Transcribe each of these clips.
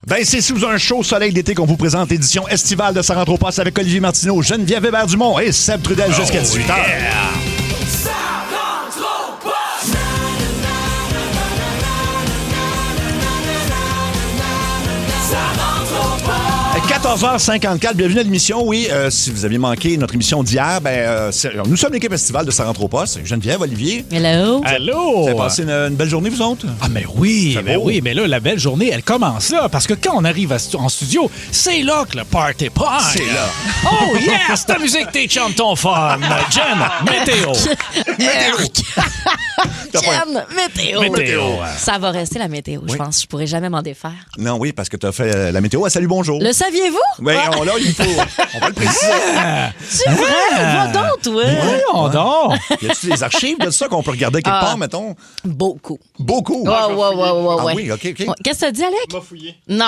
Ben, c'est sous un chaud soleil d'été qu'on vous présente l'édition estivale de Ça rentre au poste avec Olivier Martineau, Geneviève Hébert-Dumont et Seb Trudel jusqu'à 18h. Ça rentre au poste. 14h54, bienvenue à l'émission. Oui, si vous aviez manqué notre émission d'hier, nous sommes l'équipe estivale de Ça rentre au poste. Geneviève, Olivier. Hello. Vous avez passé une belle journée, vous autres? Ah, mais oui, mais là, la belle journée, elle commence là, parce que quand on arrive en studio, c'est là que le party part. C'est là. Oh yes, ta musique, tes chums, ton fun. Jen, météo. Jen, météo. Météo. Ça va rester la météo, je pense. Je pourrais jamais m'en défaire. Non, oui, parce que tu as fait la météo. Salut, bonjour. Le saviez-vous? Oui, il faut. On va le préciser. C'est vrai? Va donc, toi. Voyons donc. Y a-tu des archives de ça qu'on peut regarder quelque part, mettons? Beaucoup. Beaucoup. Ouais. Ah oui, OK. Ouais. Qu'est-ce que tu dis, Alec? M'a fouillé. Non,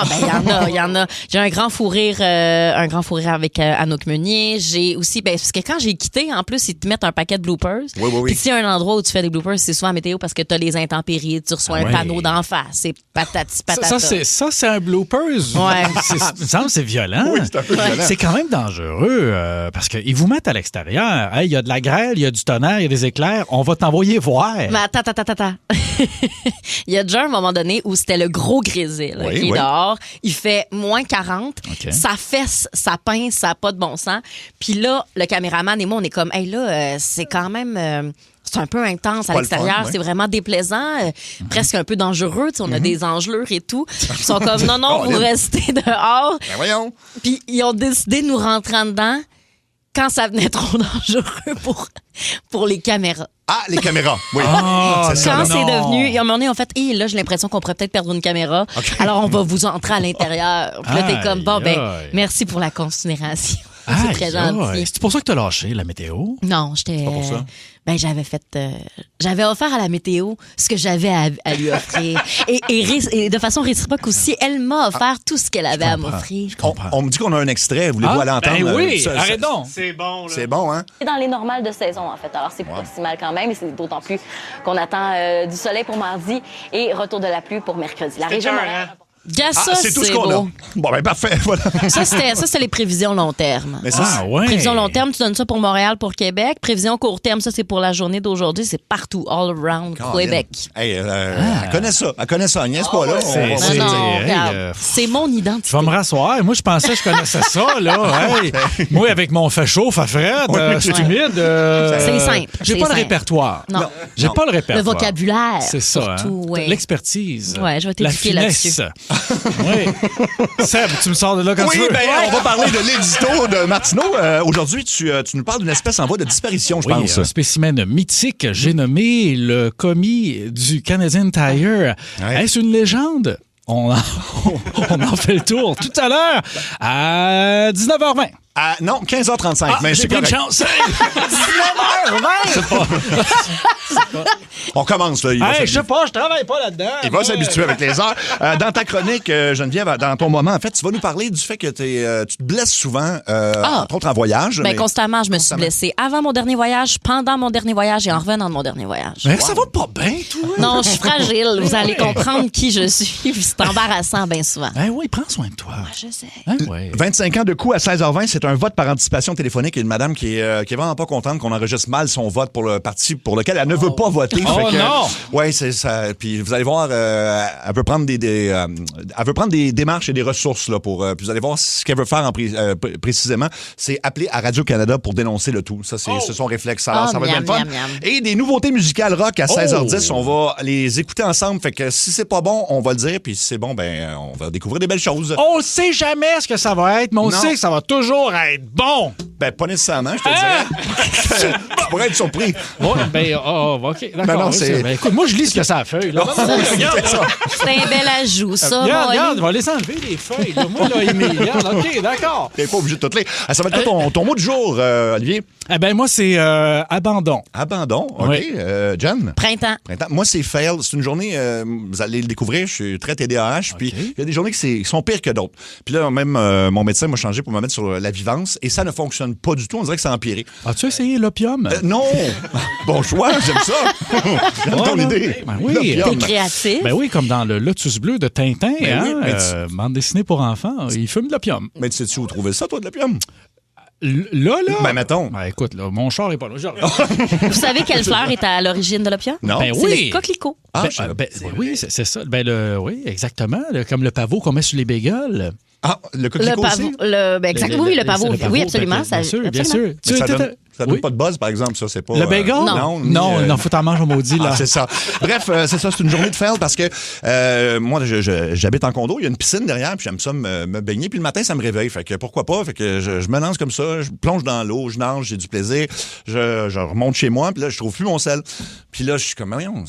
il y en a. J'ai un grand fou rire avec Anouk Meunier. J'ai aussi, parce que quand j'ai quitté, en plus, ils te mettent un paquet de bloopers. Oui. Puis s'il y a un endroit où tu fais des bloopers, c'est souvent à météo parce que tu as les intempéries, tu reçois un panneau d'en face. C'est patati patata. Ça, c'est un bloopers. Ouais. Il me semble que c'est violent. Oui, c'est un peu violent. C'est quand même dangereux parce qu'ils vous mettent à l'extérieur. Il y a de la grêle, il y a du tonnerre, il y a des éclairs. On va t'envoyer voir. Mais attends. Il y a déjà un moment donné où c'était le gros grésil qui est dehors. Il fait moins 40. OK. Ça fesse, ça pince, ça n'a pas de bon sens. Puis là, le caméraman et moi, on est comme, c'est quand même... c'est un peu intense à pas l'extérieur. le fun, ouais. C'est vraiment déplaisant, presque un peu dangereux. On a des engelures et tout. Ils sont comme, non, vous restez dehors. Ben voyons. Puis ils ont décidé de nous rentrer en dedans quand ça venait trop dangereux pour les caméras. Ah, les caméras. Oui. Ah, c'est ça. Quand là. c'est devenu, et à un moment donné, en fait, là, j'ai l'impression qu'on pourrait peut-être perdre une caméra. OK. Alors, on va vous entrer à l'intérieur. Puis là, t'es comme, Aïe. merci pour la considération. C'est très gentil. C'est pour ça que t'as lâché la météo? Non, j'étais. pas pour ça. J'avais offert à la météo ce que j'avais à lui offrir. et de façon réciproque aussi, elle m'a offert tout ce qu'elle avait à m'offrir. On me dit qu'on a un extrait. Voulez-vous aller entendre? Ben oui, ça? arrête donc. C'est bon, là. C'est bon, hein? C'est dans les normales de saison, en fait. Alors, c'est pas si mal quand même. Et c'est d'autant plus qu'on attend du soleil pour mardi et retour de la pluie pour mercredi. La région de Montréal... Gars, ça, c'est tout ce qu'on beau. a. Bon, ben parfait. Voilà. Ça, c'était les prévisions long terme. Mais ça, ouais. Prévision long terme, tu donnes ça pour Montréal, pour Québec. Prévision court terme, ça, c'est pour la journée d'aujourd'hui. C'est partout, all around Québec. Hey, elle connaît ça. Elle connaît ça. Niaise pas, là. Non, hey, regarde, c'est mon identité. Tu vas me rasseoir. Moi, je pensais que je connaissais ça, là. Hey, moi, avec mon fait chaud, fait frais, c'est humide. C'est simple. J'ai C'est pas le simple. répertoire. Non. J'ai pas le Le répertoire. vocabulaire. C'est ça, surtout, hein? ouais. L'expertise. Ouais, je vais la t'éduquer finesse. là-dessus. Oui. Seb, tu me sors de là quand tu Oui, veux. on va parler de l'édito de Martineau. Aujourd'hui, tu nous parles d'une espèce en voie de disparition, je Oui, pense. un spécimen mythique. J'ai nommé le commis du Canadian Tire. Ouais. Est-ce une légende? On en fait le tour tout à l'heure à 19h20. Non, 15h35. mais j'ai c'est pris une correct. chance. 19h20! On commence, là. Je sais pas, je travaille pas là-dedans. Il va s'habituer avec les heures. Dans ta chronique, Geneviève, dans ton moment, en fait, tu vas nous parler du fait que tu te blesses souvent, entre autres en voyage. Ben, constamment, je me suis blessée. Avant mon dernier voyage, pendant mon dernier voyage et en revenant de mon dernier voyage. Mais ça va pas bien, toi? Non, je suis fragile. Vous allez comprendre qui je suis. C'est embarrassant bien souvent. Ben oui, prends soin de toi. Je sais. Hein? Ouais. 25 ans de coup à 16h20, c'est un vote par anticipation téléphonique et une madame qui est vraiment pas contente qu'on enregistre mal son vote pour le parti pour lequel elle ne veut pas voter. Oh non! Oui, c'est ça. Puis vous allez voir, elle veut prendre elle veut prendre des démarches et des ressources là pour. Puis vous allez voir ce qu'elle veut faire précisément, c'est appeler à Radio-Canada pour dénoncer le tout. Ça, c'est son réflexe. Alors, ça va être bien le fun. miam. Et des nouveautés musicales rock à 16h10, on va les écouter ensemble. Fait que si c'est pas bon, on va le dire. Puis si c'est bon, ben on va découvrir des belles choses. On sait jamais ce que ça va être, mais on Non. sait que ça va toujours être bon. Ben pas nécessairement, je te dirais. Tu pourrais être surpris. Ouais, OK, d'accord. Ben non, c'est- Ben, écoute, moi, je lis ce que ça a feuille. Là. Regarde, C'est un bel ajout, ça. regarde, bon, on va laisser enlever les feuilles. Là. Moi, là, Émile, regarde, OK, d'accord. T'es pas obligé de toutes les. Ça va être quoi ton mot du jour, Olivier? Eh ben moi, c'est abandon. Abandon. OK. Oui. Jen? Printemps. Moi, c'est fail. C'est une journée, vous allez le découvrir, je suis très TDAH, puis il y a des journées qui sont pires que d'autres. Puis là, même mon médecin m'a changé pour me mettre sur la vivance et ça ne fonctionne pas du tout. On dirait que ça a empiré. As-tu essayé l'opium? Non! Bon choix, j'aime ça. J'aime ton idée. Ben oui. L'opium. T'es créatif. Ben oui, comme dans le Lotus bleu de Tintin, Ben oui, mais bande dessinée pour enfants, il fume de l'opium. Mais tu sais-tu où trouver ça, toi, de l'opium? Là, Ben, mettons. Ben, écoute, là, mon char est pas là. Vous savez quelle fleur est à l'origine de l'opium? Non. Ben C'est oui. le coquelicot. Ah, Ben, je savais ben, pas. oui, c'est ça. Ben, oui, exactement. Comme le pavot qu'on met sur les bagels. Ah, le Le coquelicot aussi? pavot. Exactement, oui, le pavot. Oui, absolument. Bien sûr, bien absolument. sûr. Mais ça Tu- donne, ça donne oui. pas de buzz, par exemple, ça, c'est pas... Le bagel? Non. Non, faut t'en manger au maudit, là. Ah, c'est ça. Bref, c'est ça, c'est une journée de fail parce que moi, j'habite en condo, il y a une piscine derrière, puis j'aime ça me baigner, puis le matin, ça me réveille. Fait que pourquoi pas? Fait que je me lance comme ça, je plonge dans l'eau, je nage, j'ai du plaisir, je remonte chez moi, puis là, je trouve plus mon sel. Puis là, je suis comme, voyons,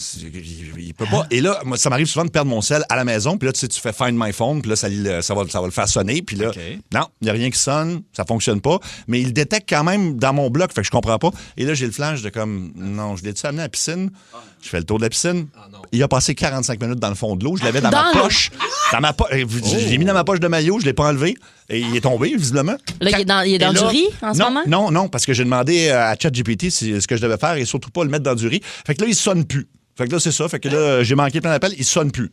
il peut pas. Et là, moi, ça m'arrive souvent de perdre mon sel à la maison, puis là, tu sais, tu fais Find My Phone, puis là, ça va le faire sonner, puis là, OK. non, il n'y a rien qui sonne, ça fonctionne pas, mais il détecte quand même dans mon bloc, fait que je comprends pas. Et là, j'ai le flash de comme, non, je l'ai-tu amené à la piscine? Je fais le tour de la piscine. Il a passé 45 minutes dans le fond de l'eau. Je l'avais dans ma Dans poche. Dans ma poche. Je l'ai mis dans ma poche de maillot, je l'ai pas enlevé. Et il est tombé, visiblement. Là, il est dans Et du là- riz en ce non, moment? Non, parce que j'ai demandé à ChatGPT ce que je devais faire et surtout pas le mettre dans du riz. Fait que là, il sonne plus. Fait que là, c'est ça. Fait que là, j'ai manqué plein d'appels, il sonne plus.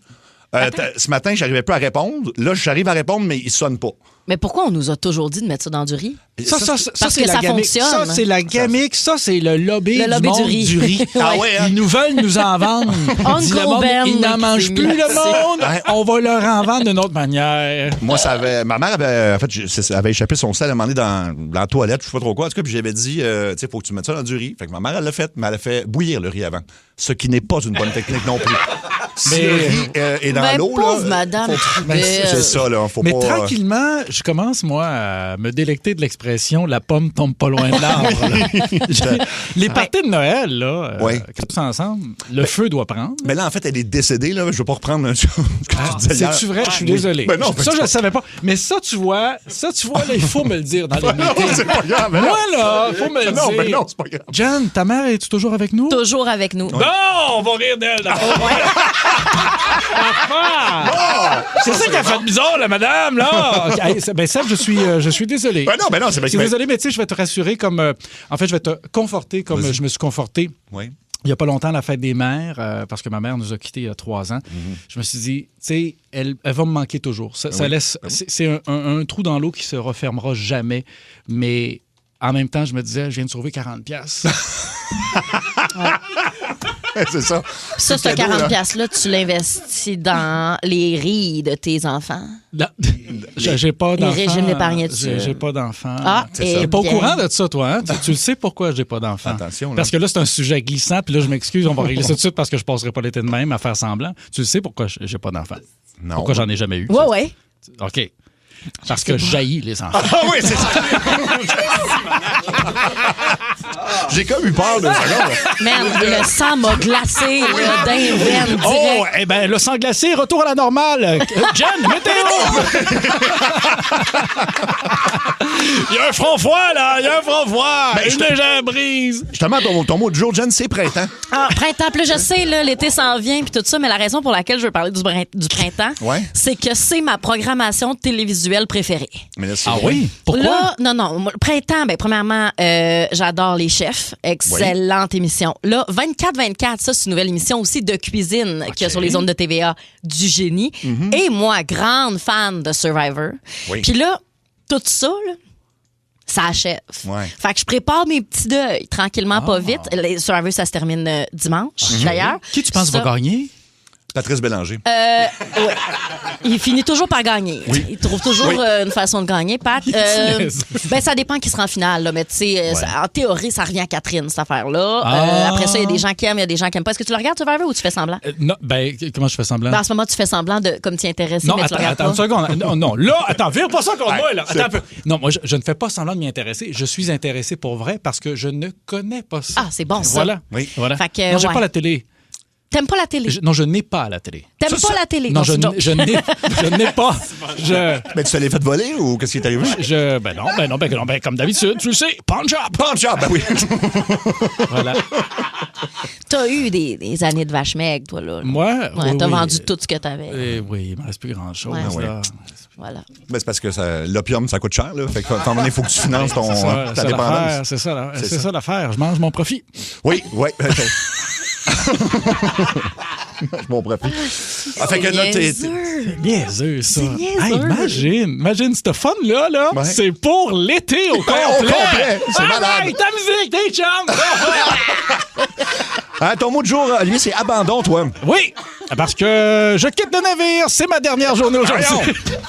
Ce matin, j'arrivais plus à répondre. Là, j'arrive à répondre, mais il sonne pas. Mais pourquoi on nous a toujours dit de mettre ça dans du riz? Ça, Parce c'est que la ça gamique. fonctionne. Ça, c'est la gamique. Ça, c'est le lobby, Le lobby du monde du riz. Ah ouais, hein? Ils nous veulent nous en vendre. Uncle Dis le monde, Ben ils n'en qui mangent s'est plus, mis le là-dessus. monde. On va leur en vendre d'une autre manière. Moi, ma mère avait, en fait, avait échappé son sel à un moment donné dans la toilette, je sais pas trop quoi. En tout cas, puis j'avais dit, tu sais, faut que tu mettes ça dans du riz. Fait que ma mère, elle l'a fait, mais elle a fait bouillir le riz avant. Ce qui n'est pas une bonne technique non plus. Si Mais- le riz est dans Ben, l'eau, pauvre là. madame Trudel. C'est ça, là. Faut Mais pas. tranquillement, je commence, moi, à me délecter de l'expression « la pomme tombe pas loin de l'arbre ». Les parties de Noël, là, Ouais. tous ensemble, le feu doit prendre. Mais là, en fait, elle est décédée, là. Je veux pas reprendre ce que tu disais hier. C'est-tu vrai? Je suis Oui. désolé. Ben non, ça, je pas- le savais pas. Mais ça, tu vois, là, il faut me le dire dans les Non, meetings. c'est pas grave. mais non. Moi, là, faut me le Non, dire. mais non, c'est pas grave. Jen, ta mère, es-tu toujours avec nous? Toujours avec nous. Non, on va rire d'elle. d'accord. C'est ça qui a fait bizarre, la madame, là. Hey, ben, Seb, je suis désolé. Ben non, c'est Je suis désolé, mais tu sais, je vais te rassurer comme... en fait, je vais te conforter comme Vas-y. je me suis conforté. Oui. Il n'y a pas longtemps, la fête des mères, parce que ma mère nous a quittés il y a 3 ans. Je me suis dit, tu sais, elle va me manquer toujours. Ça oui. laisse... C'est un trou dans l'eau qui se refermera jamais, mais... En même temps, je me disais, je viens de sauver 40$. C'est ça. Ça, ce cadeau, là. 40$-là, tu l'investis dans les riz de tes enfants. Là, j'ai pas d'enfant. régimes d'épargne études. J'ai pas d'enfant. Ah, c'est eh ça. T'es pas au bien. courant de ça, toi, hein? Tu le sais pourquoi j'ai pas d'enfant. Attention, là. Parce que là, c'est un sujet glissant, puis là, je m'excuse, on va régler ça tout de suite parce que je passerai pas l'été de même à faire semblant. Tu le sais pourquoi j'ai pas d'enfant? Non. Pourquoi j'en ai jamais eu? Ouais. OK. Parce que j'haïs les enfants. Ah oui, c'est ça. J'ai comme eu peur de ça. Man, le sang m'a glacé là, d'un veine Oh, direct. eh bien, le sang glacé, retour à la normale. Jen, météo! Il y a un front froid, là! Il y a un front froid! Une légère brise! Justement, ton mot du jour, Jen, c'est printemps. Ah, printemps, plus je sais, là, l'été s'en vient puis tout ça, mais la raison pour laquelle je veux parler du printemps, Ouais. c'est que c'est ma programmation télévisuelle préférée. Mais là, c'est Ah vrai. oui? Pourquoi? Là, non. Moi, le printemps, ben, premièrement, j'adore Les Chefs. Excellente émission. Là, 24-24, ça, c'est une nouvelle émission aussi de cuisine qu'il y a sur les ondes de TVA du génie. Et moi, grande fan de Survivor. Oui. Puis là, tout ça, là, ça achève. Ouais. Fait que je prépare mes petits deuils tranquillement, pas vite. Les Survivor, ça se termine dimanche, d'ailleurs. Qui tu penses Ça- va gagner? Patrice Bélanger. Ouais. Il finit toujours par gagner. Oui. Il trouve toujours Oui. Une façon de gagner, Pat. Ben, ça dépend qui sera en finale, là, mais tu sais, en théorie, ça revient à Catherine, cette affaire-là. Ah. Après ça, il y a des gens qui aiment, il y a des gens qui aiment pas. Est-ce que tu le regardes, Survivor, ou tu fais semblant? Non, ben, comment je fais semblant? Ben, en ce moment, tu fais semblant de comme t'y intéresser, Non, mais tu le attends, regardes attends pas. une seconde. Non, là, attends, vire pas ça contre Ouais, moi, là. c'est- Attends un peu. Non, moi, je ne fais pas semblant de m'y intéresser. Je suis intéressé pour vrai parce que je ne connais pas ça. Ah, c'est bon, ça. Voilà. Oui. Voilà. Fait que, non, j'ai ouais. pas la télé. T'aimes pas la télé? Non, je n'ai pas la télé. T'aimes pas la télé? Non, c'est une joke. je n'ai pas. Mais tu te l'es fait voler ou qu'est-ce qui est arrivé? Ben non, comme d'habitude, tu le sais, punch up. Punch up, ben oui. Voilà. T'as eu des années de vache maigre, toi, là. Moi, Ouais, oui, t'as oui. vendu tout ce que t'avais. Oui, il me reste plus grand-chose. Ouais. là. Voilà. Ben, c'est parce que l'opium, ça coûte cher. Là. Fait que, à un moment donné, il faut que tu finances ta dépendance. C'est ça l'affaire. Je mange mon profit. Oui. Mon profit. Fait que là, C'est niaiseux, ça. C'est niaiseux. Hey, imagine ce fun-là, Ouais. c'est pour l'été au complet. au complet. C'est malade. Hey, ta musique, tes chums! Hein, ton mot de jour, Olivier, c'est abandon, toi. Oui, parce que je quitte le navire. C'est ma dernière journée aujourd'hui.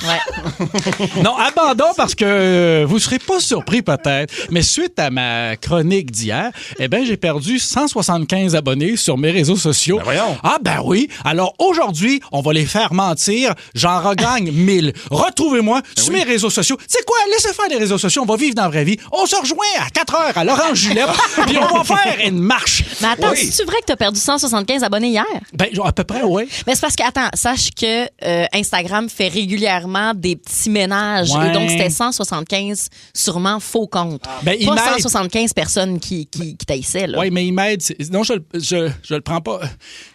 Ouais. Non, abandon parce que vous serez pas surpris peut-être, mais suite à ma chronique d'hier, j'ai perdu 175 abonnés sur mes réseaux sociaux. Ben voyons. Ah ben oui. Alors aujourd'hui, on va les faire mentir. J'en regagne 1000. Retrouvez-moi sur mes réseaux sociaux. C'est quoi? Laissez faire les réseaux sociaux. On va vivre dans la vraie vie. On se rejoint à 4h à l'Orange-Julep, puis on va faire une marche. Mais attends, Oui. c'est vrai que tu as perdu 175 abonnés hier? Ben, à peu près, oui. Mais c'est parce que, attends, sache que Instagram fait régulièrement des petits ménages. Ouais. Et donc, c'était 175 sûrement faux comptes. Ben, il pas m'aide. 175 personnes qui taissaient, là. Oui, mais il m'aide. Non, je le prends pas.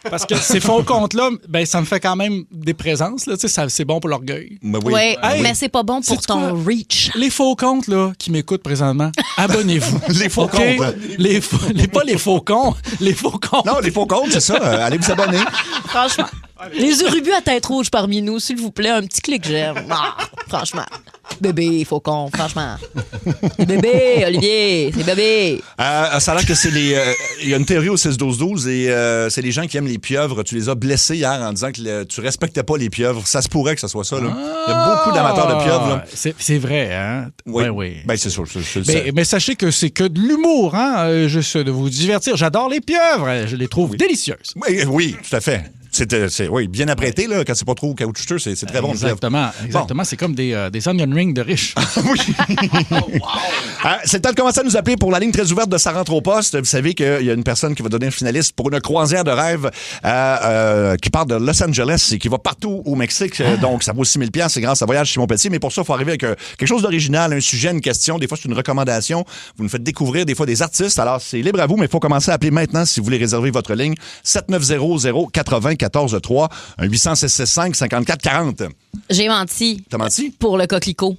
Parce que ces faux comptes-là, ben, ça me fait quand même des présences. Là, c'est bon pour l'orgueil. Ben oui. Ouais, Hey, mais c'est pas bon pour sais-tu ton quoi? reach. Les faux comptes là, qui m'écoutent présentement, abonnez-vous. Les faux OK? comptes. Pas les faux cons, les faux comptes. Non, les faux comptes, c'est ça. Allez vous abonner. Franchement. Les urubus à tête rouge parmi nous, s'il vous plaît, un petit clic j'aime. Ah, franchement. Bébé, faucon, franchement. C'est bébé, Olivier, c'est bébé. Ça a l'air que c'est les. Il y a une théorie au 6-12-12 et c'est les gens qui aiment les pieuvres. Tu les as blessés hier en disant que tu respectais pas les pieuvres. Ça se pourrait que ce soit ça. Là. Il y a beaucoup d'amateurs de pieuvres. Là. C'est vrai, hein? Oui. Ben, c'est sûr. Je le sais. Mais sachez que c'est que de l'humour, hein? Juste de vous divertir. J'adore les pieuvres. Je les trouve délicieuses. Oui, tout à fait. Oui, bien apprêté, là, quand c'est pas trop caoutchouteux, c'est très bon. Exactement. Bon. C'est comme des onion rings de riches. Oui. C'est le temps de commencer à nous appeler pour la ligne très ouverte de Ça rentre au poste. Vous savez qu'il y a une personne qui va donner un finaliste pour une croisière de rêve qui part de Los Angeles et qui va partout au Mexique. Donc, ça vaut 6 000 $. C'est grâce à Voyage Simon Petit. Mais pour ça, il faut arriver avec quelque chose d'original, un sujet, une question. Des fois, c'est une recommandation. Vous nous faites découvrir des fois des artistes. Alors, c'est libre à vous, mais il faut commencer à appeler maintenant si vous voulez réserver votre ligne. 7900-80-14-3, un 800-665-5440. J'ai menti. T'as menti? Pour le coquelicot.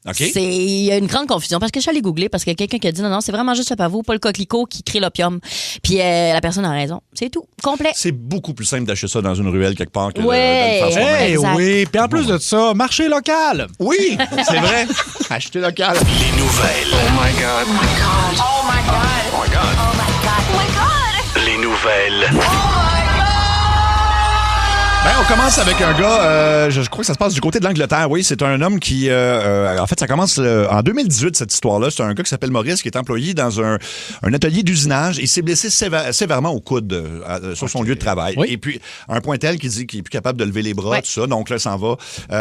OK. Il y a une grande confusion parce que je suis allée googler parce qu'il y a quelqu'un qui a dit non, c'est vraiment juste le pavot, pas le coquelicot qui crée l'opium. Puis la personne a raison. C'est tout. Complet. C'est beaucoup plus simple d'acheter ça dans une ruelle quelque part que Ouais. de le faire soi-même. Hey, Exact. oui. Puis en plus de ça, marché local. Oui, c'est vrai. Acheter local. Les nouvelles. Oh my God. Oh my God. Oh my God. Oh my God. Oh my God. Oh my God. Les nouvelles. Ben, on commence avec un gars, je crois que ça se passe du côté de l'Angleterre, oui. C'est un homme qui, en fait, ça commence en 2018, cette histoire-là. C'est un gars qui s'appelle Maurice, qui est employé dans un atelier d'usinage. Il s'est blessé sévèrement au coude sur son lieu de travail. Oui. Et puis, un point tel qui dit qu'il est plus capable de lever les bras, Ouais. tout ça. Donc là, il s'en va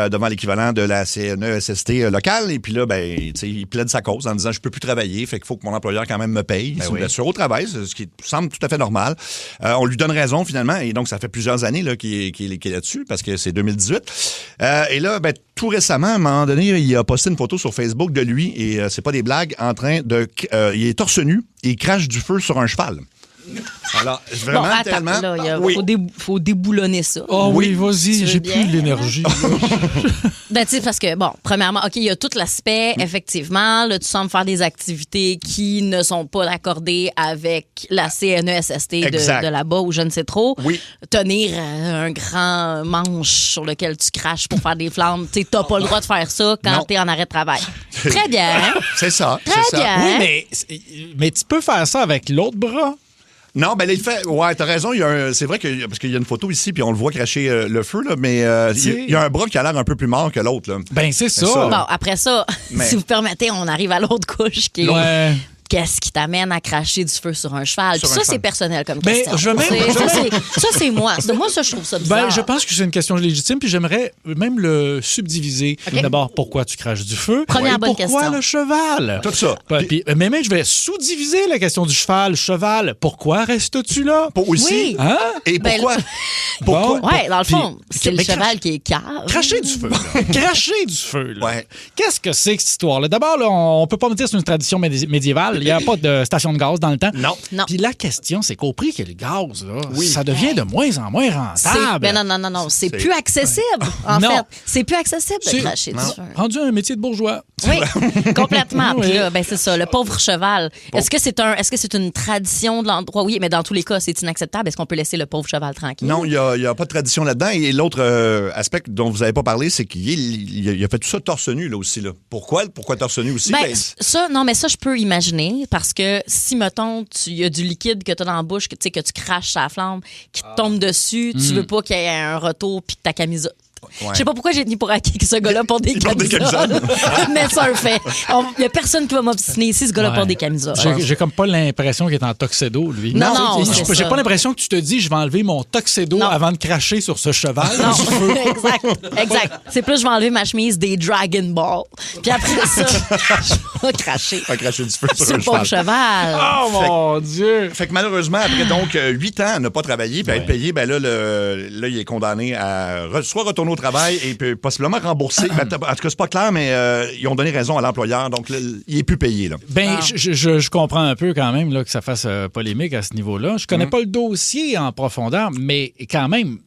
devant l'équivalent de la CNESST locale. Et puis là, ben, tu sais, il plaide sa cause en disant, je peux plus travailler, fait qu'il faut que mon employeur quand même me paye. C'est une blessure au travail, ce qui semble tout à fait normal. On lui donne raison, finalement. Et donc, ça fait plusieurs années là, qu'il est là-dessus, parce que c'est 2018. Et là, ben, tout récemment, à un moment donné, il a posté une photo sur Facebook de lui, et c'est pas des blagues, en train de... il est torse nu et il crache du feu sur un cheval. Alors, vraiment, Bon, attends, tellement... là, Oui. faut déboulonner ça. Oh oui, vas-y, Tu j'ai veux plus bien? l'énergie. Ben, tu sais, parce que, bon, premièrement, OK, il y a tout l'aspect, effectivement, là, tu sembles faire des activités qui ne sont pas accordées avec la CNESST Exact. de là-bas ou je ne sais trop. Oui. Tenir un grand manche sur lequel tu craches pour faire des flammes, tu sais, t'as pas le droit de faire ça quand Non. t'es en arrêt de travail. Très bien. C'est ça, Très c'est ça. bien. Oui, mais tu peux faire ça avec l'autre bras. Non, ben là, il fait. Ouais, t'as raison. C'est vrai que parce qu'il y a une photo ici, puis on le voit cracher le feu, là, mais il y a un bras qui a l'air un peu plus mort que l'autre. Là. Ben, c'est ça. ça. Bon, après ça, Mais- si vous permettez, on arrive à l'autre couche qui est... Ouais. Qu'est-ce qui t'amène à cracher du feu sur un cheval? Sur Puis un ça, cheval. c'est personnel comme Ben, question. je même- Ça, c'est moi. Moi, ça, je trouve ça bizarre. Ben, je pense que c'est une question légitime, puis j'aimerais même le subdiviser. OK. D'abord, pourquoi tu craches du feu? Première Et bonne pourquoi question. le cheval? Tout ça. Mais même, je vais sous-diviser la question du cheval. Cheval, pourquoi restes-tu là? Pour aussi. Oui. Hein? Et Ben, pourquoi? Bon. Ouais, dans le fond, Puis- c'est le mais cheval qui est cave. Cracher du feu. là. Cracher du feu. Là. Ouais. Qu'est-ce que c'est que cette histoire-là? D'abord, là, on peut pas me dire que c'est une tradition médiévale. Il n'y a pas de station de gaz dans le temps. Non. Puis la question, c'est qu'au prix que le gaz, là, ça devient de moins en moins rentable. Ben non. C'est plus accessible, en Non. fait. C'est plus accessible de C'est- cracher du feu. Rendu un métier de bourgeois. Oui, complètement. Oui. Puis là, ben c'est ça, le pauvre cheval. Est-ce que c'est une tradition de l'endroit? Oui, mais dans tous les cas, c'est inacceptable. Est-ce qu'on peut laisser le pauvre cheval tranquille? Non, il n'y a pas de tradition là-dedans. Et l'autre aspect dont vous n'avez pas parlé, c'est qu'il a fait tout ça torse nu, là aussi. Là. Pourquoi torse nu aussi? Ben, Ben, ça, je peux imaginer parce que si, mettons, il y a du liquide que tu as dans la bouche, que tu crashes sa flamme, qui te tombe dessus, tu veux pas qu'il y ait un retour puis que ta camisole. Ouais. Je sais pas pourquoi j'ai tenu pour acquis que ce gars-là porte des Il porte des camisoles. Mais c'est un fait. Il y a personne qui va m'obstiner ici, ce gars-là Ouais. porte des camisoles. J'ai comme pas l'impression qu'il est en tuxedo, lui. Non, Tu sais, c'est j'ai ça. pas l'impression que tu te dis, je vais enlever mon tuxedo Non. avant de cracher sur ce cheval. Non, exact. C'est plus, je vais enlever ma chemise des Dragon Ball. Puis après ça, je vais cracher. a craché du feu sur C'est un le pauvre cheval. cheval. Oh mon Dieu! Fait que malheureusement, après donc 8 ans à ne pas travailler puis à être payé, ben là, là, il est condamné à soit retourner au travail et puis possiblement rembourser. Ben, en tout cas, c'est pas clair, mais ils ont donné raison à l'employeur. Donc, là, il est plus payé. Là. Ben, je comprends un peu quand même là, que ça fasse polémique à ce niveau-là. Je connais pas le dossier en profondeur, mais quand même,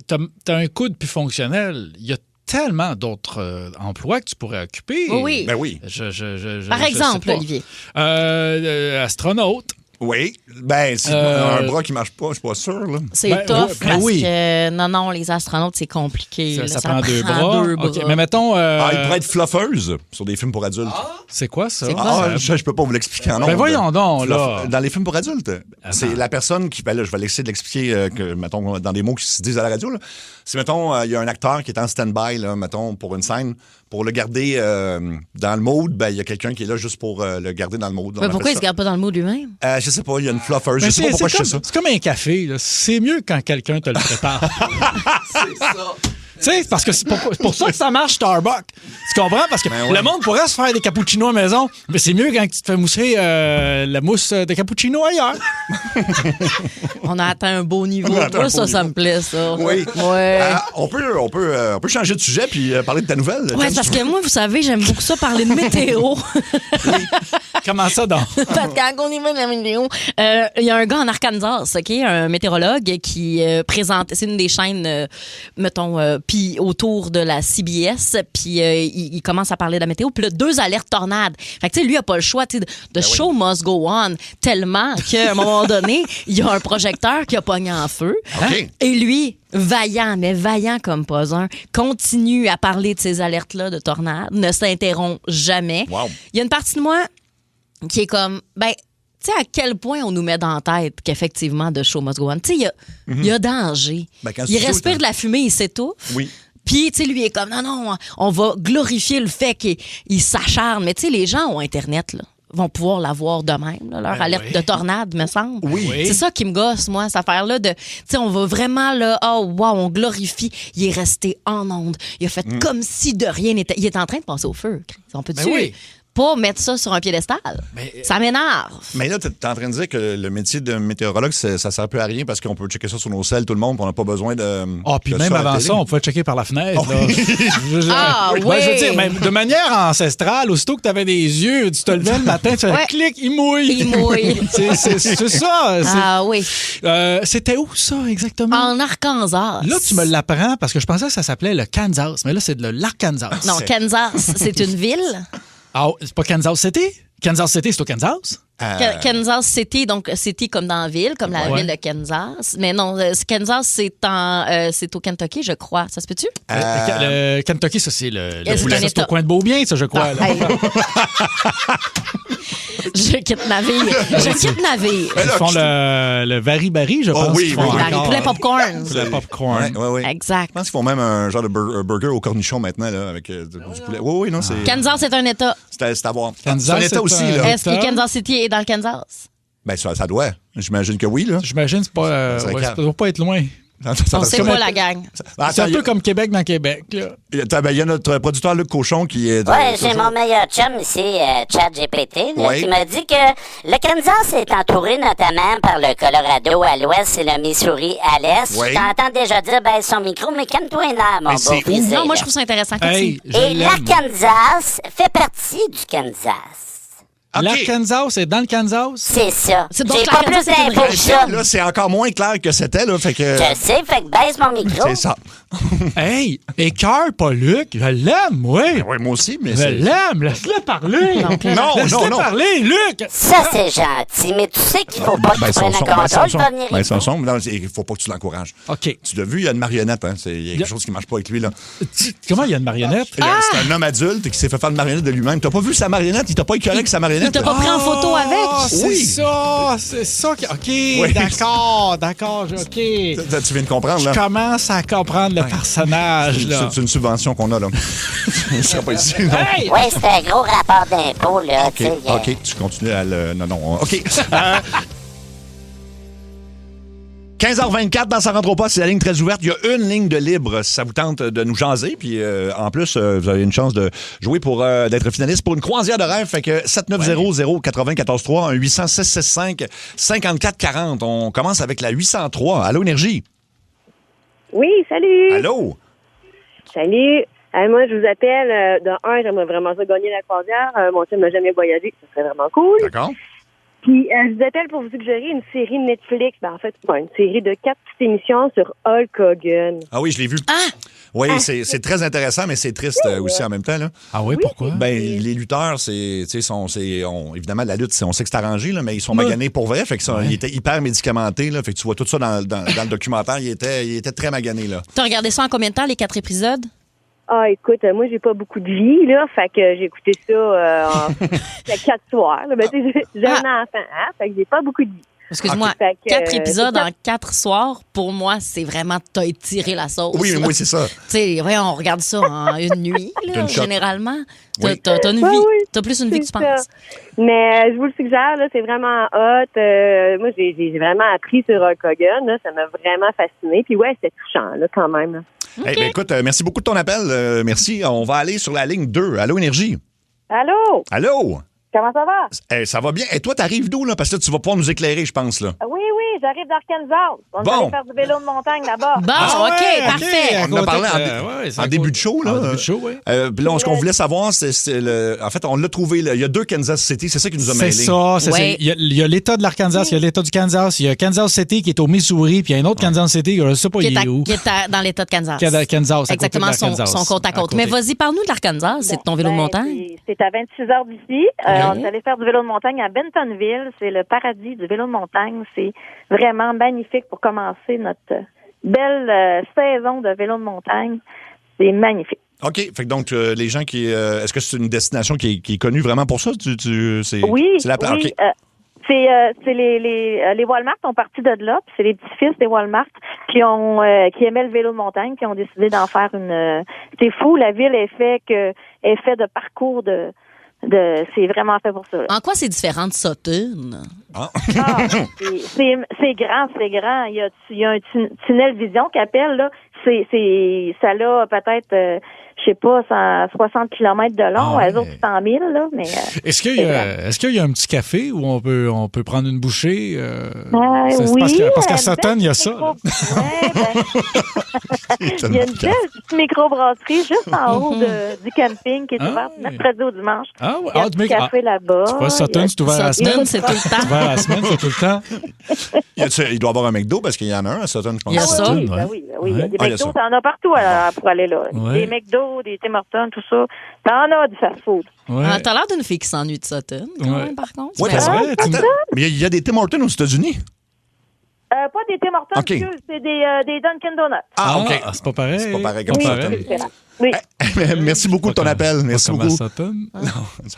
t'as un coude plus fonctionnel. Il y a tellement d'autres emplois que tu pourrais occuper. Oui. Ben oui. Par je exemple, sais pas. Olivier. Astronaute. Oui. Ben, c'est un bras qui marche pas, je suis pas sûr. Là. C'est Ben, tough oui, ben parce oui. que non, les astronautes, c'est compliqué. Ça, là. ça prend deux bras. OK. Mais mettons, Il pourrait être fluffeuse sur des films pour adultes. c'est quoi ça? C'est quoi? Je peux pas vous l'expliquer en ondes. Ben voyons donc, là. Dans les films pour adultes, c'est la personne qui... Ben là, je vais essayer de l'expliquer, mettons, dans des mots qui se disent à la radio. Là. C'est, mettons, il y a un acteur qui est en stand-by, là, mettons, pour une scène. Pour le garder dans le mood, ben il y a quelqu'un qui est là juste pour le garder dans le mood. Mais pourquoi il se garde pas dans le mot lui-même? Je sais pas, il y a une flufferuse. Je Mais sais pas pourquoi je fais ça. c'est comme un café. là. C'est mieux quand quelqu'un te le prépare. C'est ça. Tu sais, parce que c'est pour ça que ça marche Starbucks. Tu comprends? Parce que Ben ouais. le monde pourrait se faire des cappuccinos à la maison, mais c'est mieux quand tu te fais mousser la mousse de cappuccino ailleurs. On a atteint un beau niveau. On a atteint un Moi, ça, beau ça niveau. me plaît, ça. Oui. Ouais. On peut changer de sujet puis parler de ta nouvelle. Ouais, Jen, parce si tu que moi, vous savez, j'aime beaucoup ça parler de météo. Comment ça, donc? Parce que quand on y va de la météo, il y a un gars en Arkansas, OK, un météorologue qui présente, c'est une des chaînes, mettons, puis autour de la CBS, puis il commence à parler de la météo, puis là, 2 alertes tornades. Fait que, tu sais, lui, il n'a pas le choix, tu sais, the show must go on, tellement qu'à un moment donné, il y a un projecteur qui a pogné en feu. OK. Et lui, vaillant, mais vaillant comme pas un, continue à parler de ces alertes-là de tornades, ne s'interrompt jamais. Wow. Il y a une partie de moi qui est comme, ben, tu sais, à quel point on nous met dans la tête qu'effectivement, de show must go on. Tu sais, il y a danger. Ben, quand Il c'est respire chaud, de la fumée, il s'étouffe. Oui. Puis, tu sais, lui est comme, non, on va glorifier le fait qu'il s'acharne. Mais tu sais, les gens ont Internet, là, vont pouvoir l'avoir de même, là, leur Ben alerte oui. de tornade, me semble. Oui. C'est ça qui me gosse, moi, cette affaire-là de, tu sais, on va vraiment, là, oh, wow, on glorifie. Il est resté en onde. Il a fait comme si de rien n'était. Il est en train de passer au feu. On peut-tu oui. pas mettre ça sur un piédestal? Ça m'énerve. Mais là, tu es en train de dire que le métier de météorologue, ça sert plus à rien parce qu'on peut checker ça sur nos selles, tout le monde, puis on n'a pas besoin de. Ah, puis de même à la avant télé. ça, on pouvait checker par la fenêtre. là. Ah, Ben, oui. je veux dire, même de manière ancestrale, aussitôt que tu avais des yeux, tu te levais le matin, tu fais Ouais. clic, il mouille. Il mouille. C'est ça. Ah oui. C'était où ça exactement? En Arkansas. Là, tu me l'apprends parce que je pensais que ça s'appelait le Kansas, mais là, c'est de l'Arkansas. Non, Kansas, c'est une ville. Ah, c'est pas Kansas City? Kansas City, c'est au Kansas? Kansas City, donc City comme dans la ville, comme la Ouais. ville de Kansas. Mais non, Kansas, c'est au Kentucky, je crois. Ça se peut-tu? Le Kentucky, ça, c'est le C'est poulet. un Ça, c'est au État. coin de Beaubien, ça, je crois. Ah, là. hey. Je quitte navire. Je quitte navire. Ils font le Vari-Bari, je pense. oui, qu'ils font oui, oui. Les encore. poulets popcorn. Le popcorn. Oui. Exact. Je pense qu'ils font même un genre de burger au cornichon maintenant, là, avec du poulet. Oui, non, c'est. Kansas, c'est un État. C'est à voir. Kansas, C'est un État c'est aussi, un- là. Est-ce que Kansas City est dans le Kansas? Ben, ça doit. J'imagine que oui, là. J'imagine que c'est pas, Ça ouais, calme. ça doit pas être loin. On sait pas la gang. C'est un peu comme Québec dans Québec. Là. Il y a notre producteur Luc Cochon qui est. Ouais, j'ai mon meilleur chum ici, ChatGPT, là, Ouais. qui m'a dit que le Kansas est entouré notamment par le Colorado à l'ouest et le Missouri à l'est. Ouais. Je t'entends déjà dire, ben, son micro, mais calme-toi un an, mon Mais beau c'est où? fils. Non, moi, je trouve ça intéressant. Hey, Continue. je Et l'aime. l'Arkansas fait partie du Kansas. OK. L'Arkansas, c'est dans le Kansas? C'est ça. C'est donc J'ai pas l'Arkansas, plus c'est une d'infos que ça. Là, c'est encore moins clair que c'était, là. Fait que. Je sais, fait que baisse mon micro. C'est ça. Hey, écœure pas Luc. Je l'aime, oui. Oui, moi aussi, mais Je c'est. l'aime. Laisse-le parler. Laisse-le non. parler, Luc. Ça, c'est gentil, mais tu sais qu'il faut pas que tu prennes un contrôle, Tony. Non, il faut pas que tu l'encourages. OK. Tu l'as vu, il y a une marionnette, hein. Il y a quelque chose qui marche pas avec lui, là. Comment il y a une marionnette? C'est un homme adulte qui s'est fait faire une marionnette de lui-même. T'as pas vu sa marionnette? Il t'a pas écœuré avec sa marionnette? Il t'a pas pris en photo avec? C'est Oui. ça. C'est ça. OK, d'accord. OK. Tu viens de comprendre, là. Je commence à comprendre le personnage, là. C'est une subvention qu'on a, là. Je serai pas ici, non. Hey! Ouais, c'est un gros rapport d'impôt, là. OK, tu sais, OK, tu continues à le... Non, OK. 15h24 dans Ça rentre au poste, c'est la ligne très ouverte. Il y a une ligne de libre si ça vous tente de nous jaser. Puis en plus, vous avez une chance de jouer pour d'être finaliste pour une croisière de rêve. Fait que 7900-943, un 800-665-5440. On commence avec la 803. Allô, Énergie? Oui, salut. Allô? Salut. Moi, je vous appelle. De un, j'aimerais vraiment ça gagner la croisière. Mon chum n'a jamais voyagé. Ça serait vraiment cool. D'accord. Puis, je vous appelle pour vous suggérer une série Netflix. Ben, en fait, c'est pas une série de 4 petites émissions sur Hulk Hogan. Ah oui, je l'ai vu. Oui, c'est très intéressant, mais c'est triste aussi en même temps, là. Ah oui, pourquoi? Ben, les lutteurs, évidemment, la lutte, on sait que c'est arrangé, là, mais ils sont maganés pour vrai. Fait que ils étaient hyper médicamentés, là. Fait que tu vois tout ça dans le documentaire. Il était très magané, là. T'as regardé ça en combien de temps, les 4 épisodes? Ah, écoute, moi, j'ai pas beaucoup de vie, là. Fait que j'ai écouté ça en 4 soirs. Là. Ben, tu sais, j'ai un enfant, hein. Fait que j'ai pas beaucoup de vie. Excuse-moi, Fait que, 4 épisodes c'est en 4 soirs, pour moi, c'est vraiment t'as étiré la sauce. Oui, là. oui, c'est ça. Tu sais, voyons, on regarde ça en une nuit, là, Une shot. généralement. Oui. T'as une vie. Oui, T'as plus une vie que tu c'est penses. ça. Mais je vous le suggère, là, c'est vraiment hot. Moi, j'ai vraiment appris sur Hulk Hogan. Là, ça m'a vraiment fasciné. Puis ouais, c'est touchant, là, quand même. Là. Eh ben, écoute, merci beaucoup de ton appel. Merci. On va aller sur la ligne 2. Allô, Énergie? Allô? Allô? Comment ça va? Ça va bien. Et toi, t'arrives d'où, là? Parce que là, tu vas pouvoir nous éclairer, je pense, là. Oui, j'arrive d'Arkansas. On Bon. va aller faire du vélo de montagne là-bas. Bon, Ah OK, ouais, parfait. à On en a côté parlé c'est en à début côté. de show, là. En début de show, oui. Puis là, ce qu'on voulait savoir, c'est en fait, on l'a trouvé, là. Il y a 2 Kansas City. C'est ça qui nous a mêlés. C'est ça. Ouais. Il y a l'État de l'Arkansas, il y a l'État du Kansas, il y a Kansas City qui est au Missouri, puis il y a un autre Kansas City, je ne sais pas, Qui il est où. est dans l'État de Kansas. Kansas, à côté de Exactement, l'Arkansas. son côte à côte. côté. Mais vas-y, parle-nous de l'Arkansas. C'est ton vélo de Ben, montagne. C'est à 26 heures d'ici. On est allé faire du vélo de montagne à Bentonville. C'est le paradis du vélo de montagne. C'est vraiment magnifique pour commencer notre belle saison de vélo de montagne. C'est magnifique. OK. Fait que donc, les gens qui. Est-ce que c'est une destination qui est connue vraiment pour ça? C'est la plage. Oui. OK. C'est les Walmart ont parti de là, puis c'est les petits-fils des Walmart qui aimaient le vélo de montagne, qui ont décidé d'en faire une. C'est fou, la ville est faite de parcours de c'est vraiment fait pour ça. Là. En quoi c'est différent de Sutton? C'est grand. Il y a un tunnel vision qu'appelle là. Ça a peut-être je sais pas, 160 km de long, elles autres 100 000 là, mais Est-ce qu'il y a un petit café où on peut prendre une bouchée? Oui, parce qu'à Sutton, il y a ça. Il y a une belle petite microbrasserie juste en haut du camping qui est ouverte mercredi au dimanche. Ah il y a un petit café là-bas. C'est pas Sutton, c'est ouvert la semaine. C'est tout le temps. C'est ouvert la semaine, c'est tout le temps. Il doit y avoir un McDo parce qu'il y en a un à Sutton, je pense. Il y a ça. Oui, il y a des McDo, t'en as partout pour aller là. Ouais. Des McDo, des Tim Hortons, tout ça. T'en as du fast-food. Ouais. T'as l'air d'une fille qui s'ennuie de Sutton, quand même, par contre. Oui, Mais- parce Ouais, que. Attends, mais il y a des Tim Hortons aux États-Unis. Pas des Tim Hortons, OK. c'est des Dunkin' Donuts. Ah, OK. C'est pas pareil. C'est pas pareil comme Oui, Sutton. c'est différent. Oui. Merci beaucoup de ton appel. Merci beaucoup. Sutton.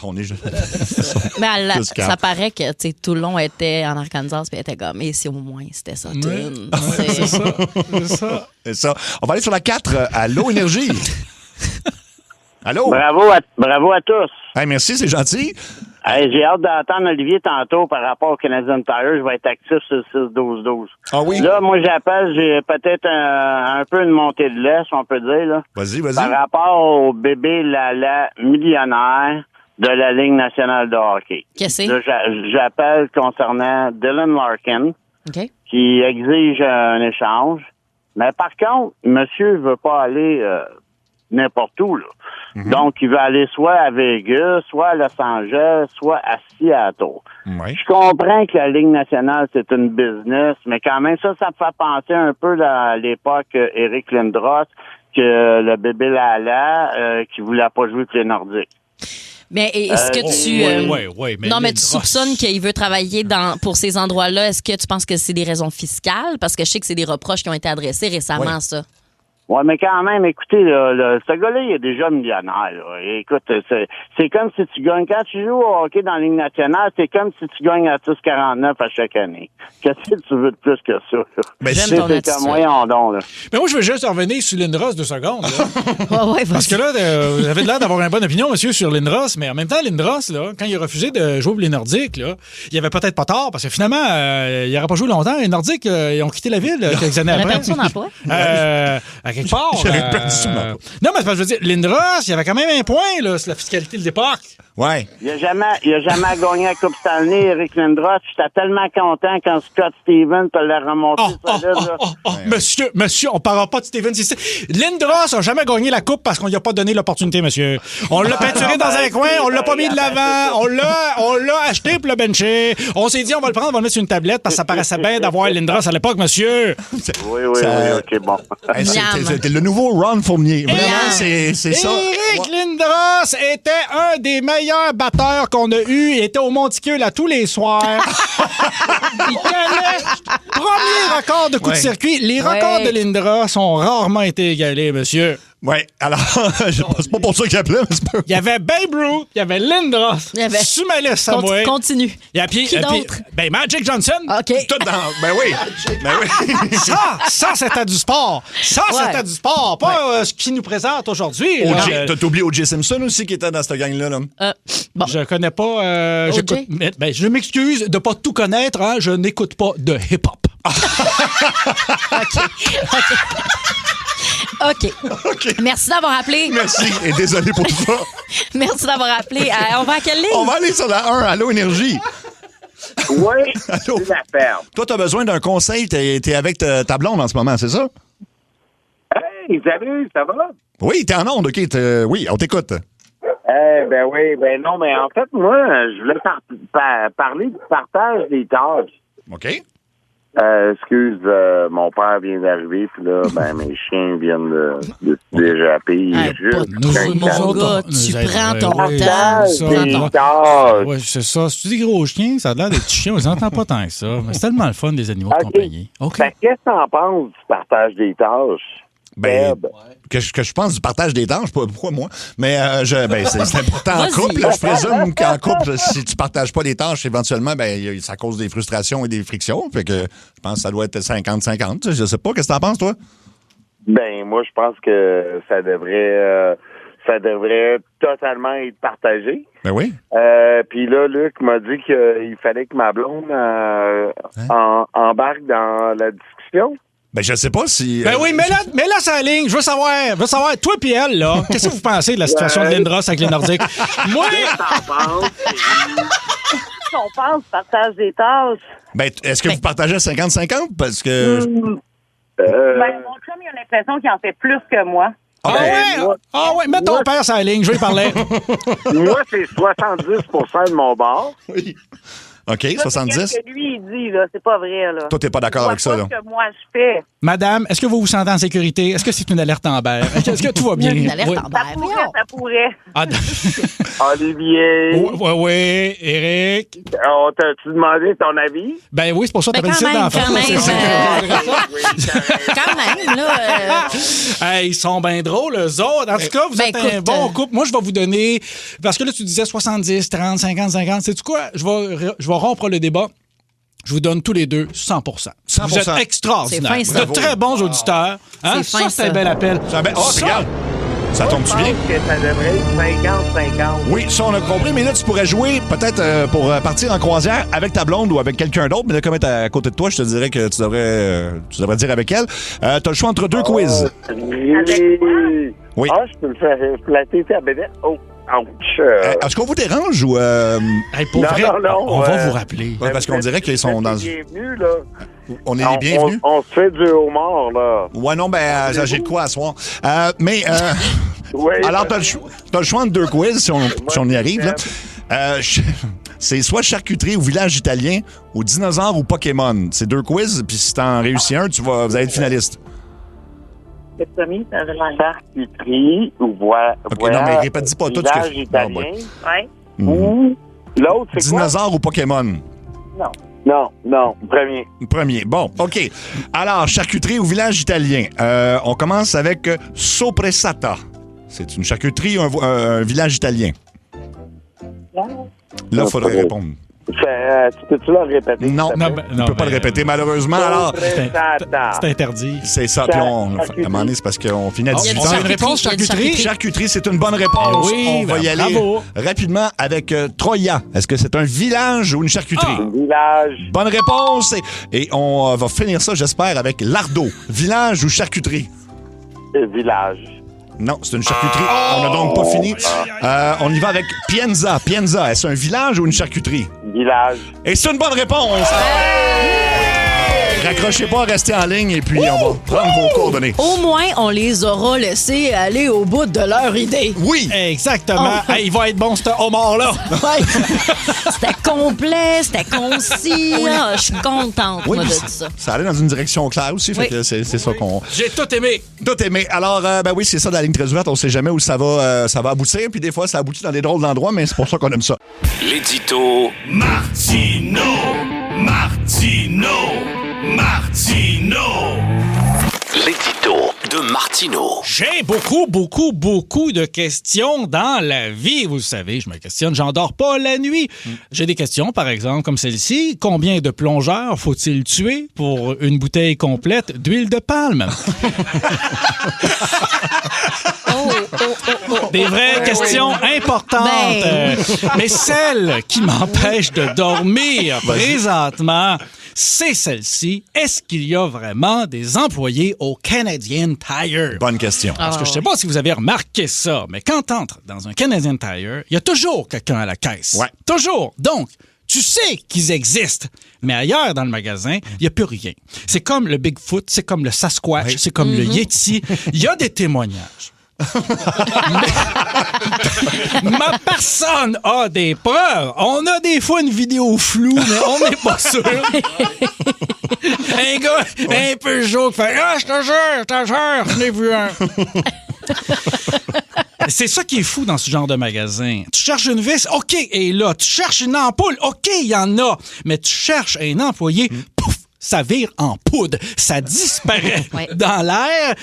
On est juste. Mais Juste cap. ça paraît que tu sais, tout le long était en Arkansas, puis elle était comme, et si au moins c'était Sutton. Ouais, c'est ça. C'est ça. C'est ça. On va aller sur la 4. Allô, Énergie. Allô? Bravo à tous. Hey, merci, c'est gentil. Hey, j'ai hâte d'entendre Olivier tantôt par rapport au Canadian Tire. Je vais être actif sur le 6-12-12. Ah oui? Là, moi, j'appelle, j'ai peut-être un peu une montée de lait, si on peut dire, là. Vas-y. Par rapport au bébé Lala millionnaire de la Ligue nationale de hockey. Qu'est-ce que Là, j'appelle concernant Dylan Larkin, c'est? OK. qui exige un échange. Mais par contre, monsieur veut pas aller n'importe où, là. Donc, il veut aller soit à Vegas, soit à Los Angeles, soit à Seattle. Oui. Je comprends que la Ligue nationale, c'est une business, mais quand même, ça me fait penser un peu à l'époque Eric Lindros, que le bébé Lala, qui voulait pas jouer avec les Nordiques. Mais est-ce que tu... mais non, mais Lindros. tu soupçonnes qu'il veut travailler pour ces endroits-là. Est-ce que tu penses que c'est des raisons fiscales? Parce que je sais que c'est des reproches qui ont été adressés récemment, ça. Ouais, mais quand même, écoutez, ce gars-là, il est déjà millionnaire, là. Et écoute, c'est comme si tu gagnes, quand tu joues au hockey dans la Ligue nationale, c'est comme si tu gagnes à 6,49 à chaque année. Qu'est-ce que tu veux de plus que ça, là? Ben, J'aime ton C'est attitude. comme moyen don, là. Mais moi, je veux juste revenir sur Lindros 2 secondes. Là. Ouais, Parce que là, vous avez l'air d'avoir une bonne opinion, monsieur, sur Lindros, mais en même temps, Lindros, là, quand il a refusé de jouer pour les Nordiques, là, il avait peut-être pas tort, parce que finalement, il n'aurait pas joué longtemps. Les Nordiques, ils ont quitté la ville quelques années On a après. perdu son emploi. À quelque part. J'avais perdu son emploi. Non, mais c'est parce que je veux dire, Lindros, il y avait quand même un point là, sur la fiscalité de l'époque. Ouais. Il a jamais gagné la Coupe Stanley, Eric Lindros. J'étais tellement content quand Scott Stevens te l'a remonté, Monsieur, on parlera pas de Steven ici. Lindros a jamais gagné la coupe parce qu'on lui a pas donné l'opportunité, monsieur. On l'a peinturé dans un coin, on l'a pas mis de l'avant, on l'a acheté pour le bencher. On s'est dit, on va le prendre, on va le mettre sur une tablette parce que ça paraissait bien d'avoir Lindros à l'époque, monsieur. Oui, OK, bon. Hey, Miam. c'était le nouveau Ron Fournier. Vraiment, c'est ça. Eric Lindros était un des meilleurs batteurs qu'on a eu. Il était au Monticule à tous les soirs. Il connaît premier record de coup de circuit. Les records de Lindros ont rarement été égalés, monsieur. Oui, alors, c'est pas pour ça qu'il appelait, mais c'est pas... Il y avait Babe Ruth, il y avait Lindros, Il y avait- Sumalis Samoy. Continue. Qui d'autre? Ben Magic Johnson. OK. Tout dans... Ben oui. Ben oui. Ça c'était du sport. Ça, Ouais. c'était du sport. Pas ce qu'il nous présente aujourd'hui. là. T'as oublié O.J. Simpson aussi qui était dans cette gang-là. Là. Bon. Je connais pas. OJ? J'écoute- ben, je m'excuse de pas tout connaître. Hein, je n'écoute pas de hip-hop. OK. Merci d'avoir appelé. Merci et désolé pour tout ça. Merci d'avoir appelé. On va à quelle ligne? On va aller sur la 1. Allô, Énergie. Oui, Allô. c'est la ferme. Toi, t'as besoin d'un conseil. T'es avec ta blonde en ce moment, c'est ça? Hey, salut, ça va? Oui, t'es en onde, OK. Oui, on t'écoute. Ben oui, ben non, mais en fait, moi, je voulais parler du partage des tâches. OK. Excuse, mon père vient d'arriver, puis là, ben, mes chiens viennent de déjapper. Hey, pas de mon gars, tu prends ton temps. ça, Tu prends Des ton temps. tâches. Ouais, c'est ça. Si tu dis gros chien, ça a l'air d'être petits chiens. On les entend pas tant que ça. Mais c'est tellement le fun des animaux de compagnie. OK. Ben, qu'est-ce que t'en penses du partage des tâches? Ben, Seb? que je pense du partage des tâches, pourquoi moi? Mais c'est important en Vas-y. couple. Là, je présume qu'en couple, si tu partages pas les tâches, éventuellement, ben ça cause des frustrations et des frictions. Fait que je pense que ça doit être 50-50. Je sais pas. Qu'est-ce que t'en penses, toi? Ben, moi, je pense que ça devrait totalement être partagé. Ben oui. Puis là, Luc m'a dit qu'il fallait que ma blonde embarque dans la discussion. Ben, je sais pas si... Ben oui, mais là, c'est la ligne. Je veux savoir, toi et elle, là, qu'est-ce que vous pensez de la situation de Lindros avec les Nordiques? Moi, On pense partage des tâches. Ben, est-ce que vous partagez 50-50? Parce que... Mon chum, il a l'impression qu'il en fait plus que moi. ouais, mets ton père sur la ligne, je vais y parler. Moi, c'est 70% de mon bord. Oui. OK, Ça, 70. c'est ce que lui, il dit, là. C'est pas vrai, là. Toi, t'es pas d'accord avec ça, là? C'est ce que moi, je fais. Madame, est-ce que vous vous sentez en sécurité? Est-ce que c'est une alerte Amber? Est-ce que tout va bien? Une alerte Oui. Amber. Ça pourrait. Ah, Olivier, oui, Eric. on t'a-tu demandé ton avis? Ben oui, c'est pour ça que Ben, t'appelles quand ça même, d'enfant. quand même, là. Hey, ils sont bien drôles, eux autres. En tout cas, vous Ben, êtes un écoute, bon couple. Moi, je vais vous donner... Parce que là, tu disais 70, 30, 50, 50. Sais-tu quoi? Je vais rompre le débat. Je vous donne tous les deux 100%. Vous êtes extraordinaires. C'est fin, Vous ça. êtes très bons auditeurs. Hein? C'est fin, c'est un ça. bel appel. Regarde. Ça tombe-tu bien? Je pense que ça devrait être 50-50. Oui, ça, on a compris. Mais là, tu pourrais jouer peut-être pour partir en croisière avec ta blonde ou avec quelqu'un d'autre. Mais là, comme elle est à côté de toi, je te dirais que tu devrais dire avec elle. T'as le choix entre deux quiz. Oui. Ah, je peux me faire flatter ta bédette. Oh, ouch. Est-ce qu'on vous dérange ou... Hey, pour Non, vrai, non, on va vous rappeler. Ouais, parce qu'on dirait qu'ils sont dans... Bienvenue, là. On est les bienvenus. On se fait du homard, là. Ouais, non, ben, j'ai de quoi à soir. Mais Oui. Alors, t'as le choix entre deux quiz, si on y arrive. Là. C'est soit charcuterie ou village italien, ou dinosaure ou Pokémon. C'est 2 quiz, puis si t'en réussis un, vous allez être finaliste. Charcuterie ou OK, non, mais répète pas tout ce village que... italien. Ouais. Ou l'autre, c'est quoi? Dinosaure ou Pokémon? Non, premier. Premier. Bon, OK. Alors, charcuterie ou village italien. On commence avec Soppressata. C'est une charcuterie ou un village italien? Là, il faudrait répondre. Tu peux-tu le répéter? Non, on ne peut pas le répéter, malheureusement. Alors, C'est interdit. c'est ça. Puis à un moment donné, c'est parce qu'on finit à 18 On a ans. une réponse, charcuterie. Charcuterie, c'est une bonne réponse. Oui, on va y aller bravo. rapidement avec Troya. Est-ce que c'est un village ou une charcuterie? Village. Bonne réponse. Et on va finir ça, j'espère, avec Lardo. Village ou charcuterie? Village. Non, c'est une charcuterie. On n'a donc pas fini. On y va avec Pienza. Pienza, est-ce un village ou une charcuterie? Village. Et c'est une bonne réponse. Raccrochez pas, restez en ligne et puis on va prendre vos coordonnées. Au moins, on les aura laissés aller au bout de leur idée. Oui. Exactement. Oh. Hey, il va être bon, ce homard-là. Ouais. C'était complet, c'était concis. là. Je suis contente, Oui, moi, de puis ça. ça allait dans une direction claire aussi. Fait Oui. que c'est ça qu'on... J'ai tout aimé. Tout aimé. Alors, ben oui, c'est ça, dans la ligne très ouverte. On sait jamais où ça va aboutir. Puis des fois, ça aboutit dans des drôles d'endroits, mais c'est pour ça qu'on aime ça. L'édito Martino. L'édito de Martino. J'ai beaucoup de questions dans la vie. Vous le savez, je me questionne, j'en dors pas la nuit. J'ai des questions, par exemple, comme celle-ci. Combien de plongeurs faut-il tuer pour une bouteille complète d'huile de palme? Des vraies questions importantes. Mais celle qui m'empêche de dormir présentement, c'est celle-ci. Est-ce qu'il y a vraiment des employés au Canadian Tire? Bonne question. Parce que je sais pas si vous avez remarqué ça, mais quand t'entres dans un Canadian Tire, il y a toujours quelqu'un à la caisse. Ouais. Toujours. Donc, tu sais qu'ils existent. Mais ailleurs dans le magasin, il n'y a plus rien. C'est comme le Bigfoot, c'est comme le Sasquatch, Oui. c'est comme le Yeti. Il y a des témoignages. Ma personne a des preuves. On a des fois une vidéo floue, mais on n'est pas sûr. Un gars un peu chaud qui fait « Ah, je te jure, je n'ai vu un. » C'est ça qui est fou dans ce genre de magasin. Tu cherches une vis, OK, et là. Tu cherches une ampoule, OK, il y en a. Mais tu cherches un employé, pouf, ça vire en poudre. Ça disparaît dans l'air.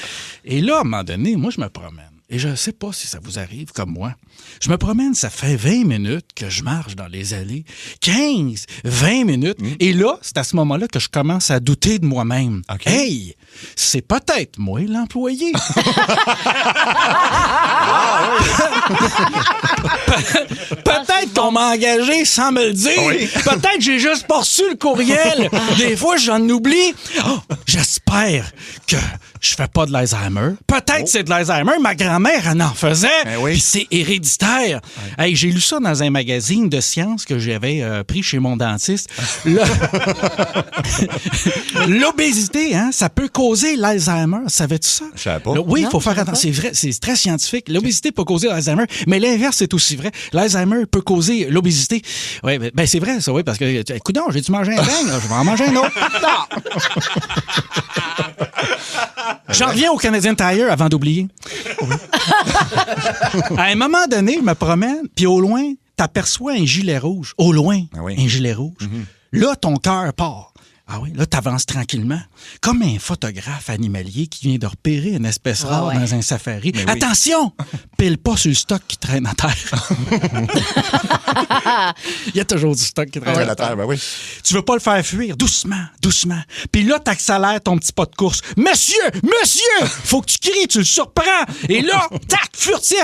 Et là, à un moment donné, moi, je me promène. Et je ne sais pas si ça vous arrive comme moi. Je me promène, ça fait 20 minutes que je marche dans les allées. 15, 20 minutes. Et là, c'est à ce moment-là que je commence à douter de moi-même. OK. Hey, c'est peut-être moi l'employé. Peut-être qu'on m'a engagé sans me le dire. Oui. Peut-être que j'ai juste pas reçu le courriel. Des fois, j'en oublie. Oh, j'espère que je fais pas de l'Alzheimer. Peut-être que c'est de l'Alzheimer. Ma grand-mère, elle en faisait. Oui. Puis c'est héréditaire. Hey, j'ai lu ça dans un magazine de sciences que j'avais pris chez mon dentiste. L'obésité, hein, ça peut causer l'Alzheimer. Savais-tu ça? Je savais pas. Oui, il Non, faut je faire savais attention. C'est vrai, c'est très scientifique. L'obésité peut causer l'Alzheimer, mais l'inverse est aussi vrai. L'Alzheimer peut causer l'obésité. Oui, ben c'est vrai, ça, oui, parce que, écoute, j'ai dû manger un beigne, je vais en manger un autre. J'en reviens au Canadian Tire avant d'oublier. À un moment donné, je me promène, puis au loin, t'aperçois un gilet rouge. Au loin, un gilet rouge. Là, ton cœur part. Ah oui, là, t'avances tranquillement. Comme un photographe animalier qui vient de repérer une espèce rare dans un safari. Oui. Attention! Pile pas sur le stock qui traîne à terre. Il y a toujours du stock qui traîne à la terre. terre, ben oui. Tu veux pas le faire fuir, doucement, doucement. Puis là, t'accélères ton petit pas de course. Monsieur! Monsieur! Faut que tu cries, tu le surprends. Et là, tac, furtif!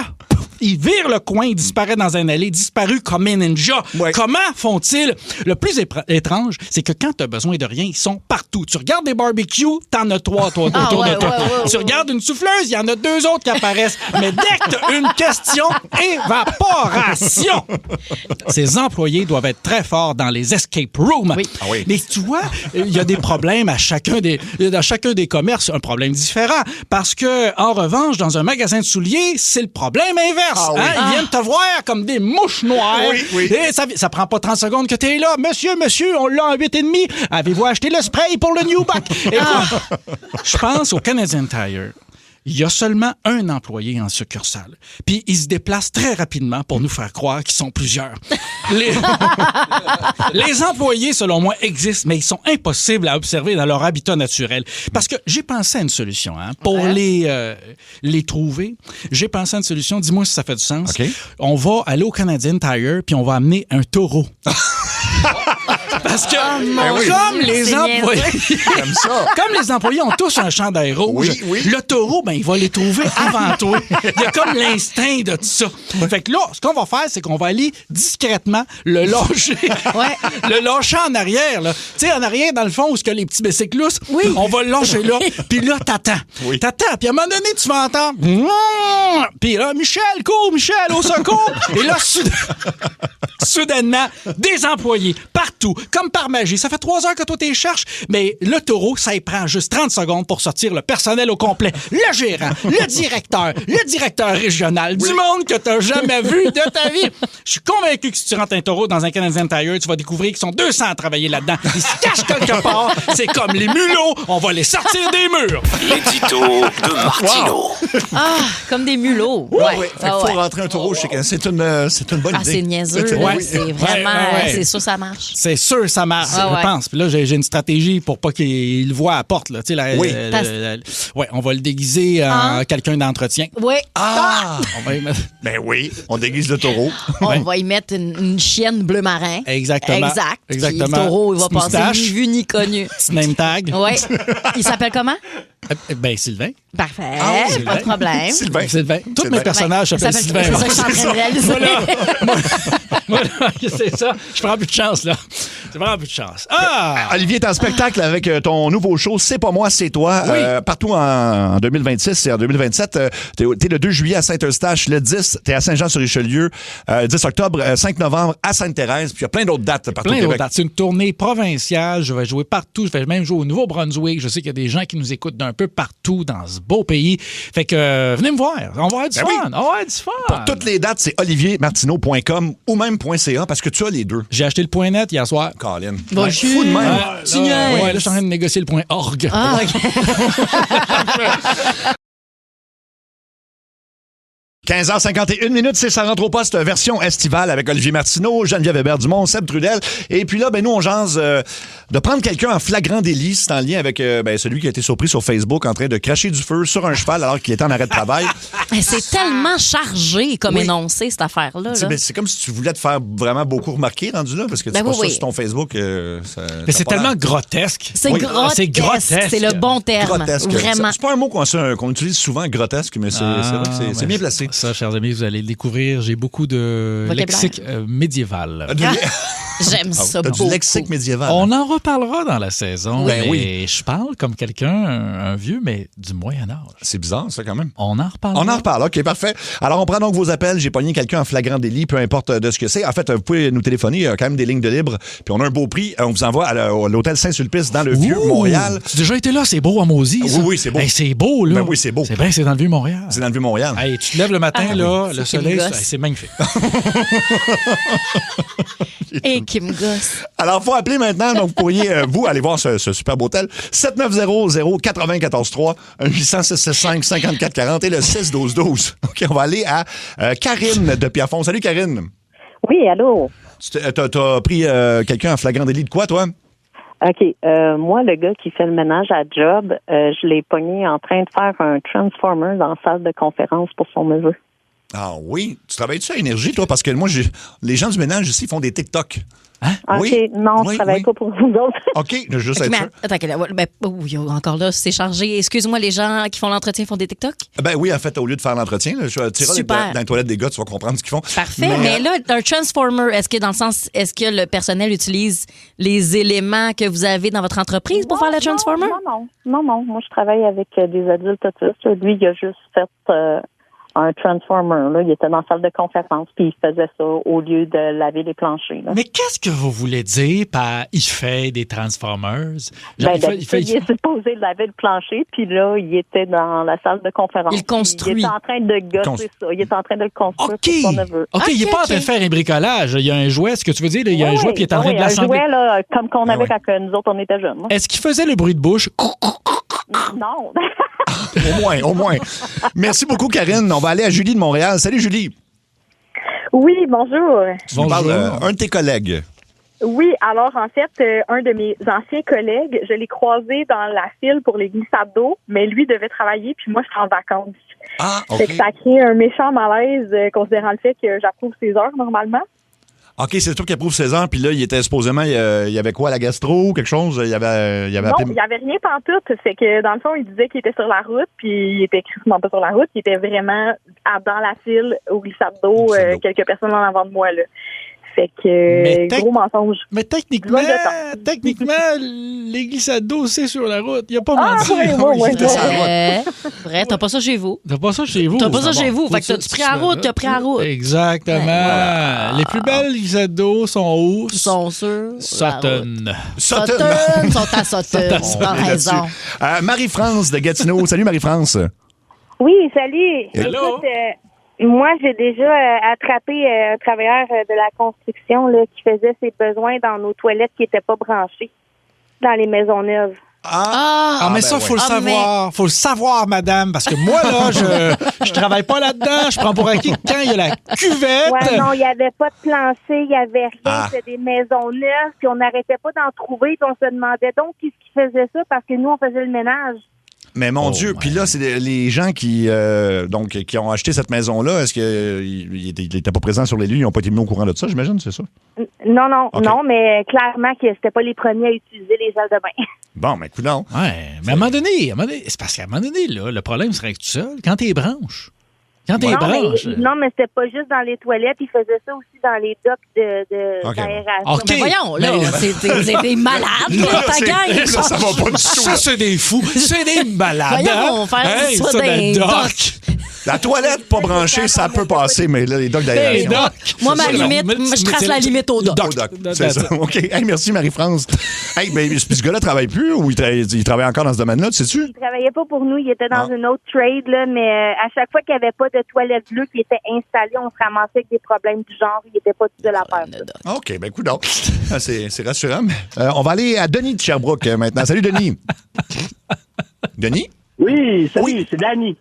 il vire le coin, il disparaît dans un allée, disparu comme un ninja. Ouais. Comment font-ils? Le plus étrange, c'est que quand tu as besoin de rien, ils sont partout. Tu regardes des barbecues, t'en as 3 autour de toi. Tu regardes une souffleuse, il y en a 2 autres qui apparaissent. Mais dès que t'as une question, évaporation! Ces employés doivent être très forts dans les escape rooms. Oui. Ah oui. Mais tu vois, il y a des problèmes dans chacun des commerces, un problème différent. Parce que, en revanche, dans un magasin de souliers, c'est le problème inverse. Ah oui. Ils viennent te voir comme des mouches noires. Oui. Et ça prend pas 30 secondes que t'es là. Monsieur, on l'a en 8,5. Avez-vous acheté le spray pour le New Back? Écoute, je pense au Canadian Tire. Il y a seulement un employé en succursale. Puis il se déplace très rapidement pour nous faire croire qu'ils sont plusieurs. Les employés, selon moi, existent, mais ils sont impossibles à observer dans leur habitat naturel. Parce que j'ai pensé à une solution. Pour les trouver, j'ai pensé à une solution. Dis-moi si ça fait du sens. OK. On va aller au Canadian Tire, puis on va amener un taureau. Parce que comme les employés... J'aime ça. Comme les employés ont tous un chandail rouge, Oui. le taureau, il va les trouver avant toi. Il y a comme l'instinct de tout ça. Fait que là, ce qu'on va faire, c'est qu'on va aller discrètement le lâcher. Le lâcher en arrière, là. Tu sais, en arrière, dans le fond, où il y a les petits bicyclousses, on va le lâcher là. Puis là, t'attends. Oui. T'attends. Puis à un moment donné, tu vas entendre... Puis là, Michel, cours, Michel, au secours. Et là, soudainement, des employés partout, comme par magie. Ça fait 3 heures que toi t'es cherches, mais le taureau, ça y prend juste 30 secondes pour sortir le personnel au complet. Le gérant, le directeur régional, du monde que t'as jamais vu de ta vie. Je suis convaincu que si tu rentres un taureau dans un Canadian Tire, tu vas découvrir qu'ils sont 200 à travailler là-dedans. Ils se cachent quelque part. C'est comme les mulots. On va les sortir des murs. L'édito de Martino. Comme des mulots. Ouais. Fait qu'il faut rentrer un taureau chez quelqu'un. C'est une bonne idée. C'est niaiseux. C'est- là. oui. C'est vraiment... Ouais. C'est sûr, ça marche. C'est sûr, ça marche, ouais. je pense. Puis là, j'ai une stratégie pour pas qu'il le voit à la porte. Là. Tu sais, Oui. Ouais, on va le déguiser en quelqu'un d'entretien. Oui. On va y mettre... Ben oui, on déguise le taureau. On va y mettre une chienne bleu marin. Exactement. Exact. Puis Exactement. le taureau, il va Petite passer moustache. ni vu ni connu. Petit name tag. Oui. Il s'appelle comment? Ben, Sylvain. Parfait. Sylvain. Pas de problème. Sylvain. Sylvain. Tous Sylvain. mes personnages Ça s'appellent Sylvain. C'est ça que je suis en train de réaliser. Voilà, c'est ça. Je prends plus de chance, là. C'est vraiment plus de chance. Olivier est en spectacle avec ton nouveau show C'est pas moi, c'est toi. Oui. Partout en 2026 et en 2027. T'es le 2 juillet à Saint-Eustache. Le 10, t'es à Saint-Jean-sur-Richelieu. 10 octobre, 5 novembre à Sainte-Thérèse. Puis il y a plein d'autres dates partout Plein au d'autres Québec. dates. C'est une tournée provinciale. Je vais jouer partout. Je vais même jouer au Nouveau-Brunswick. Je sais qu'il y a des gens qui nous écoutent d'un peu partout dans ce beau pays. Fait que venez me voir. On va avoir du Ben fun. oui. On va avoir du fun. Pour toutes les dates, c'est oliviermartineau.com ou même .ca parce que tu as les deux. J'ai acheté le .net hier soir. Colin. Bonjour. Fou de même. Tu niaises. Ouais, là, je suis en train de négocier le .org. Ah, OK. 15h51, c'est Ça rentre au poste, version estivale avec Olivier Martineau, Geneviève Hébert-Dumont, Seb Trudel. Et puis là, nous, on jase de prendre quelqu'un en flagrant délit. C'est en lien avec celui qui a été surpris sur Facebook en train de cracher du feu sur un cheval alors qu'il était en arrêt de travail. C'est tellement chargé comme énoncé, cette affaire-là. là. C'est comme si tu voulais te faire vraiment beaucoup remarquer rendu là, parce que tu Ben pas oui, ça oui. sur ton Facebook. Mais c'est tellement grotesque. C'est Oui. grotesque. C'est grotesque. C'est le bon terme. grotesque. Vraiment. C'est pas un mot qu'on utilise souvent, grotesque, mais c'est vrai que c'est bien placé. Ça, chers amis, vous allez le découvrir. J'ai beaucoup de Vocabulaire. lexique médiéval. J'aime ça T'as du beaucoup. lexique médiéval. On en reparlera dans la saison. Ben mais oui. je parle comme quelqu'un, un vieux, mais du Moyen-Âge. C'est bizarre, ça, quand même. On en reparlera. On en reparle, OK, parfait. Alors, on prend donc vos appels. J'ai pogné quelqu'un en flagrant délit, peu importe de ce que c'est. En fait, vous pouvez nous téléphoner, il y a quand même des lignes de libre. Puis on a un beau prix. On vous envoie à l'hôtel Saint-Sulpice dans le Vieux-Montréal. Tu as déjà été là, c'est beau à Maudit, ça. Oui, c'est beau. Hey, c'est beau, là. Ben oui, c'est beau. C'est bien, c'est dans le Vieux-Montréal. C'est dans le Vieux-Montréal. Hey, tu te lèves le matin, là, le c'est soleil, qui me gosse. c'est magnifique. Et qui me gosse. Alors, il faut appeler maintenant. Donc, vous pourriez, vous, aller voir ce superbe hôtel. 7900-943, 1-800-665-5440 et le 612-12. OK, on va aller à Karine de Pierrefonds. Salut, Karine. Oui, allô? T'as pris quelqu'un en flagrant délit de quoi, toi? OK. Moi, le gars qui fait le ménage à job, je l'ai pogné en train de faire un transformer dans la salle de conférence pour son neveu. Ah oui? Tu travailles-tu à Énergie, toi? Parce que moi, les gens du ménage ici font des TikTok. Hein? OK, Oui. non, je travaille pas pour vous autres. OK, je veux juste OK, être mais sûr. attends, encore là, c'est chargé. Excuse-moi, les gens qui font l'entretien font des TikTok? Ben oui, en fait, au lieu de faire l'entretien, là, je vais tirer Super. dans les toilettes des gars, tu vas comprendre ce qu'ils font. Parfait. Mais là, un transformer, est-ce que le personnel utilise les éléments que vous avez dans votre entreprise pour faire le transformer? Non. Moi, je travaille avec des adultes autistes. Lui, il a juste fait un transformer. Là. Il était dans la salle de conférence, puis il faisait ça au lieu de laver les planchers. Là. Mais qu'est-ce que vous voulez dire par « il fait des Transformers » ? Il est supposé laver le plancher, puis là, il était dans la salle de conférence. Il construit. Il est en train de gosser ça. Il est en train de le construire pour son neveu. OK, il n'est pas en train de faire un bricolage. Il y a un jouet, ce que tu veux dire? Il y a un jouet, puis il est en train de l'assembler. Un jouet, là, comme qu'on avait quand nous autres, on était jeunes. Est-ce qu'il faisait le bruit de bouche? Non. Au moins. Merci beaucoup, Karine. On va aller à Julie de Montréal. Salut, Julie. Oui, bonjour. Tu nous parles un de tes collègues. Oui, alors en fait, un de mes anciens collègues, je l'ai croisé dans la file pour les glissades d'eau, mais lui devait travailler, puis moi, j'étais en vacances. Ah, OK. Fait que ça a créé un méchant malaise considérant le fait que j'approuve ses heures normalement. OK, c'est toi qui approuve 16 ans, puis là, il était supposément, il y avait quoi, la gastro, quelque chose? Il y avait Non, il n'y avait rien pantoute. Fait que, dans le fond, il disait qu'il était sur la route, puis il était crissement pas sur la route. Il était vraiment dans la file au glissade d'eau, quelques personnes en avant de moi, là. Fait que, gros mensonge. Mais techniquement, les glissades d'eau, c'est sur la route. Il n'y a pas menti. Vrai, t'as pas ça chez vous. T'as pas ça chez vous. T'as pas ça chez vous. Fait que t'as-tu pris la route? T'as pris la route. Exactement. Voilà. Les plus belles glissades d'eau sont où? Ils sont sur Sutton. Sont à Sutton. T'as raison. Marie-France de Gatineau. Salut, Marie-France. Oui, salut. Hello. Écoute, moi, j'ai déjà attrapé un travailleur de la construction là, qui faisait ses besoins dans nos toilettes qui n'étaient pas branchées dans les maisons neuves. Mais ça, faut le savoir. Faut le savoir, madame, parce que moi, là, je travaille pas là-dedans. Je prends pour acquis que quand il y a la cuvette... Ouais, non, il n'y avait pas de plancher, il n'y avait rien. C'était des maisons neuves, puis on n'arrêtait pas d'en trouver, puis on se demandait donc qui faisait ça, parce que nous, on faisait le ménage. Mais mon Dieu, puis là, c'est les gens qui ont acheté cette maison-là, est-ce qu'ils n'étaient pas présents sur les lieux, ils n'ont pas été mis au courant de ça, j'imagine, c'est ça? Non, Okay. non, mais clairement que c'était pas les premiers à utiliser les salles de bain. Bon, mais coudonc. Ouais, mais à un moment donné, c'est parce qu'à un moment donné, là, le problème serait que tout seul, quand t'es branche. Non, mais c'était pas juste dans les toilettes, ils faisaient ça aussi dans les docks d'aération. OK. Mais voyons, là, c'est des malades, ta gang. Là, ça va pas du tout. Ça, c'est des fous. C'est des malades. Voyons, ça des docks. La toilette pas branchée, ça peut passer, mais là, les docks d'aération. Moi, ma limite, je trace la limite au doc. Au dock, c'est ça. OK. Hey, merci, Marie-France. Hey, ben, ce gars-là travaille plus ou il travaille encore dans ce domaine-là, tu sais-tu? Il travaillait pas pour nous, il était dans une autre trade, là, mais à chaque fois qu'il n'y avait pas de toilette bleue qui était installée, on se ramassait avec des problèmes du genre. Il n'était pas tout seul à faire ça. OK, ben écoute donc. C'est rassurant. On va aller à Denis de Sherbrooke maintenant. Salut, Denis. Denis? Oui, salut, c'est Danny.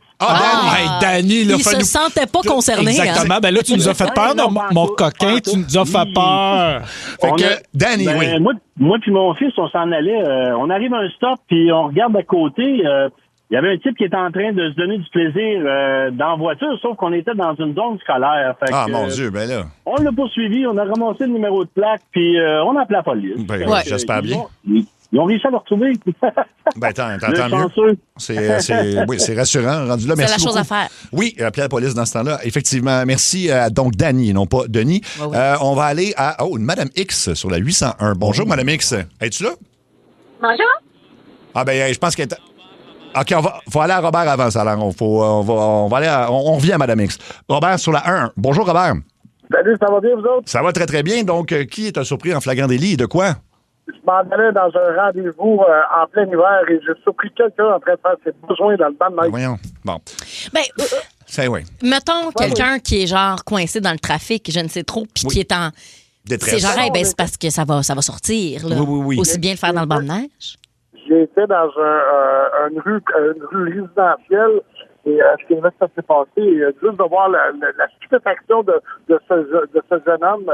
Danny, là, il se sentait pas concerné. Exactement. Ben là, tu nous as fait peur, mon coquin. Tu nous as fait peur. Fait que, Danny, oui. Moi puis mon fils, on s'en allait. On arrive à un stop, puis on regarde à côté. Il y avait un type qui était en train de se donner du plaisir dans la voiture, sauf qu'on était dans une zone scolaire. Fait que, mon Dieu, ben là. On l'a poursuivi, on a ramassé le numéro de plaque, puis on a appelé la police. Ben, j'espère bien. Ils ont réussi à le retrouver. Ben, tant mieux. C'est rassurant, rendu là. Merci c'est la chose beaucoup. à faire. Oui, appeler la police dans ce temps-là. Effectivement. Merci à donc Danny, non pas Denis. Oui. On va aller à Madame X sur la 801. Bonjour, Madame X. Es-tu là? Bonjour. Ah, ben, je pense qu'elle est... OK, faut aller à Robert avant ça. Alors, on va aller on revient à Madame X. Robert sur la 1. Bonjour, Robert. Salut, ça va bien, vous autres? Ça va très, très bien. Donc, qui est surpris en flagrant délit et de quoi? Je m'en allais dans un rendez-vous en plein hiver et j'ai surpris quelqu'un en train de faire ses besoins dans le banc de neige. Voyons. Bon. Ben, c'est oui. mettons quelqu'un qui est genre coincé dans le trafic, je ne sais trop, puis qui est en... détresse. C'est genre, c'est parce que ça va sortir. Là. Oui. Aussi bien le faire dans le banc de neige. J'étais dans une rue résidentielle et ce qui s'est passé, juste de voir la stupéfaction de ce jeune homme,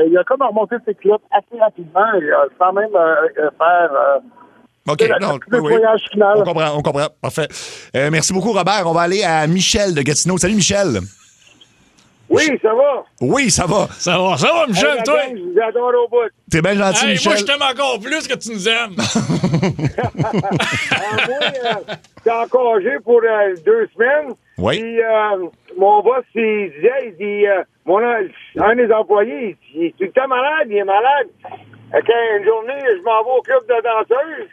il a comme remonté ses culottes assez rapidement et sans même faire le voyage final. On comprend. Parfait. Merci beaucoup, Robert. On va aller à Michel de Gatineau. Salut, Michel. Oui, ça va. Oui, ça va. Ça va, Michel, Hey, toi? la gang, je vous adore au bout. T'es bien gentil, Hey, Michel. moi, je t'aime encore plus que tu nous aimes. Moi, j'étais en congé pour 2 semaines. Oui. Puis mon boss, il dit, un des employés, il est tout le temps malade, il est malade. Une journée, je m'en vais au club de danseuse.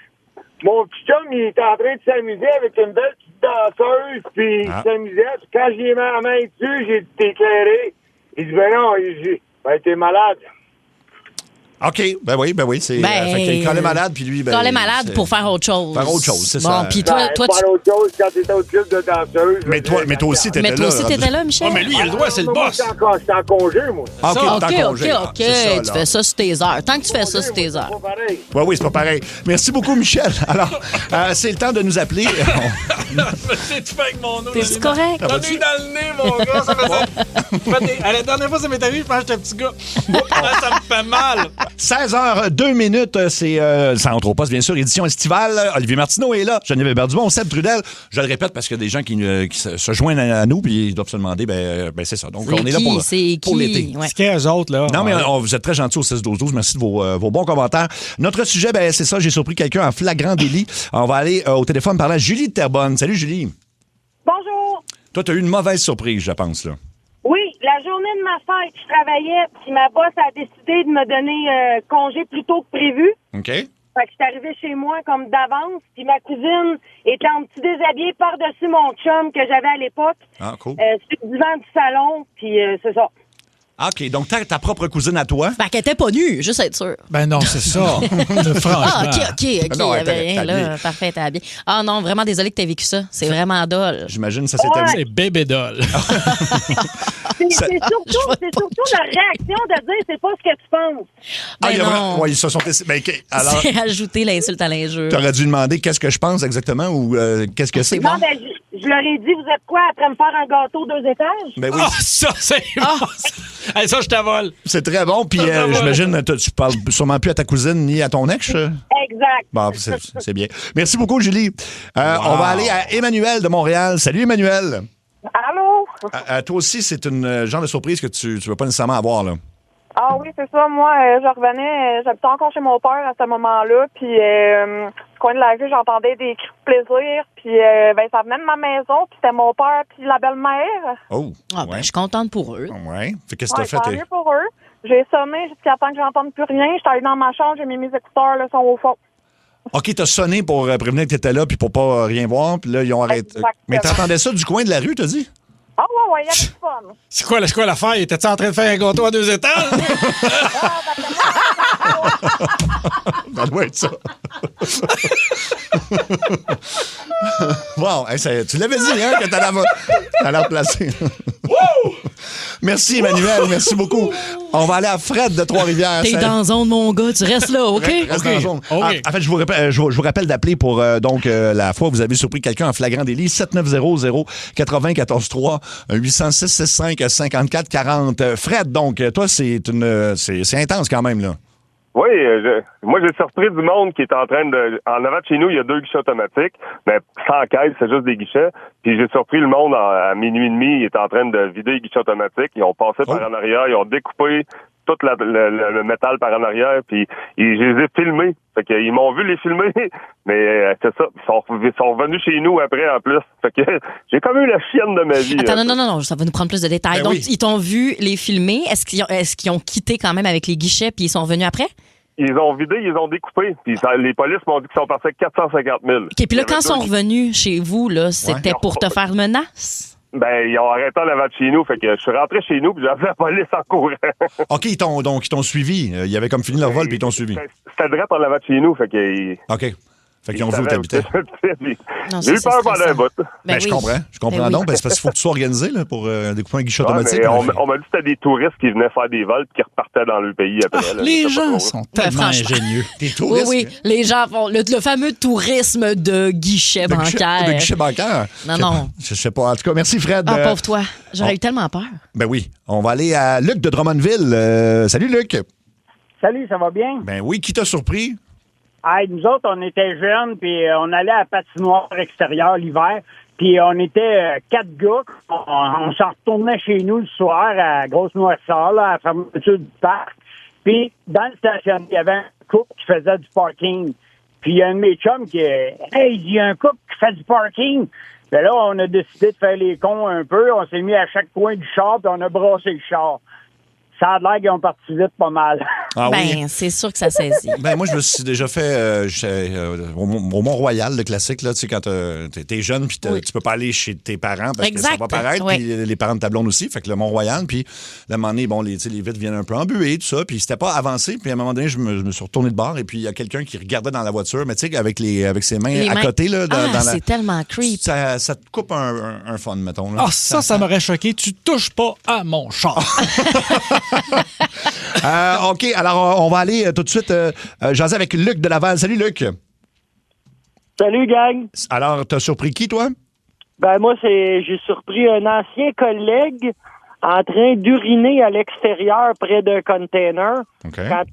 Mon petit chum, il est en train de s'amuser avec une belle petite danseuse, puis il s'amusait. Puis quand j'ai mis la main dessus, j'ai dit, t'es éclairé. Il dit, ben non, il dit, ben t'es malade. OK, ben oui, c'est fait qu'il est malade, puis lui, ben... Quand elle est malade pour faire autre chose. Faire autre chose, c'est bon, ça. Puis toi, Faire autre chose quand t'étais au club de danseuse. Mais toi aussi, t'étais là. Mais toi aussi, t'étais là, Michel? Ah, mais lui, il a le droit, c'est le boss. J'étais en congé, moi. Ah, OK, OK, t'es en congé. OK. C'est ça, Tu là. fais ça sur tes heures. Tant que tu fais ça sur tes heures. Pas pareil. Oui, c'est pas pareil. Merci beaucoup, Michel. Alors, c'est le temps de nous appeler. Tu fais avec mon nom. T'es correct? T'as mis dans le nez, mon gars. Ça fait ça. À la dernière fois, ça m'est arrivé, je pense que j'étais un petit gars. Ça me fait mal. 16h02, c'est Centre-Poste, bien sûr, édition estivale. Olivier Martineau est là, Geneviève Hébert-Dumont, Seb Trudel. Je le répète parce qu'il y a des gens qui se joignent à nous puis ils doivent se demander, ben c'est ça. Donc, on est là pour l'été. Ouais. C'est qu'il y a eux autres, là. Non, mais vous êtes très gentils au 16-12-12. Merci de vos bons commentaires. Notre sujet, ben c'est ça, j'ai surpris quelqu'un en flagrant délit. On va aller au téléphone parler à Julie de Terrebonne. Salut, Julie. Bonjour. Toi, tu as eu une mauvaise surprise, je pense, là. Oui, la journée de ma fête, je travaillais, puis ma boss a décidé de me donner congé plus tôt que prévu. OK. Fait que je suis arrivée chez moi comme d'avance, puis ma cousine était en petit déshabillé par-dessus mon chum que j'avais à l'époque. Ah, cool. Sur le divan du salon, puis c'est ça. OK, donc ta propre cousine à toi. Fait qu'elle était pas nue, juste être sûr. Ben non, c'est ça. Franchement. Ah, OK. Non, Il y avait rien, t'as là. Parfait, t'as bien. Ah non, vraiment désolé que t'aies vécu ça. C'est vraiment dole. J'imagine ça s'était... C'est bébé doll. C'est surtout la réaction de dire c'est pas ce que tu penses. Ah, il y a non. vraiment... Ouais, ils se sont... Ben, alors, C'est ajouter l'insulte à l'injure. t'aurais dû demander qu'est-ce que je pense exactement ou qu'est-ce que c'est. Non, ben, je leur ai dit, vous êtes quoi, après me faire un gâteau 2 étages? Ben oui, Ah, ça, c'est bon. Hey, ça, je t'avole. c'est très bon. Puis j'imagine, tu parles sûrement plus à ta cousine ni à ton ex. Exact. Bon, c'est bien. Merci beaucoup, Julie. On va aller à Emmanuel de Montréal. Salut, Emmanuel. Allô? Toi aussi, c'est une genre de surprise que tu ne veux pas nécessairement avoir, là. Ah oui, c'est ça. Moi, je revenais, j'habitais encore chez mon père à ce moment-là, puis du coin de la rue, j'entendais des cris de plaisir, puis ça venait de ma maison, puis c'était mon père puis la belle-mère. Oh, Ah, ben, je suis contente pour eux. Ouais. Fait qu'est-ce que Ouais, t'as tant fait? mieux pour eux. J'ai sonné jusqu'à temps que j'entende plus rien. J'étais allée dans ma chambre, j'ai mis mes écouteurs, le son au fond. OK, t'as sonné pour prévenir que t'étais là puis pour pas rien voir, puis là, ils ont arrêté. Exactement. Mais t'entendais ça du coin de la rue, t'as dit? Ah ouais, il y a du fun. C'est quoi l'affaire? Étais-tu en train de faire un gâteau à 2 étages? Ça doit être ça. Wow, tu l'avais dit, hein, que t'allais replacer. Merci, Emmanuel. Merci beaucoup. On va aller à Fred de Trois-Rivières. T'es dans la zone, mon gars. Tu restes là, OK? Reste dans la zone. OK. En fait, je vous rappelle d'appeler pour la fois où vous avez surpris quelqu'un en flagrant délit. 7900-943 806-65-54-40. Fred, donc, toi, c'est intense quand même, là. Oui, moi j'ai surpris du monde qui est en train de... En avant de chez nous, il y a 2 guichets automatiques, mais sans caisse, c'est juste des guichets. Puis j'ai surpris le monde à minuit et demi, il est en train de vider les guichets automatiques. Ils ont passé par en arrière, ils ont découpé tout le métal par en arrière, puis je les ai filmés. Fait qu'ils m'ont vu les filmer, mais c'est ça, ils sont revenus chez nous après en plus. Fait que j'ai comme eu la chienne de ma vie. Attends, non, ça va nous prendre plus de détails. Ben Donc, oui. ils t'ont vu les filmer. Est-ce qu'ils ont quitté quand même avec les guichets puis ils sont revenus après? Ils ont vidé, ils ont découpé. Puis les polices m'ont dit qu'ils sont partis avec 450 000. OK, puis là, quand ils sont revenus chez vous, là, c'était pour te faire menace? Ben, ils ont arrêté en avant de chez nous. Fait que je suis rentré chez nous puis j'avais la police en courant. OK, ils t'ont suivi. Ils avaient comme fini leur vol puis ils t'ont suivi. C'était direct en avant de chez nous. Fait que... OK. Fait qu'ils ont vu où t'habitais. J'ai eu peur pendant un bout. Ben, je comprends. Je comprends Ben donc. oui. Ben, c'est parce qu'il faut que tu sois organisé là, pour découper un guichet Ouais, automatique. mais on m'a dit que c'était des touristes qui venaient faire des vols et qui repartaient dans le pays après. Là. Les Je sais pas gens trop. sont tellement franchement. ingénieux. Des Oui, touristes. oui. Les gens font le fameux tourisme de guichet De bancaire. guichet bancaire. Non. Je sais pas. En tout cas, merci, Fred. Ah, pauvre toi. J'aurais eu tellement peur. Ben oui. On va aller à Luc de Drummondville. Salut, Luc. Salut, ça va bien? Ben oui. Qui t'a surpris? Hey, nous autres, on était jeunes, puis on allait à la patinoire extérieure l'hiver. Puis on était 4 gars. On s'en retournait chez nous le soir à Grosse Noirceur, là, à la fermeture du parc. Puis dans le stationnement, il y avait un couple qui faisait du parking. Puis il y a un de mes chums qui est « Hey, il y a un couple qui fait du parking. » Ben là, on a décidé de faire les cons un peu. On s'est mis à chaque coin du char, puis on a brassé le char. Ça a l'air qu'ils ont parti vite pas mal. Ah oui? Ben, c'est sûr que ça saisit. Ben moi, je me suis déjà fait au Mont-Royal, le classique, là, tu sais, quand t'es jeune puis tu peux pas aller chez tes parents parce que ça va paraître, puis les parents de ta blonde aussi, fait que le Mont-Royal, puis là, à un moment donné, bon, les vitres viennent un peu embuées, tout ça, puis c'était pas avancé, puis à un moment donné, je me suis retourné de bord, et puis il y a quelqu'un qui regardait dans la voiture, mais tu sais, avec ses mains à côté, là, c'est tellement creep. Ça te coupe un fun, mettons. Là. Ah, ça m'aurait choqué. Tu touches pas à mon char. OK, alors on va aller tout de suite jaser avec Luc de Laval. Salut, Luc. Salut, gang. Alors, t'as surpris qui, toi? Ben, moi, j'ai surpris un ancien collègue en train d'uriner à l'extérieur près d'un container. Okay. Quand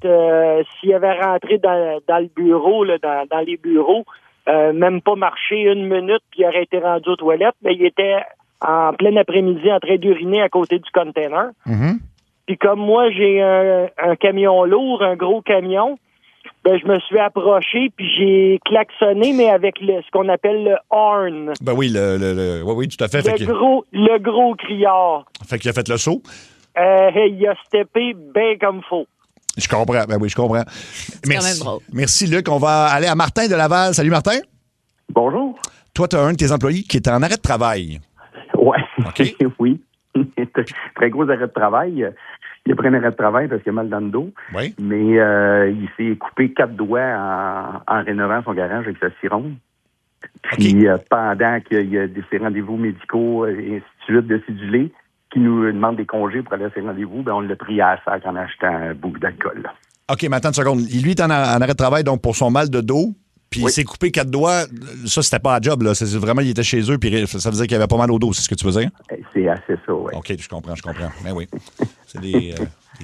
s'il avait rentré dans le bureau, là, dans les bureaux, même pas marché 1 minute, puis il aurait été rendu aux toilettes, mais il était en plein après-midi en train d'uriner à côté du container. Mm-hmm. Puis comme moi, j'ai un camion lourd, un gros camion, ben je me suis approché puis j'ai klaxonné, mais avec ce qu'on appelle le horn. Ben oui, oui, tout à fait. Le gros criard. Fait qu'il a fait le saut. Il a steppé bien comme faut. Je comprends. Ben oui, je comprends. C'est quand même drôle. Merci, Luc. On va aller à Martin de Laval. Salut, Martin. Bonjour. Toi, tu as un de tes employés qui est en arrêt de travail. Ouais. OK. Oui. Très gros arrêt de travail. Il a pris un arrêt de travail parce qu'il a mal dans le dos. Oui. Mais il s'est coupé 4 doigts en rénovant son garage avec sa cironde. Puis pendant qu'il y a ses rendez-vous médicaux et ainsi de suite de cédulés, qui nous demande des congés pour aller à ses rendez-vous, ben on l'a pris à la sac en achetant un bouc d'alcool. Là. OK, mais attends une seconde. Lui est en arrêt de travail donc pour son mal de dos, puis il s'est coupé 4 doigts. Ça, c'était pas à job, là. C'est vraiment, il était chez eux, puis ça veut dire qu'il avait pas mal au dos, c'est ce que tu veux dire? C'est assez ça, oui. OK, je comprends. Ben oui. C'est des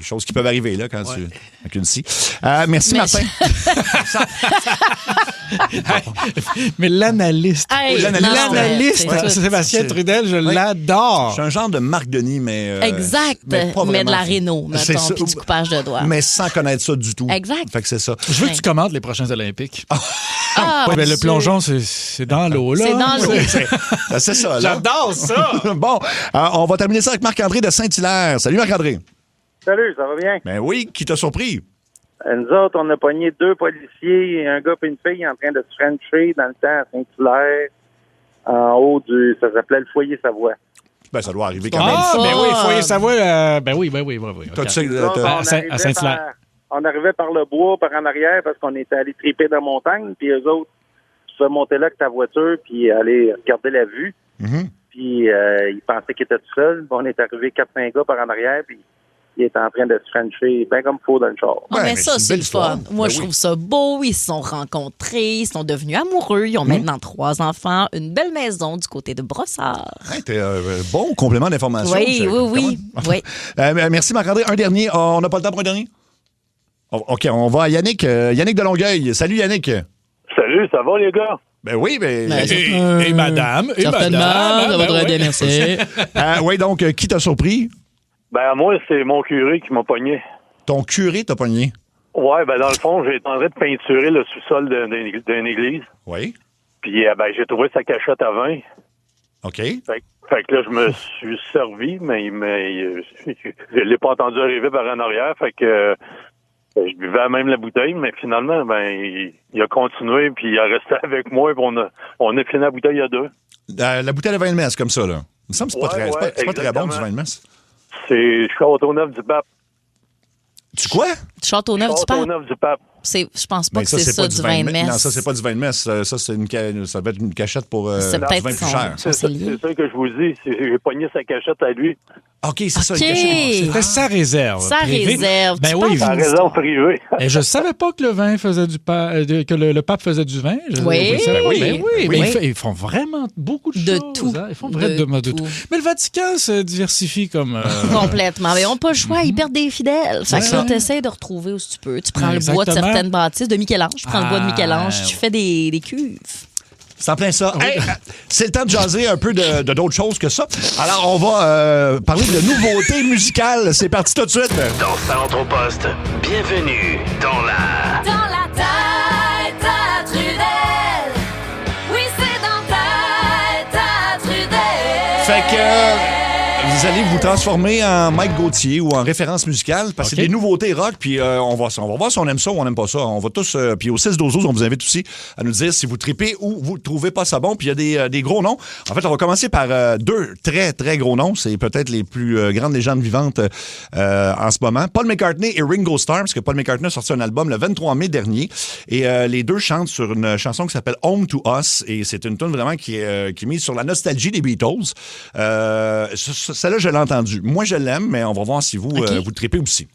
choses qui peuvent arriver, là, quand tu... Avec une scie. Merci, Martin. Mais l'analyste. Hey, l'analyste, non, Sébastien Trudel, je l'adore. Je suis un genre de Marc Denis, mais... exact. Mais de la réno, mettons, puis du coupage de doigts. Mais sans connaître ça du tout. Exact. Fait que c'est ça. Je veux que tu commandes les prochains Olympiques. Ben, le plongeon, c'est dans l'eau, là. C'est dans l'eau. C'est ça, là. J'adore ça. Bon, on va terminer ça avec Marc-André de Saint-Hilaire. Salut, Marc-André. Salut, ça va bien? Ben oui, qui t'a surpris? Nous autres, on a pogné 2 policiers, un gars et une fille en train de se frencher dans le temps à Saint-Hilaire, en haut ça s'appelait le Foyer Savoie. Ben, ça doit arriver quand même. Ah, ben oui, Foyer Savoie, ben oui. À Saint-Hilaire. On arrivait par le bois, par en arrière, parce qu'on était allé triper dans la montagne, puis eux autres, tu fais monter là avec ta voiture, puis aller regarder la vue. Mm-hmm. Puis ils pensaient qu'ils étaient tout seuls. On est arrivé 4-5 gars par en arrière, puis il est en train de se frencher bien comme il faut dans le char. Mais ça, c'est le fun. Moi, je trouve ça beau. Ils se sont rencontrés, ils sont devenus amoureux. Ils ont maintenant 3 enfants, une belle maison du côté de Brossard. Hey, t'es bon complément d'information. Oui. Merci, Marc-André. Un dernier. On n'a pas le temps pour un dernier? OK, on va à Yannick. Yannick de Longueuil. Salut, Yannick. Salut, ça va, les gars? Ben oui, et madame. Certainement, ça va très bien, merci. Oui, donc, qui t'a surpris? Ben, moi, c'est mon curé qui m'a pogné. Ton curé t'a pogné? Ouais, ben, dans le fond, j'étais en train de peinturer le sous-sol d'une église. Oui. Puis, j'ai trouvé sa cachette à vin. OK. Fait que là, je me suis servi, mais je l'ai pas entendu arriver par en arrière. Fait que je buvais même la bouteille, mais finalement, il a continué, puis il a resté avec moi, puis on a fini la bouteille à 2. La bouteille de vin de messe, comme ça, là. Il me semble que c'est pas très bon, du vin de messe. C'est Châteauneuf du Pape. Tu quoi? Châteauneuf du Pape? Châteauneuf du Pape. Je pense pas que c'est ça du vin de messe. Non, ça, c'est pas du vin de messe. Ça, ça va être une cachette pour du vin plus cher. C'est ça que je vous dis. J'ai pogné sa cachette à lui. OK, c'est ça, une cachette. C'était sa réserve. Sa réserve. Ben oui, sa réserve privée. Et je savais pas que le vin faisait que le pape faisait du vin. Oui. Mais ils font vraiment beaucoup de choses. Tout. Hein? Ils font vraiment de tout. Mais le Vatican se diversifie comme... Complètement. Mais ils n'ont pas le choix. Ils perdent des fidèles. Fait que tu essaies de retrouver où tu peux. Tu prends le bois de certaines bâtisses de Michel-Ange. Tu prends le bois de Michel-Ange. Tu fais des cuves. C'est en plein ça. Hey, c'est le temps de jaser un peu de d'autres choses que ça. Alors, on va parler de nouveautés musicales. C'est parti tout de suite. Dans Ça entre au poste, bienvenue dans la tête à Trudel. Oui, c'est dans ta tête à Trudel. Fait que... vous allez vous transformer en Mike Gauthier ou en référence musicale parce que c'est des nouveautés rock, puis on va voir si on aime ça ou on n'aime pas ça. On va tous, puis au 6-12-12, on vous invite aussi à nous dire si vous tripez ou vous trouvez pas ça bon. Puis il y a des gros noms. En fait, on va commencer par deux très, très gros noms. C'est peut-être les plus grandes légendes vivantes en ce moment. Paul McCartney et Ringo Starr, parce que Paul McCartney a sorti un album le 23 mai dernier. Et les deux chantent sur une chanson qui s'appelle Home to Us. Et c'est une tune vraiment qui est mise sur la nostalgie des Beatles. Celle-là, je l'ai entendue. Moi, je l'aime, mais on va voir si vous, vous tripez aussi.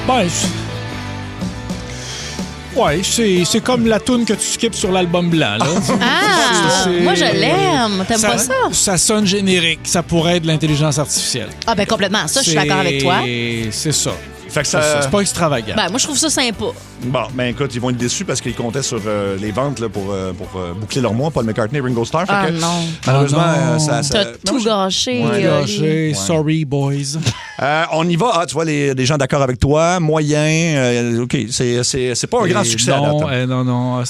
Ben, ouais, c'est comme la toune que tu skippes sur l'album blanc. Là. Moi, je l'aime. T'aimes pas ça? Ça sonne générique. Ça pourrait être de l'intelligence artificielle. Ah, ben complètement. Ça, je suis d'accord avec toi. C'est ça. Fait que ça... C'est pas extravagant. Ben, moi, je trouve ça sympa. Bon, ben écoute, ils vont être déçus parce qu'ils comptaient sur les ventes là, pour boucler leur mois, Paul McCartney et Ringo Starr. Ah non. Malheureusement, ça... T'as tout gâché. Gâché. Sorry, boys. On y va. Ah, tu vois, les gens d'accord avec toi. Moyen. OK, c'est pas un grand succès à date. Non.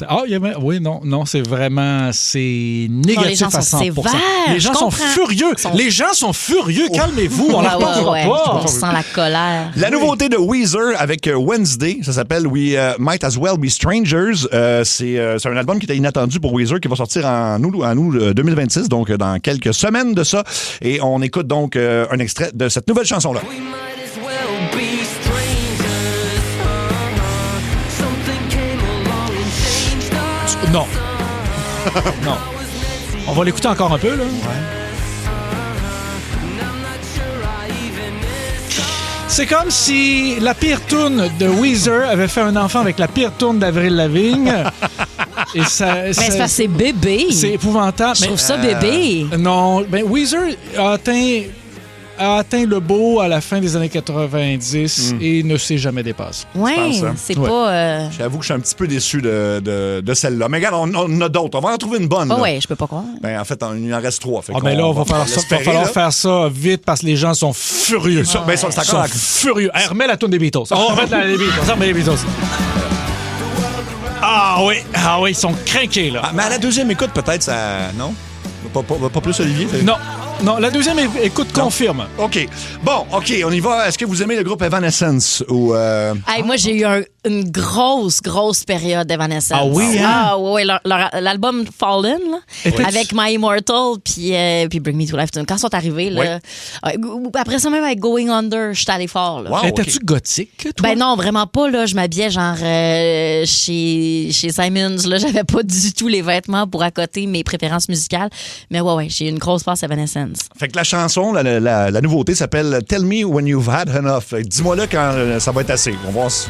Oui, non, c'est vraiment... C'est négatif à 100%. Les gens sont furieux. Les gens sont furieux. Calmez-vous. On leur parlera pas. On sent la colère. La nouveauté de Weezer avec Wednesday, ça s'appelle We Might As Well Be Strangers. C'est un album qui était inattendu pour Weezer qui va sortir en août 2026, donc dans quelques semaines de ça. Et on écoute donc un extrait de cette nouvelle chanson-là. Non. Non. On va l'écouter encore un peu, là. C'est comme si la pire toune de Weezer avait fait un enfant avec la pire toune d'Avril Lavigne. Et mais c'est bébé. C'est épouvantable. Je trouve ça bébé. Non, ben Weezer a atteint le beau à la fin des années 90 et ne s'est jamais dépassé. Oui, c'est pas... J'avoue que je suis un petit peu déçu de celle-là. Mais regarde, on a d'autres. On va en trouver une bonne. Oui, je peux pas croire. Ben, en fait, il en reste 3. Là, il va falloir faire ça vite parce que les gens sont furieux. Ils sont furieux. Hey, remets la toune des Beatles. On remet les Beatles. On remet les Beatles. Ah oui, ils sont craqués, là. Mais à la deuxième écoute, peut-être, ça... Non? Pas plus, Olivier? Non, la deuxième écoute confirme. OK. Bon, OK, on y va. Est-ce que vous aimez le groupe Evanescence? Ou moi, j'ai eu une grosse période d'Evanescence. Ah oui, hein? Ah oui, l'album Fallen, là, avec My Immortal, puis Bring Me to Life. Quand ils sont arrivés, là, après ça, même avec Going Under, j'étais allée fort. Là. Wow, étais-tu gothique, toi? Ben non, vraiment pas. Là. Je m'habillais genre chez Simons. Là. J'avais pas du tout les vêtements pour accoter mes préférences musicales. Mais ouais, j'ai eu une grosse passe Evanescence. Fait que la chanson, la nouveauté s'appelle Tell Me When You've Had Enough. Dis-moi là quand ça va être assez. On va voir si...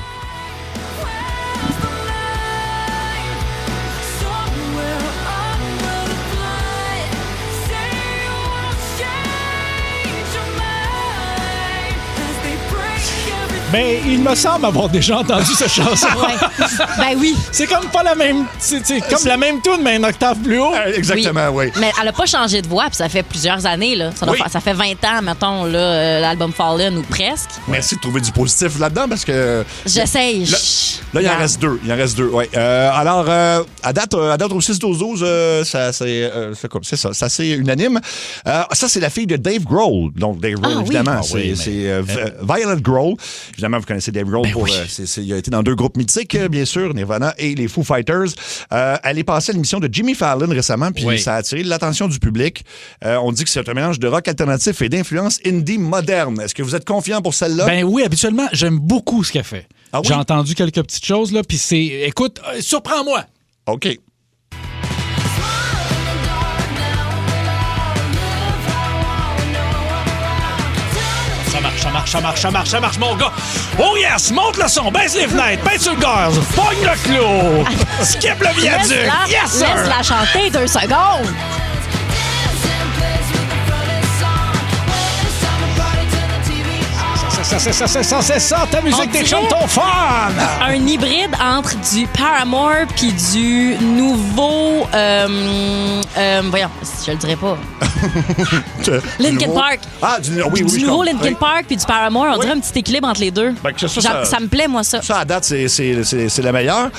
Mais il me semble avoir déjà entendu cette chanson. Ben oui. C'est comme pas la même... C'est comme la même tune, mais une octave plus haut. Exactement, oui. Mais elle a pas changé de voix, puis ça fait plusieurs années. Là. Ça fait 20 ans, mettons, là, l'album Fallen, ou presque. Merci de trouver du positif là-dedans, parce que... J'essaye. Là, il en reste deux. Oui. Alors, à date au 6-12-12, c'est ça. Ça, c'est unanime. Ça, c'est la fille de Dave Grohl. Donc, Dave Grohl, évidemment. C'est Violet Grohl. Évidemment, vous connaissez Dave Grohl. Il a été dans 2 groupes mythiques, bien sûr, Nirvana et les Foo Fighters. Elle est passée à l'émission de Jimmy Fallon récemment, puis ça a attiré l'attention du public. On dit que c'est un mélange de rock alternatif et d'influence indie moderne. Est-ce que vous êtes confiant pour celle-là? Ben oui, habituellement, j'aime beaucoup ce qu'elle fait. Ah oui? J'ai entendu quelques petites choses, là, puis c'est... Écoute, surprends-moi! OK. Ça marche, mon gars. Oh yes, monte le son, baisse les fenêtres, baisse sur le gaz, pogne le clou, skip le viaduc. Yes, sir. Laisse-la chanter 2 secondes. c'est ça, ta musique, tes chums, ton fun! Un hybride entre du Paramore puis du nouveau... voyons, je le dirais pas. Linkin Park. Ah, oui, du nouveau Linkin Park puis du Paramore. On dirait un petit équilibre entre les deux. Ben, ça me plaît, moi, ça. Ça, à date, c'est la meilleure.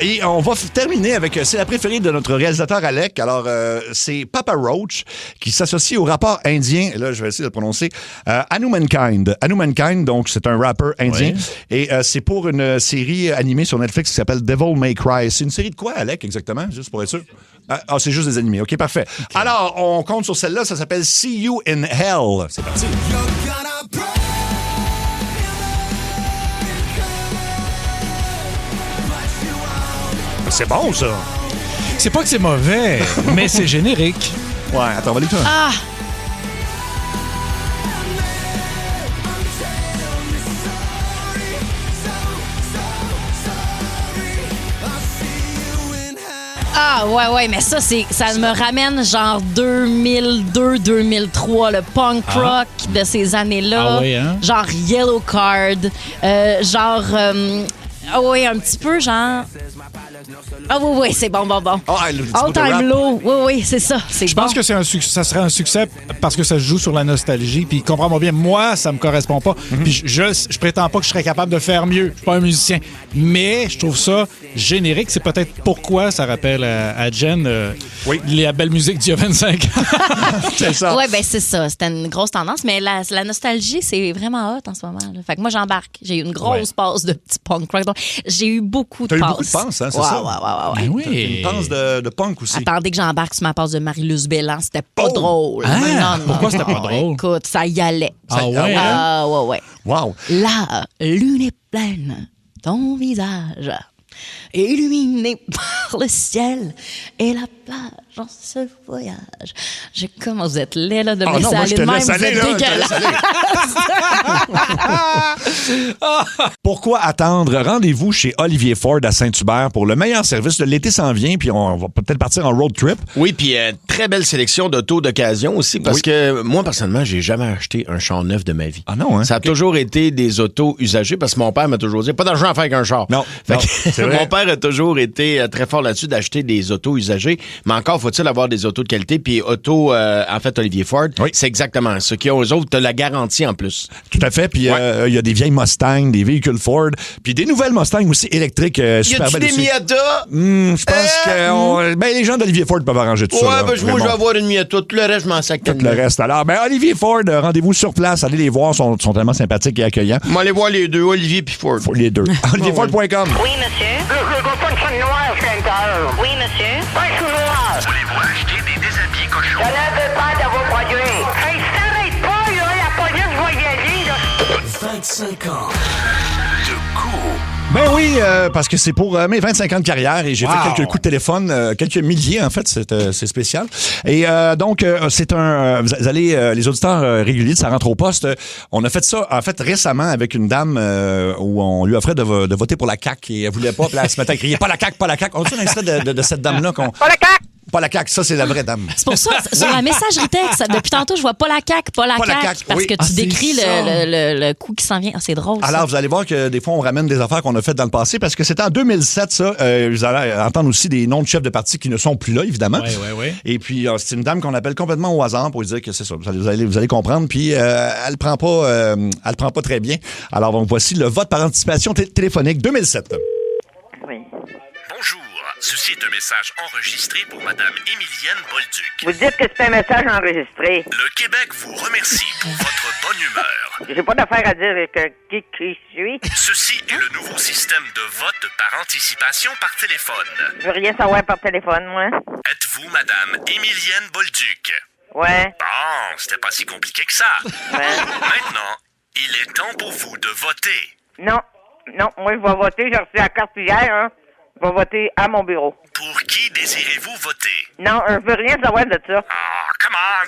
Et on va terminer avec... C'est la préférée de notre réalisateur Alec. Alors, c'est Papa Roach qui s'associe au rappeur indien, là, je vais essayer de le prononcer, Hanumankind. Hanumankind, donc, c'est un rappeur indien. Oui. Et c'est pour une série animée sur Netflix qui s'appelle Devil May Cry. C'est une série de quoi, Alec, exactement? Juste pour être sûr. Ah, c'est juste des animés. OK, parfait. Okay. Alors, on compte sur celle-là. Ça s'appelle See You in Hell. C'est parti. C'est bon, ça. C'est pas que c'est mauvais, mais c'est générique. Ouais, attends, on va l'écouter. Ah! Ah, ouais, mais ça me ramène genre 2002-2003, le punk rock de ces années-là. Ah oui, hein? Genre Yellow Card, un petit peu genre... Ah oui, c'est bon. All Time Low, oui, c'est ça. Je pense que ça serait un succès parce que ça se joue sur la nostalgie. Puis comprends-moi bien, moi, ça me correspond pas. Puis je prétends pas que je serais capable de faire mieux. Je suis pas un musicien. Mais je trouve ça générique. C'est peut-être pourquoi ça rappelle à Jen la belle musique d'il y a 25 ans. C'est ça. Oui, ben c'est ça. C'était une grosse tendance. Mais la nostalgie, c'est vraiment hot en ce moment. Là. Fait que moi, j'embarque. J'ai eu une grosse passe de petit punk rock. Donc, j'ai eu beaucoup de passes. T'as eu beaucoup de passes, hein, c'est ça? Ouais. Oui. Une passe de punk aussi. Attendez que j'embarque sur ma passe de Marie-Luce Bellan. C'était pas drôle. Non. Pourquoi c'était pas drôle? Écoute, ça y allait. Ouais. Wow. La lune est pleine, ton visage illuminé par le ciel et la plage en ce voyage. Comment vous êtes laid, là, de me laisser aller de même, vous êtes dégueulasse. Pourquoi attendre? Rendez-vous chez Olivier Ford à Saint-Hubert pour le meilleur service. L'été s'en vient, puis on va peut-être partir en road trip. Oui, puis très belle sélection d'autos d'occasion aussi, parce que moi, personnellement, j'ai jamais acheté un char neuf de ma vie. Ah non, hein? Ça a toujours été des autos usagées, parce que mon père m'a toujours dit, pas d'argent à faire avec un char. Non, c'est vrai. Mon père a toujours été très fort là-dessus d'acheter des autos usagées, mais encore faut-il avoir des autos de qualité, puis en fait, Olivier Ford, c'est exactement ça. Qui ont eux autres, t'as la garantie en plus. Tout à fait, puis il y a des vieilles Mustang, des véhicules Ford, puis des nouvelles Mustang aussi électriques super belles aussi. Y a-tu des Miata? Je pense que les gens d'Olivier Ford peuvent arranger tout ça. Ouais, ben moi, je vais avoir une Miata. Tout le reste, je m'en sac. Tout le reste. Alors, Olivier Ford, rendez-vous sur place. Allez les voir, sont tellement sympathiques et accueillants. On va aller voir les deux, Olivier puis Ford. Les deux. OlivierFord.com. Oui, monsieur. Je veux pas une chaîne noire, c'est intérieur. Oui, monsieur. Pas une noire. Voulez-vous acheter des déshabillés cochons? Je ne veux pas de vos produits. Hey, s'arrête pas, là, la police va y aller, là. 25 ans de cours. Ben oui, parce que c'est pour mes 25 ans de carrière et j'ai fait quelques coups de téléphone, quelques milliers en fait, c'est spécial. Et donc, c'est vous allez, les auditeurs réguliers de Ça rentre au poste, on a fait ça en fait récemment avec une dame où on lui offrait de voter pour la CAQ et elle voulait pas, puis là, elle se mettait à crier « Pas la CAQ, pas la CAQ ». On a un extrait de cette dame-là qu'on... Pas la CAQ! Pas la CAQ, ça, c'est la vraie dame. C'est pour ça, sur la messagerie texte, depuis tantôt, je vois pas la CAQ, pas la CAQ, parce que tu décris le coup qui s'en vient. C'est drôle, ça. Alors, vous allez voir que des fois, on ramène des affaires qu'on a faites dans le passé, parce que c'était en 2007, ça. Vous allez entendre aussi des noms de chefs de parti qui ne sont plus là, évidemment. Oui. Et puis, c'est une dame qu'on appelle complètement au hasard pour lui dire que c'est ça. Vous allez comprendre. Puis, elle prend pas très bien. Alors, donc, voici le vote par anticipation téléphonique 2007. Oui. Bonjour. Ceci est un message enregistré pour Madame Émilienne Bolduc. Vous dites que c'est un message enregistré. Le Québec vous remercie pour votre bonne humeur. J'ai pas d'affaire à dire qui je suis. Ceci est le nouveau système de vote par anticipation par téléphone. Je veux rien savoir par téléphone, moi. Êtes-vous Madame Émilienne Bolduc? Ouais. Bon, c'était pas si compliqué que ça. Ouais. Maintenant, il est temps pour vous de voter. Non, moi je vais voter. J'ai reçu la carte hier, hein. Je vais voter à mon bureau. Pour qui désirez-vous voter? Non, je veux rien savoir de ça. Ah, Come on!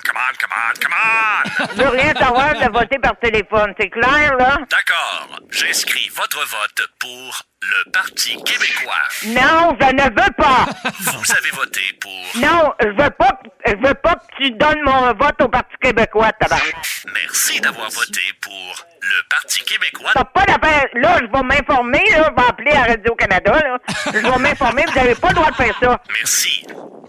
Je veux rien savoir de voter par téléphone, c'est clair, là? D'accord. J'inscris votre vote pour le Parti québécois. Non, je ne veux pas! Vous avez voté pour... Non, je veux pas que tu donnes mon vote au Parti québécois, tabarnak. Merci d'avoir voté pour le Parti québécois. T'as pas d'affaire. Là, je vais m'informer, là, je vais appeler à Radio-Canada, là. Je vais m'informer, vous n'avez pas le droit de faire ça. Merci.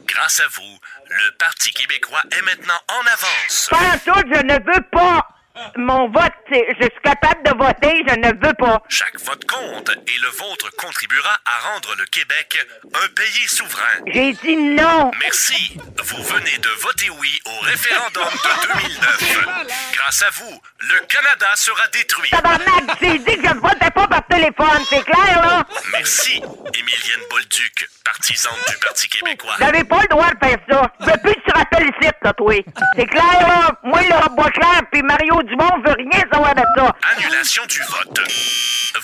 Grâce à vous, le Parti québécois est maintenant en avance. Pas en tout, je ne veux pas. Mon vote, je suis capable de voter, je ne veux pas. Chaque vote compte et le vôtre contribuera à rendre le Québec un pays souverain. J'ai dit non. Merci. Vous venez de voter oui au référendum de 2009. Grâce à vous, le Canada sera détruit. Tabarnak, j'ai dit que je votais pas par téléphone, c'est clair, là? Merci, Émilienne Bolduc, partisane du Parti québécois. Vous n'avez pas le droit de faire ça. Depuis que tu rappelles ici, là, toi. C'est clair, là? Moi, Laurent Boisclair puis Mario Dumont veut rien savoir de ça. Annulation du vote.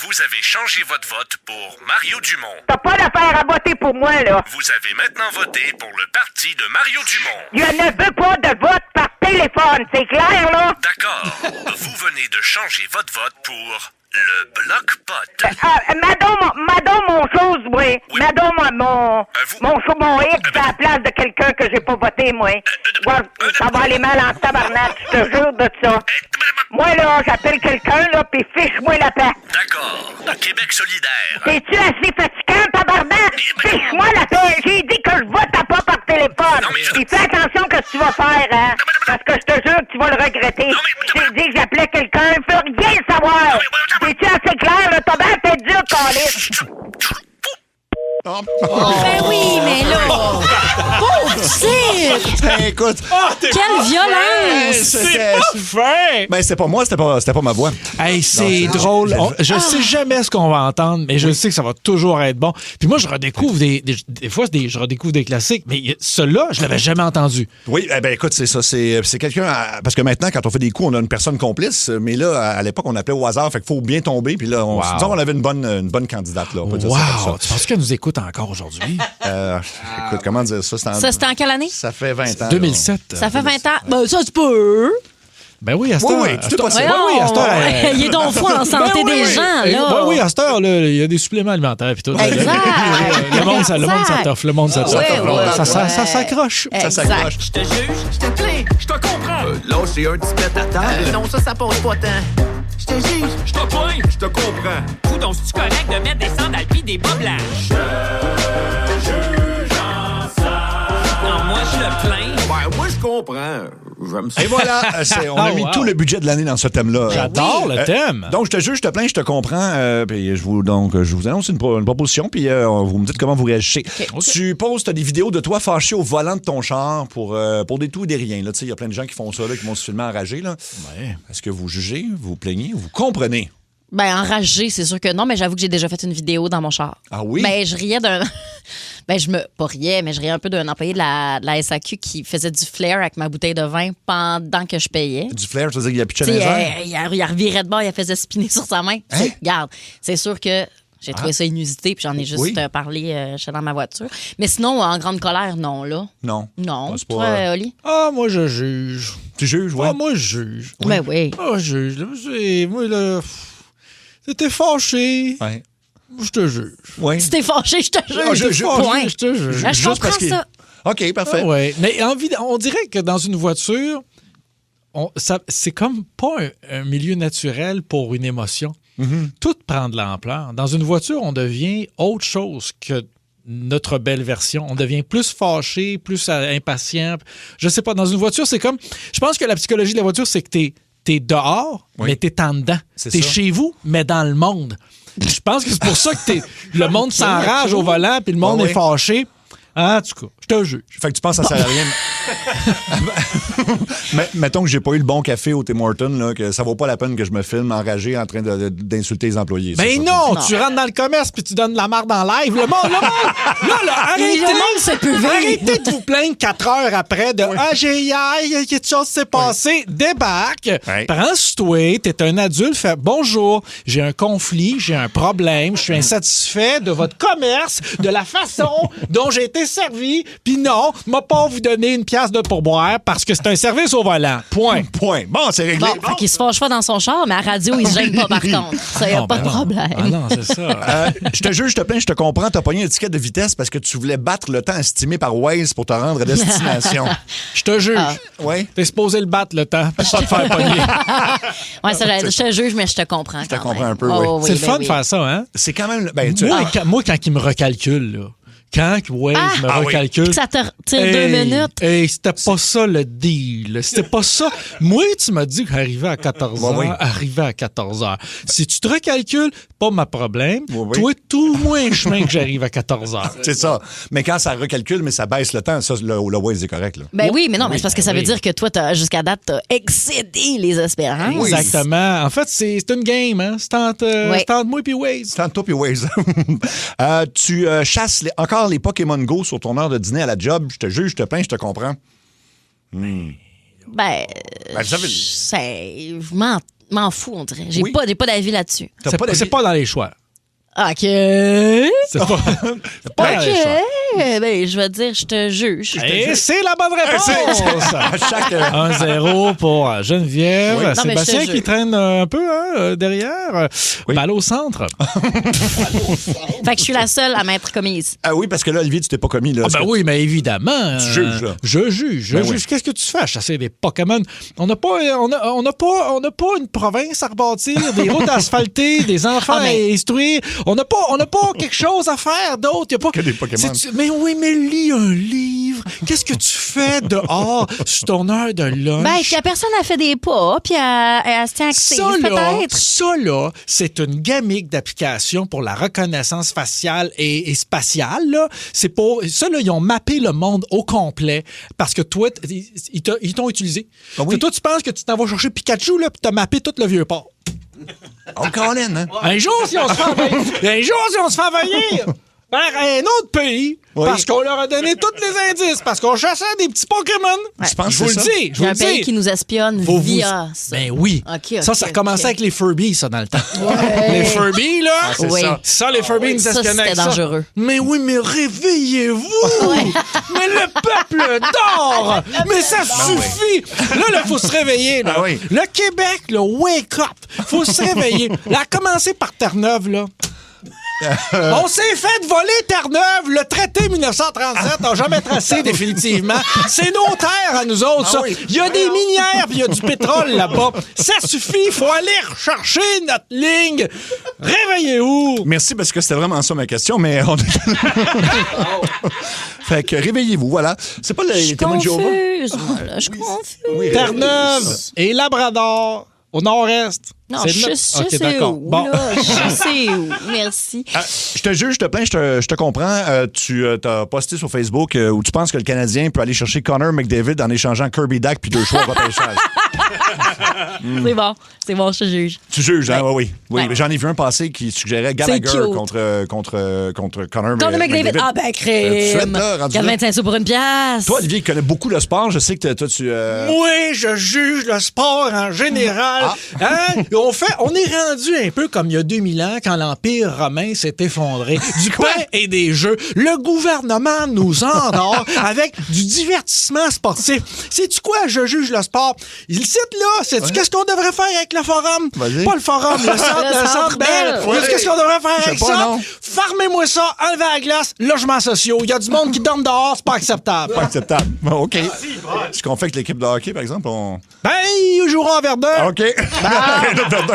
Vous avez changé votre vote pour Mario Dumont. T'as pas d'affaire à voter pour moi, là. Vous avez maintenant voté pour le parti de Mario Dumont. Je ne veux pas de vote par téléphone, c'est clair, là? D'accord. Vous venez de changer votre vote pour le bloc-pot. Madame, mon chose, moi. Madame, mon X à la place de quelqu'un que j'ai pas voté, moi. Ça va aller mal en tabarnak, je te jure de ça. Moi, là, j'appelle quelqu'un, là, pis fiche-moi la paix. D'accord. Québec solidaire. Es-tu assez fatigant, tabarnak? Fiche-moi la paix. J'ai dit que je vote pas par téléphone. Et fais attention que tu vas faire, hein. Parce que je te jure que tu vas le regretter. J'ai dit que j'appelais quelqu'un, il faut rien savoir. Es-tu assez clair, là? T'as bien fait dur, Calice. Ben oui, mais là... Pauvre type! Écoute... Quelle violence! C'est pas fin! Ben, c'était pas moi, c'était pas ma voix. Hey, c'est drôle. Je sais jamais ce qu'on va entendre, mais je sais que ça va toujours être bon. Puis moi, je redécouvre des fois, je redécouvre des classiques, mais celui-là, je l'avais jamais entendu. Oui, ben écoute, c'est ça. C'est quelqu'un... Parce que maintenant, quand on fait des coups, on a une personne complice, mais là, à l'époque, on appelait au hasard, fait qu'il faut bien tomber, puis là, disons qu'on avait une bonne candidate, là. On peut dire ça comme ça. Tu penses qu'elle nous écoute encore aujourd'hui? Écoute, comment dire ça? C'était en quelle année? Ça fait 20 ans. 2007. Ça fait 20 ans? Ben, ça, tu peux. Ben oui, à cette heure. Oui, tout est possible. Oui, à cette heure. Il est donc fou en santé des gens, là. Oui, à cette heure, il y a des suppléments alimentaires. Puis tout. Exact. Le monde, ça t'offre. Le monde, ça t'offre. Ça s'accroche. Ça s'accroche. Je te juge, je te plains, je te comprends. Là, j'ai un petit pet à table. Non, ça passe pas tant. Je te juge, je te plains, je te comprends. Ou donc, c'est-tu correct de mettre des sandales pis des bas blancs? Je juge en ça. Non, moi, je le plains. Ben, moi, je comprends. J'aime ça. Et voilà, on a mis tout le budget de l'année dans ce thème-là. J'adore le thème. Donc, je te juge, je te plains, je te comprends. Puis je vous annonce une proposition, puis vous me dites comment vous réagissez. Okay. Tu postes des vidéos de toi fâché au volant de ton char pour des tout et des riens. Il y a plein de gens qui font ça, là, qui vont se filmer enragés. Là. Ouais. Est-ce que vous jugez, vous plaignez ou vous comprenez? Ben, enragé, c'est sûr que non, mais j'avoue que j'ai déjà fait une vidéo dans mon char. Ah oui? Ben, je riais d'un... Ben, pas riais, mais je riais un peu d'un employé de la SAQ qui faisait du flair avec ma bouteille de vin pendant que je payais. Du flair, tu veux dire qu'il a pitché dans les airs? Il revirait de bord, il faisait spinner sur sa main. Hein? Regarde, c'est sûr que j'ai trouvé ça inusité, puis j'en ai juste parlé j'étais dans ma voiture. Mais sinon, en grande colère, non, là. Non. Non. C'est pas... Toi, Oli? Ah, moi, je juge. Tu juges, oui? Ah, moi, je juge. Ben oui. Ah, je juge. Moi, là... T'étais fâché. Ouais. Je te juge. Ouais. Si t'es fâché, je te juge. Je te juge. Je comprends ça. OK, parfait. Ah ouais. Mais on dirait que dans une voiture, c'est comme pas un milieu naturel pour une émotion. Mm-hmm. Tout prend de l'ampleur. Dans une voiture, on devient autre chose que notre belle version. On devient plus fâché, plus impatient. Je sais pas, dans une voiture, c'est comme... Je pense que la psychologie de la voiture, c'est que t'es dehors, mais t'es en dedans. T'es chez vous, mais dans le monde. Je pense que c'est pour ça que le monde s'enrage au volant, puis le monde est fâché. En tout cas, je te juge. Fait que tu penses que ça sert à rien. Mettons que j'ai pas eu le bon café au Tim Hortons, là, que ça vaut pas la peine que je me filme enragé en train d'insulter les employés. Mais non, tu rentres dans le commerce puis tu donnes de la marde en live. Le monde, arrêtez de vous plaindre 4 heures après de j'ai quelque chose s'est passé. Débarque, prends-toi, t'es un adulte, fais bonjour, j'ai un conflit, j'ai un problème, je suis insatisfait de votre commerce, de la façon dont j'ai été bien servi. Puis non, m'a pas vous donner une pièce de pourboire parce que c'est un service au volant. Point. Bon, c'est réglé. Bon, fait qu'il se fâche pas dans son char, mais à la radio, il se gêne pas par contre. Ça, y a pas de problème. Ah non, c'est ça. Je te juge, je te plains, je te comprends. T'as pogné une étiquette de vitesse parce que tu voulais battre le temps estimé par Waze pour te rendre à destination. Je te juge. Oui. T'es supposé le battre le temps, pas te faire pogner. Ouais, ça, je te juge, mais je te comprends. Je te comprends un peu, oui. Oh, oui. C'est le ben fun oui. de faire ça, hein? C'est quand même... Moi, quand il me recalcule, là. Quand Waze me recalcule. Oui. Ça te retire 2 minutes. Hey, c'était pas ça le deal. C'était pas ça. Moi, tu m'as dit qu'arriver à 14h, arriver à 14h. Si tu te recalcules, pas ma problème. Toi, tout moins le chemin que j'arrive à 14h. C'est ça. Mais quand ça recalcule, mais ça baisse le temps, ça, le Waze est correct. Là. Ben oui, mais non, mais c'est parce que ça veut dire que toi, jusqu'à date, t'as excédé les espérances. Oui. Exactement. En fait, c'est une game, hein? C'est entre moi et Waze. C'est entre toi et Waze. Tu chasses encore les Pokémon Go sur ton heure de dîner à la job. Je te juge, je te plains, je te comprends. Je m'en fous, on dirait. J'ai pas d'avis là-dessus. C'est pas dans les choix. OK. C'est pas dans les choix. Ben, je vais dire, je te juge. Et c'est la bonne réponse! 1-0 pour Geneviève. Oui. Non, Sébastien qui traîne un peu derrière. Balle au centre. Fait que je suis la seule à m'être commise. Ah oui, parce que là, Olivier, tu t'es pas commis. Là, oui, mais évidemment. Tu juges, là. Je juge. Oui. Qu'est-ce que tu fais à chasser des Pokémon? On n'a pas une province à rebâtir, des routes asphaltées, des enfants à instruire. On n'a pas quelque chose à faire d'autre. Y a pas que des Pokémon. Mais oui, mais lis un livre. Qu'est-ce que tu fais dehors sur ton heure de lunch? Ben, que la personne a fait des pas, puis elle se tient active, peut-être. Ça, là, c'est une gamique d'applications pour la reconnaissance faciale et spatiale. Là. Ça, là, ils ont mappé le monde au complet parce que toi, ils t'ont utilisé. Ah oui? Toi, tu penses que tu t'en vas chercher Pikachu, là, puis t'as mappé tout le vieux port. On Colin, hein? Un jour, si on se fait envahir par un autre pays, parce qu'on leur a donné tous les indices, parce qu'on chassait des petits Pokémon. Je vous le dis. Il y a un pays qui nous espionne via ça. Ben oui. Ça a commencé avec les Furby, ça, dans le temps. Ouais. Les Furby, là. C'est ça. Ça, les Furby nous espionnaient avec ça. C'était dangereux. Mais oui, mais réveillez-vous! Mais le peuple dort! Mais ça suffit! Là, il faut se réveiller. Là. Le Québec, le wake up! Faut se réveiller. Là, à commencer par Terre-Neuve, là. On s'est fait voler Terre-Neuve. Le traité 1937 n'a jamais tracé définitivement. C'est nos terres à nous autres, ça. Il y a des minières puis il y a du pétrole là-bas. Ça suffit. Il faut aller rechercher notre ligne. Réveillez-vous. Merci, parce que c'était vraiment ça ma question, mais on... Fait que réveillez-vous, voilà. C'est pas les témoins de Jéhovah? Je suis confuse. Terre-Neuve et Labrador. Au nord-est. Non, je sais où. Bon. Je sais où. Merci. Je te juge, je te plains, je te comprends. Tu t'as posté sur Facebook où tu penses que le Canadien peut aller chercher Connor McDavid en échangeant Kirby Dack puis 2 choix au repêchage. C'est bon, je te juge. Tu juges, hein? Oui. J'en ai vu un passer qui suggérait Gallagher contre Connor McDavid. Ah, ben, crème. 25 sous pour une pièce. Toi, Olivier, qui connais beaucoup le sport, je sais que toi, tu... Oui, je juge le sport en général. Hein? On est rendu un peu comme il y a 2000 ans quand l'Empire romain s'est effondré. Du pain et des jeux. Le gouvernement nous endort avec du divertissement sportif. Sais-tu quoi? Je juge le sport. Il cite là, sais-tu qu'est-ce qu'on devrait faire avec le forum? Vas-y. Pas le forum, le centre Bell. Qu'est-ce qu'on devrait faire avec ça? Non. Farmez-moi ça, enlevez la glace, logements sociaux. Il y a du monde qui dorme dehors, c'est pas acceptable. Pas acceptable. OK. Ce qu'on fait avec l'équipe de hockey, par exemple, Ben, ils joueront à Verdun. OK.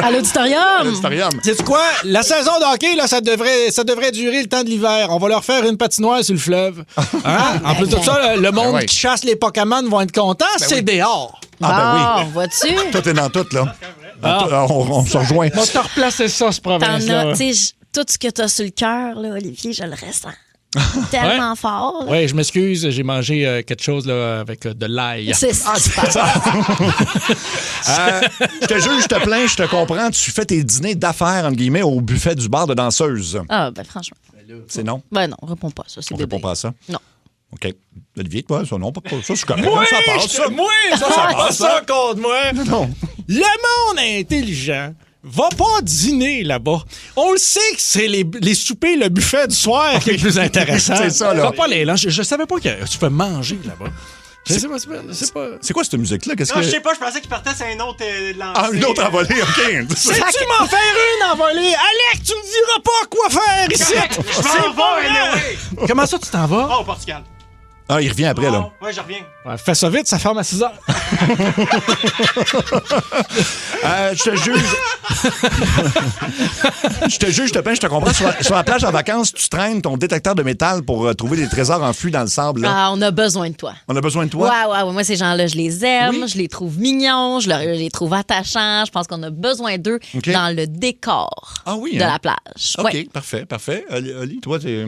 À l'auditorium. Sais-tu quoi? La saison de hockey, là, ça devrait durer le temps de l'hiver. On va leur faire une patinoire sur le fleuve. Hein? En plus de ça, le monde qui chasse les Pokémon vont être contents. C'est dehors. Ah, ben oui. Vois-tu? Tout est dans tout, là. On se rejoint. On va te replacer ça, ce province-là. Tout ce que tu as sur le cœur, là, Olivier, je le ressens. Tellement fort. Oui, je m'excuse, j'ai mangé quelque chose là, avec de l'ail. C'est ça. Je te juge, je te plains, je te comprends. Tu fais tes dîners d'affaires, entre guillemets, au buffet du bar de danseuse. Ah, ben franchement. C'est non? Ben non, réponds pas ça. On répond pas à ça? Non. OK. Olivier, toi, ça, non, pas ça, c'est correct. Oui, ça passe, ça. ça passe ça contre moi. Non. Le monde intelligent Va pas dîner là-bas. On le sait que c'est les soupers, le buffet du soir qui est le plus intéressant. C'est ça, là. Va pas les lunchs. Je savais pas que tu peux manger là-bas. C'est pas... C'est quoi cette musique-là? Qu'est-ce Non, que... je sais pas, je pensais qu'il partait sur un autre lancé. Ah, une autre envolée, OK. Sais-tu m'en faire une envolée? Alec, tu me diras pas quoi faire ici! Je m'en vais, anyway. Comment ça, tu t'en vas? Oh, au Portugal. Ah, il revient après, là. Ouais, je reviens. Ouais, fais ça vite, ça ferme à 6 heures. Je te juge. Je te peins, je te comprends. Sur la plage en vacances, tu traînes ton détecteur de métal pour trouver des trésors enfouis dans le sable. Là. Ah, on a besoin de toi. On a besoin de toi? Ouais. Moi, ces gens-là, je les aime, je les trouve mignons, je les trouve attachants. Je pense qu'on a besoin d'eux dans le décor de la plage. OK, Ouais. parfait. Oli, toi, t'es...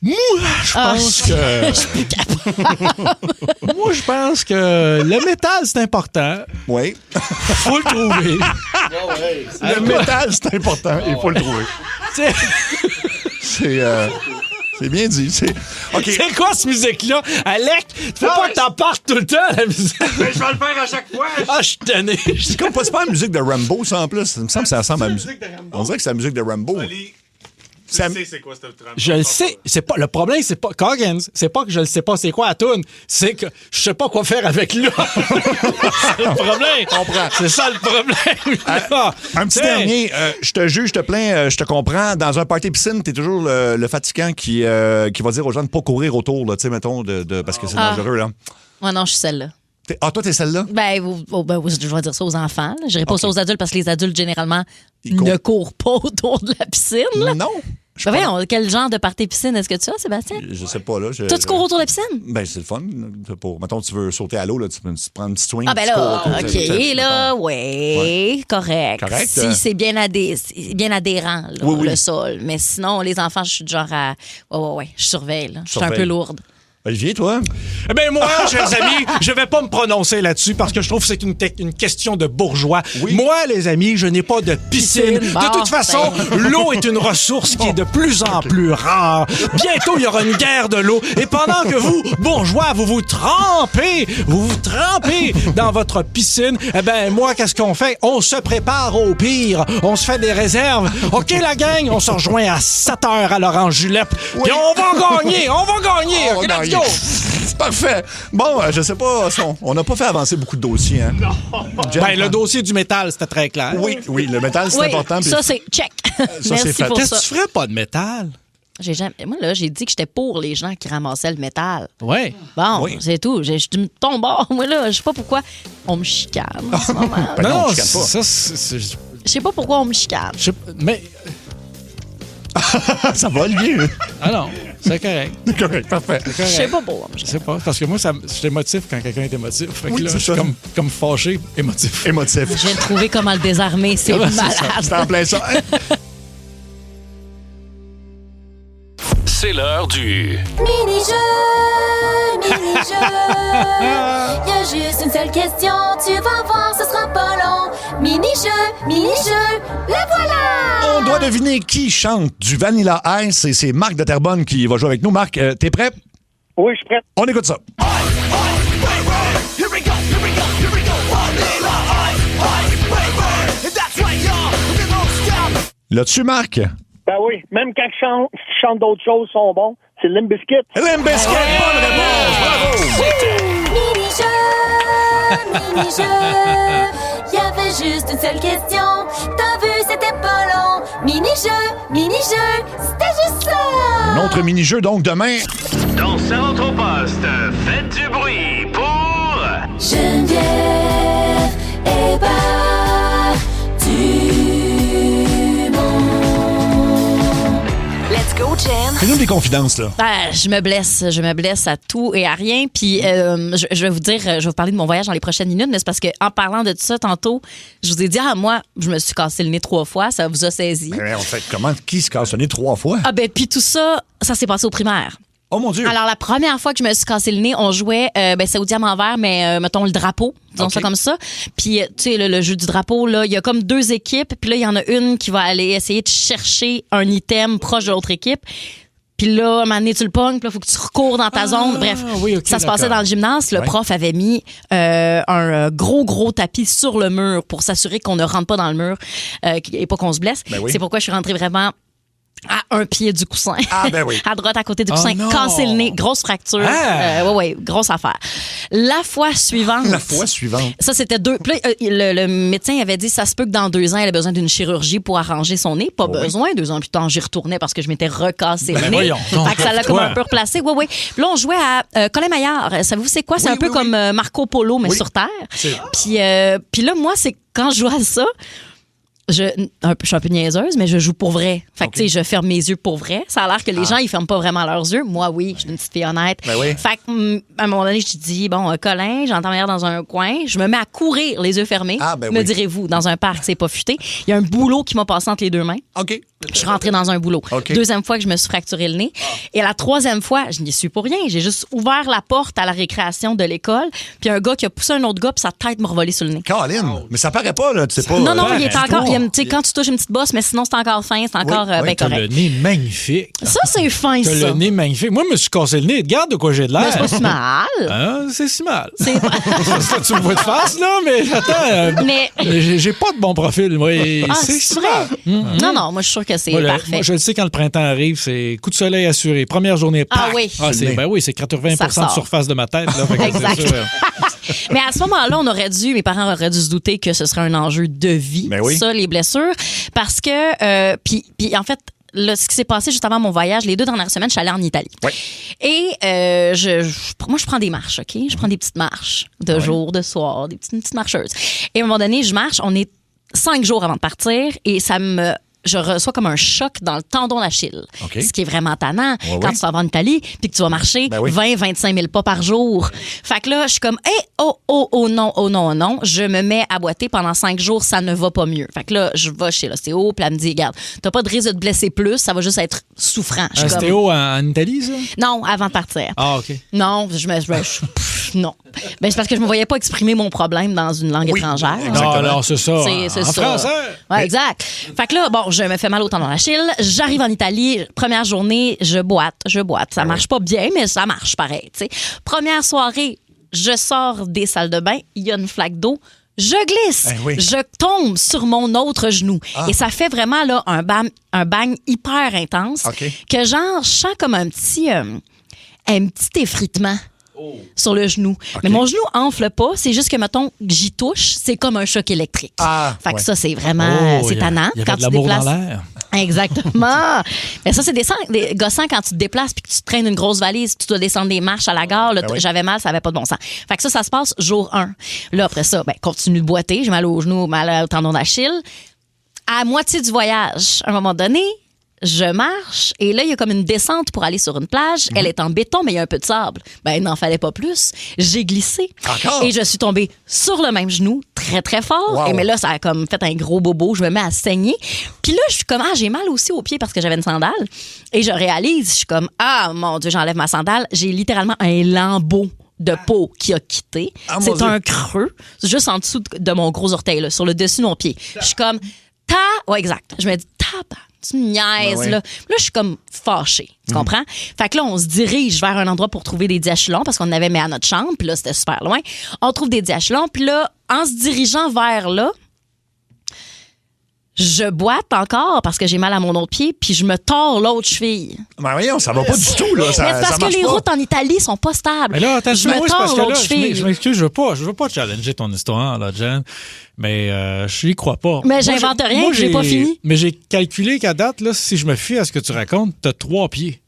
Moi, je pense que... Je suis plus capable. Moi, je pense que le métal, c'est important. Oui. Faut le trouver. Le métal, c'est important. Il faut le trouver. C'est bien dit. Okay. C'est quoi cette musique-là? Alec, tu faut pas que t'en partes tout le temps, la musique. Mais je vais le faire à chaque fois. Ah, je suis tanné. C'est comme pas la musique de Rambo, ça, en plus. Ça me semble que ça ressemble à la musique. On dirait que c'est la musique de Rambo. Tu sais c'est quoi cette trame? Je le sais. C'est pas, le problème, c'est pas... Coggins, c'est pas que je le sais pas c'est quoi la toune. C'est que je sais pas quoi faire avec là. C'est le problème. Comprends. C'est ça le problème. Un petit dernier. Je te juge, je te plains, je te comprends. Dans un party piscine, t'es toujours le fatigant qui va dire aux gens de pas courir autour, tu sais, mettons, parce que c'est dangereux, là. Ouais, non, je suis celle-là. Toi, t'es celle-là? Ben, je vais dire ça aux enfants. Je dirais pas ça aux adultes parce que les adultes, généralement, ne courent pas autour de la piscine. Là. Non. Ben voyons, quel genre de party piscine est-ce que tu as, Sébastien? Je sais pas, là. Toi, tu cours autour de la piscine? Ben, c'est le fun. Mettons, tu veux sauter à l'eau, là, tu prends un petit swing. Ah, ben tu cours là, autour, OK, là, ouais, correct. Si c'est bien, bien adhérent, là, le sol. Mais sinon, les enfants, je suis du genre à... Ouais, je surveille, là. Je suis un peu lourde. Olivier, toi? Eh bien, moi, chers amis, je vais pas me prononcer là-dessus parce que je trouve que c'est une question de bourgeois. Oui. Moi, les amis, je n'ai pas de piscine. De toute façon, l'eau est une ressource qui est de plus en plus rare. Bientôt, il y aura une guerre de l'eau. Et pendant que vous, bourgeois, vous vous trempez dans votre piscine, eh bien, moi, qu'est-ce qu'on fait? On se prépare au pire. On se fait des réserves. OK, la gang, on se rejoint à 7 heures à l'Orange Julep. Puis on va gagner. OK, let's go. C'est parfait. Bon, je sais pas, on n'a pas fait avancer beaucoup de dossiers. Hein? Ben, le dossier du métal, c'était très clair. Oui, le métal, c'est important. Ça, c'est check. Ça, c'est fait. Qu'est-ce que tu ferais pas de métal? Moi, là, j'ai dit que j'étais pour les gens qui ramassaient le métal. Oui. Bon, c'est tout. Je suis ton bord. Moi, là, je sais pas pourquoi on me chicane en ce moment. Ben non, je chicane pas. Ça, je sais pas pourquoi on me chicane. Mais... Ça va, Olivier. Ah non, c'est correct. C'est correct, parfait. Je sais pas pourquoi. Je sais pas, parce que moi, j'étais émotif quand quelqu'un est émotif. Fait que oui, là, je suis comme fâché, émotif. Émotif. Je viens de trouver comment le désarmer. C'est malade. C'est en plein ça. C'est l'heure du... Mini-jeu. Y a juste une seule question, tu vas voir, ce sera pas long. Mini-jeu, le voilà! On doit deviner qui chante du Vanilla Ice et c'est Marc de Terrebonne qui va jouer avec nous. Marc, t'es prêt? Oui, je suis prêt. On écoute ça. L'as-tu, Marc? Ben oui, même quand je chante d'autres choses sont bons. C'est Limp Bizkit. Limp Bizkit, bonne réponse! Bravo! Mini-jeu, y avait juste une seule question. T'as vu, c'était pas long. Mini-jeu, c'était juste ça. Un autre mini-jeu, donc, demain. Dans Centre au Poste, faites du bruit pour... Geneviève et Let's go, Jen. Fais-nous des confidences, là. Je me blesse à tout et à rien. Puis je vais vous dire, je vais vous parler de mon voyage dans les prochaines minutes, mais c'est parce qu'en parlant de tout ça tantôt, je vous ai dit, moi, je me suis cassé le nez 3 fois, ça vous a saisi. Mais on fait comment? Qui se casse le nez 3 fois? Puis tout ça, ça s'est passé au primaire. Oh mon Dieu! Alors, la première fois que je me suis cassé le nez, on jouait, c'est au diamant vert, mais mettons le drapeau, disons ça comme ça. Puis, tu sais, le jeu du drapeau, là, il y a comme 2 équipes, puis là, il y en a une qui va aller essayer de chercher un item proche de l'autre équipe. Puis là, un moment donné, tu le pognes, puis là, il faut que tu recours dans ta zone. Bref, oui, ok, ça se passait d'accord. dans le gymnase. Le prof avait mis un gros tapis sur le mur pour s'assurer qu'on ne rentre pas dans le mur et pas qu'on se blesse. Ben oui. C'est pourquoi je suis rentrée vraiment à un pied du coussin. Ah, ben oui. À droite, à côté du Oh coussin. non. Casser le nez. Grosse fracture. Ah. Ouais, grosse affaire. La fois suivante. La fois suivante. Ça, c'était 2. Puis là, le médecin avait dit ça se peut que dans 2 ans, elle ait besoin d'une chirurgie pour arranger son nez. Pas besoin. 2 ans plus tard, j'y retournais parce que je m'étais recassé le nez. voyons donc, Fait que ça l'a comme toi. un peu replacé. Oui. Puis là, on jouait à Colin Maillard. Savez-vous c'est quoi? C'est un peu comme Marco Polo, mais sur Terre. Puis là, moi, c'est quand je joue à ça, je suis un peu niaiseuse, mais je joue pour vrai. Fait que, tu sais, je ferme mes yeux pour vrai. Ça a l'air que les gens, ils ferment pas vraiment leurs yeux. Moi, oui, je suis une petite fille honnête. Ben oui. Fait que, à un moment donné, je dis, bon, Colin, j'entends Maillard dans un coin. Je me mets à courir, les yeux fermés. Ah, ben me oui. direz-vous, dans un parc, c'est pas futé. Il y a un boulot qui m'a passé entre les 2 mains. OK. Je suis rentrée dans un boulot. OK. 2e fois que je me suis fracturé le nez. Et la 3e fois, je n'y suis pour rien. J'ai juste ouvert la porte à la récréation de l'école. Puis un gars qui a poussé un autre gars, puis sa tête m'a revolé sur le nez. Caroline, mais ça paraît pas, là. Tu sais pas. Non, il est encore. toi. Tu sais, quand tu touches une petite bosse, mais sinon, c'est encore fin, c'est encore oui, bien T'as le correct. nez magnifique. Ça, c'est fin, T'as ça. le nez magnifique. Moi, je me suis cassé le nez. Regarde de quoi j'ai de l'air. Mais c'est pas si mal. Hein, c'est si mal. C'est pas- Tu me vois de face, là, mais attends. Mais- J'ai pas de bon profil, moi. Ah, c'est c'est si vrai? mal. Non, moi, je suis sûre que c'est Moi, parfait. moi, je le sais quand le printemps arrive, c'est coup de soleil assuré. Première journée, Ah pac! oui. C'est 80 Ça de ressort. surface de ma tête. Là, fait que Exact. c'est sûr. Mais à ce moment-là, mes parents auraient dû se douter que ce serait un enjeu de vie, Ben oui. ça, les blessures. Parce que, puis en fait, là, ce qui s'est passé juste avant mon voyage, les 2 dernières semaines, je suis allée en Italie. Oui. Et moi, je prends des marches, OK? Je prends des petites marches de jour, de soir, une petite marcheuse. Et à un moment donné, je marche. On est 5 jours avant de partir et je reçois comme un choc dans le tendon d'Achille. OK. Ce qui est vraiment tannant Ouais, quand oui. tu vas en Italie puis que tu vas marcher Ben oui. 20-25 000 pas par jour. Fait que là, je suis comme, oh non. Je me mets à boiter pendant 5 jours, ça ne va pas mieux. Fait que là, je vais chez l'ostéo puis elle me dit, regarde, t'as pas de risque de te blesser plus, ça va juste être souffrant. Je suis comme, Ostéo en Italie, ça? non, avant de partir. Ah, OK. Non, non. Ben, c'est parce que je me voyais pas exprimer mon problème dans une langue étrangère. Non, c'est ça. C'est en ça. français. Ouais, exact. Fait que là, bon, je me fais mal au tendon d'Achille. J'arrive en Italie, première journée, je boite. Ça marche pas bien, mais ça marche pareil, tu sais. Première soirée, je sors des salles de bain, il y a une flaque d'eau. Je glisse, oui. je tombe sur mon autre genou. Ah. Et ça fait vraiment là un bang hyper intense OK. que genre, je sens comme un petit effritement sur le genou. Mais mon genou enfle pas, c'est juste que, mettons, j'y touche, c'est comme un choc électrique. Ah, fait que ouais. ça, c'est vraiment, c'est tannant. Il y quand avait de tu l'amour déplaces. dans l'air. Exactement. Mais ça, c'est des gossants quand tu te déplaces puis que tu traînes une grosse valise, tu dois descendre des marches à la gare. Là, Ben oui. J'avais mal, ça avait pas de bon sens. Fait que ça se passe jour 1. Là, après ça, continue de boiter. J'ai mal au genou, mal au tendon d'Achille. À moitié du voyage, à un moment donné, je marche et là, il y a comme une descente pour aller sur une plage. Elle est en béton, mais il y a un peu de sable. Il n'en fallait pas plus. J'ai glissé. Encore? Et je suis tombée sur le même genou, très, très fort. Wow. Et mais là, ça a comme fait un gros bobo. Je me mets à saigner. Puis là, je suis comme, j'ai mal aussi aux pieds parce que j'avais une sandale. Et je réalise, je suis comme, mon Dieu, j'enlève ma sandale. J'ai littéralement un lambeau de peau qui a quitté. Ah, mon C'est Dieu. un creux, juste en dessous de mon gros orteil, là, sur le dessus de mon pied. Je suis comme, ouais, exact. Je me dis, tu me niaises, ouais. là. Là, je suis comme fâchée. Tu comprends? Fait que là, on se dirige vers un endroit pour trouver des diachylons parce qu'on en avait mis à notre chambre, puis là, c'était super loin. On trouve des diachylons, puis là, en se dirigeant vers là, je boite encore parce que j'ai mal à mon autre pied, puis je me tords l'autre cheville. Ben voyons, ça va pas du tout, là. Mais Ça, c'est parce ça que marche les pas. routes en Italie sont pas stables. Mais là, attends, je me moi, c'est parce tords que là, l'autre cheville. je m'excuse, je veux pas challenger ton histoire, là, Jen. Mais je n'y crois pas. Mais j'invente rien, j'ai pas fini. Mais j'ai calculé qu'à date, là, si je me fie à ce que tu racontes, t'as 3 pieds.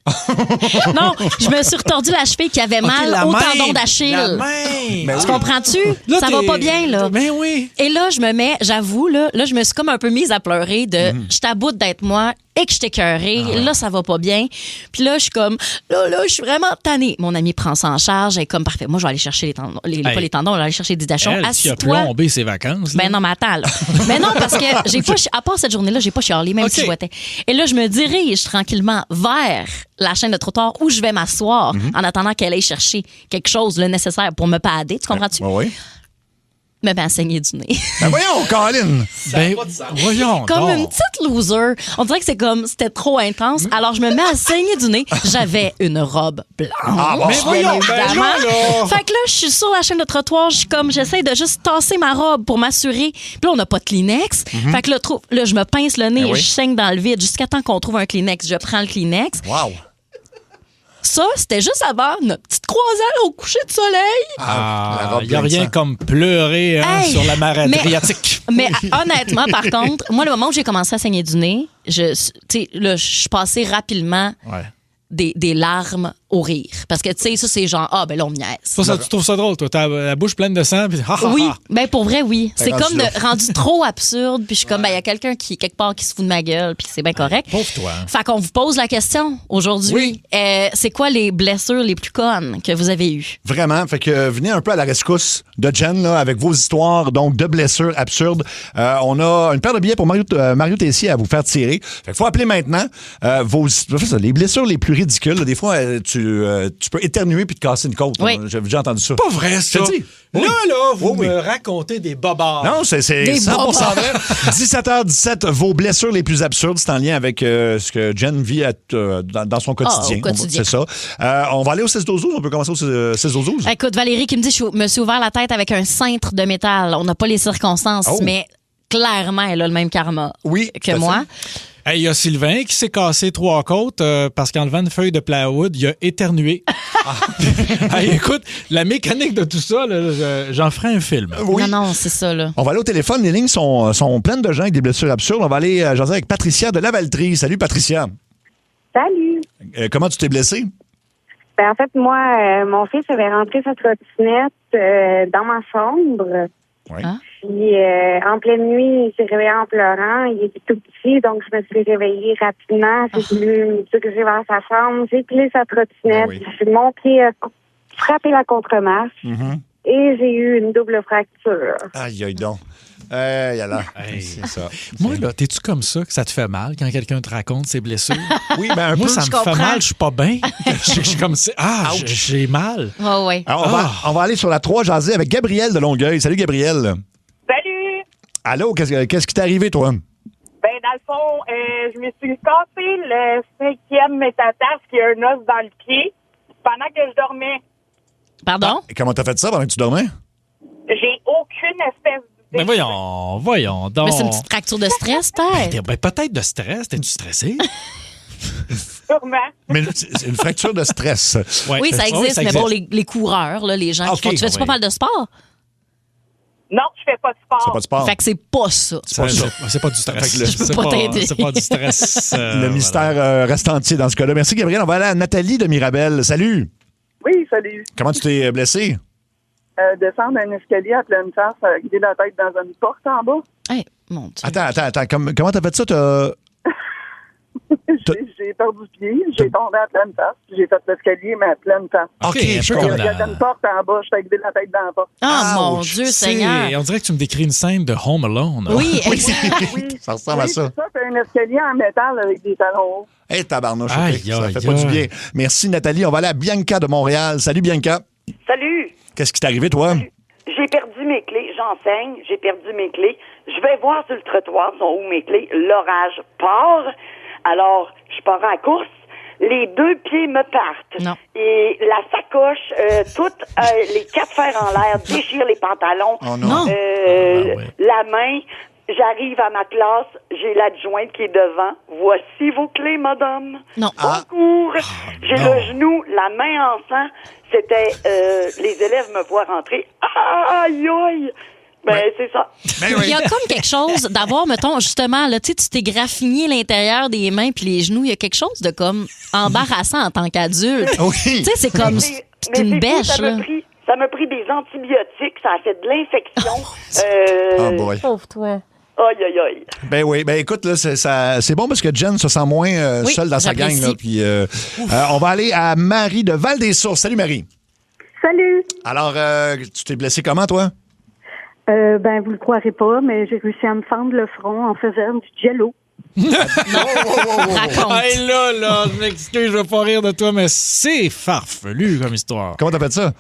Non, je me suis retordu la cheville qui avait mal la au même, tendon d'Achille. la même. Ben Tu oui. comprends-tu? Là, Ça va pas bien, là. Ben oui. Et là, je me mets, j'avoue, là, je me suis comme un peu mise à pleurer de je t'aboute d'être moi et que je t'écœurée. Là, ça va pas bien. Puis là, je suis comme, là, je suis vraiment tannée. Mon ami prend ça en charge. Elle est comme, parfait, moi, je vais aller chercher les tendons. Pas les tendons, je vais aller chercher des dachons. Elle qui a Assis-toi. plombé ses vacances. là. Ben non, mais attends, là. Mais non, parce que j'ai pas, à part cette journée-là, j'ai pas chialé, même si je boitais. Et là, je me dirige tranquillement vers la chaîne de trottoir où je vais m'asseoir en attendant qu'elle aille chercher quelque chose, le nécessaire pour me padder. Tu comprends-tu? Oui. me mets à saigner du nez. Ben voyons, Colin! Ben, voyons Comme donc. une petite loser. On dirait que c'était trop intense. Alors, je me mets à saigner du nez. J'avais une robe blanche. Ah, bon. Mais voyons, ben évidemment. là. Fait que là, je suis sur la chaîne de trottoir. J'essaie de juste tasser ma robe pour m'assurer. Puis là, on n'a pas de Kleenex. Fait que là, je me pince le nez Ben et oui. je saigne dans le vide jusqu'à temps qu'on trouve un Kleenex. Je prends le Kleenex. Wow! Ça, c'était juste avant notre petite croisière au coucher de soleil. La robe Il n'y a pleine de rien sang. comme pleurer Hey, sur la mer mais- Adriatique. Mais honnêtement, par contre, moi, le moment où j'ai commencé à saigner du nez, je suis passée rapidement Ouais. des larmes au rire. Parce que, tu sais, ça, c'est genre, ben là, on me niaise. Ça, tu trouves ça drôle, toi? T'as la bouche pleine de sang, puis Oui, ben pour vrai, oui. C'est rendu comme là. rendu trop absurde, puis je suis comme, ben il y a quelqu'un qui, quelque part, qui se fout de ma gueule, puis c'est bien correct. Pauvre toi. Fait qu'on vous pose la question aujourd'hui. C'est quoi les blessures les plus connes que vous avez eues? Vraiment. Fait que venez un peu à la rescousse de Jen là, avec vos histoires donc de blessures absurdes. On a une paire de billets pour Mario Tessier à vous faire tirer. Fait qu'il faut appeler maintenant les blessures les plus ridicules. Là, des fois, tu peux éternuer puis te casser une côte. Oui. J'ai déjà entendu ça. Pas vrai, ça. Je te dis. Là, vous Oui. me racontez des bobards. Non, c'est Des 100% bobards. vrai. 17h17, vos blessures les plus absurdes, c'est en lien avec ce que Jen vit dans son quotidien. au quotidien. C'est ça. On va aller au 16-12-12. On peut commencer au 16-12-12. Écoute, Valérie qui me dit, je me suis ouvert la tête avec un cintre de métal. On n'a pas les circonstances, Oh. mais clairement, elle a le même karma Oui, que tout à moi. Hey, il y a Sylvain qui s'est cassé 3 côtes parce qu'en levant une feuille de plywood, il a éternué. Hey, écoute, la mécanique de tout ça, là, j'en ferai un film. Oui. Non, c'est ça, là. On va aller au téléphone. Les lignes sont pleines de gens avec des blessures absurdes. On va aller jaser avec Patricia de Lavaltrie. Salut, Patricia. Salut. Comment tu t'es blessée? Ben, en fait, moi, mon fils avait rentré sa trottinette dans ma chambre. Oui. Hein? Puis, en pleine nuit, il s'est réveillé en pleurant. Il était tout petit, donc je me suis réveillée rapidement. J'ai voulu me diriger vers sa chambre. J'ai plié sa trottinette. Oui. Mon pied a frappé la contremarche. Mm-hmm. Et j'ai eu une double fracture. Aïe, aïe, donc. Yalla. Hey. C'est ça. Moi, là, t'es-tu comme ça que ça te fait mal quand quelqu'un te raconte ses blessures? Oui, ben un Moi, peu. ça me je fait comprends. mal, je suis pas bien. Je suis comme ça. J'ai mal. Ouais, ouais. Alors, on va aller sur la 3 jaser avec Gabriel de Longueuil. Salut, Gabriel. Salut! Allô, qu'est-ce qui t'est arrivé, toi? Ben, dans le fond, je me suis cassé le 5e métatarse qui a un os dans le pied pendant que je dormais. Pardon? Et comment t'as fait ça pendant que tu dormais? J'ai aucune espèce de... Mais voyons donc. Mais c'est une petite fracture de stress, peut-être. Ben, peut-être de stress. T'es-tu stressé? Sûrement. Mais c'est une fracture de stress. Ouais. Oui, ça existe, mais pour les coureurs, là, les gens Ah, qui font. ok. Tu fais-tu pas mal de sport? Non, je fais pas de sport. C'est pas de sport. Fait que c'est pas ça. C'est pas ça. C'est pas du stress. Fait que Je peux pas t'aider. C'est pas du stress. Le mystère reste entier dans ce cas-là. Merci, Gabriel. On va aller à Nathalie de Mirabel. Salut. Oui, salut. Comment tu t'es blessé? Descendre un escalier à pleine face, guider la tête dans une porte en bas. Hey, mon Dieu. Attends. Comment t'as fait ça? J'ai perdu pied, j'ai tombé à pleine face, puis j'ai fait l'escalier, mais à pleine face. OK, je Il comprends. y avait une porte en bas, je fais guider la tête dans la porte. Ah, mon Dieu, Seigneur. On dirait que tu me décris une scène de Home Alone. Oui, Ça ressemble à ça. C'est ça, c'est un escalier en métal avec des talons hauts. Hey, tabarnouche, OK. Aïe, Ça aïe, fait pas du aïe. bien. Merci, Nathalie. On va aller à Bianca de Montréal. Salut, Bianca. Salut! Qu'est-ce qui t'est arrivé, toi? J'ai perdu mes clés. J'enseigne, j'ai perdu mes clés. Je vais voir sur le trottoir, sont où mes clés. L'orage part. Alors, je pars en course. Les 2 pieds me partent. Non. Et la sacoche, toutes les 4 fers en l'air, déchire les pantalons. Oh non. La main, j'arrive à ma classe, j'ai l'adjointe qui est devant. Voici vos clés, madame. Non. Au cours. J'ai non. le genou, la main en sang. C'était, les élèves me voient rentrer. Aïe, aïe! Ben, c'est ça. Il y a comme quelque chose d'avoir, mettons, justement, là, tu sais, tu t'es graffiné l'intérieur des mains puis les genoux. Il y a quelque chose de comme embarrassant en tant qu'adulte. Oui. Tu sais, c'est comme, c'est une bêche, ça là. m'a pris des antibiotiques, ça a fait de l'infection. Oh boy. Pauvre toi. Aïe, aïe, aïe. Ben oui, ben écoute, là, c'est bon parce que Jen se sent moins Oui, seule dans sa gang. j'apprécie. Là, puis, on va aller à Marie de Val-des-Sources. Salut, Marie. Salut! Alors, tu t'es blessé comment, toi? Ben, vous le croirez pas, mais j'ai réussi à me fendre le front en faisant du jello. Raconte. Hey, là, je m'excuse, je vais pas rire de toi, mais c'est farfelu comme histoire. Comment t'as fait ça?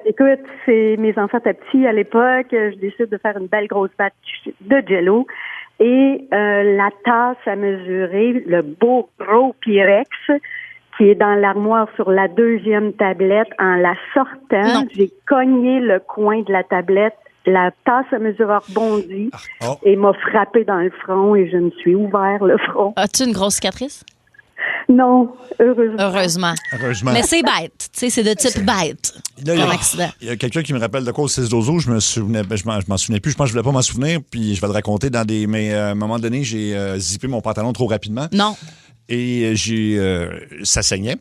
Écoute, c'est mes enfants étaient petits à l'époque. Je décide de faire une belle grosse batch de Jell-O. Et la tasse à mesurer, le beau gros Pyrex, qui est dans l'armoire sur la deuxième tablette, en la sortant, j'ai cogné le coin de la tablette. La tasse à mesure a rebondi et m'a frappé dans le front et je me suis ouvert le front. As-tu une grosse cicatrice? Non, heureusement. Heureusement. Mais c'est bête. Tu sais, c'est de type bête. Là, comme accident. Il y a quelqu'un qui me rappelle de quoi au 6-12, je me souvenais, je m'en souvenais plus. Je pense que je voulais pas m'en souvenir, puis je vais le raconter dans des. Mais à un moment donné, j'ai zippé mon pantalon trop rapidement. Non. Et ça saignait.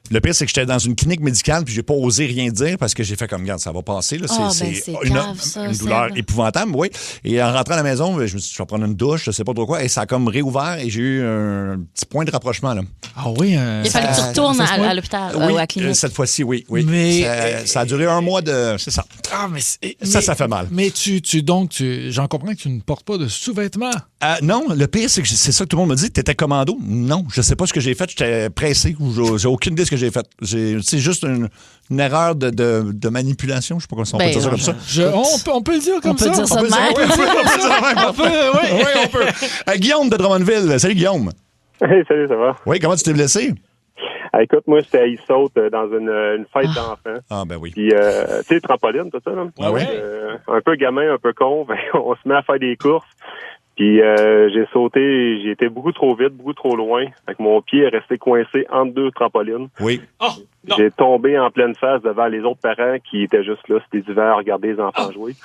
Le pire, c'est que j'étais dans une clinique médicale puis j'ai pas osé rien dire parce que j'ai fait comme, regarde, ça va passer. Là. C'est une douleur épouvantable, oui. Et en rentrant à la maison, je me suis dit, je vais prendre une douche, je sais pas trop quoi. Et ça a comme réouvert et j'ai eu un petit point de rapprochement. Là. Ah oui? Il fallait que tu retournes à l'hôpital ou à la clinique. Cette fois-ci, oui. Mais, ça a duré un mois de... C'est ça. Ah, mais ça fait mal. Mais j'en comprends que tu ne portes pas de sous-vêtements. Non, le pire, c'est que c'est ça que tout le monde me dit. T'étais commando? Non, je sais pas ce que j'ai fait. J'étais pressé ou j'ai aucune idée de ce que j'ai fait. C'est juste une erreur de manipulation. Je sais pas comment on peut dire ça comme ça. On peut le dire comme ça. On peut dire ça de même. Oui, on peut. Guillaume de Drummondville. Salut, Guillaume. Hey, salut, ça va? Oui, comment tu t'es blessé? Écoute, moi, j'étais à Issaute dans une fête d'enfants. Ah, ben oui. Puis, tu sais, trampoline, tout ça, là. Ah oui? Un peu gamin, un peu con, ben, on se met à faire des courses. Puis j'ai sauté, j'ai été beaucoup trop vite, beaucoup trop loin. Fait que mon pied est resté coincé entre deux trampolines. Oui. Oh, j'ai tombé en pleine face devant les autres parents qui étaient juste là, c'était l'hiver, à regarder les enfants jouer.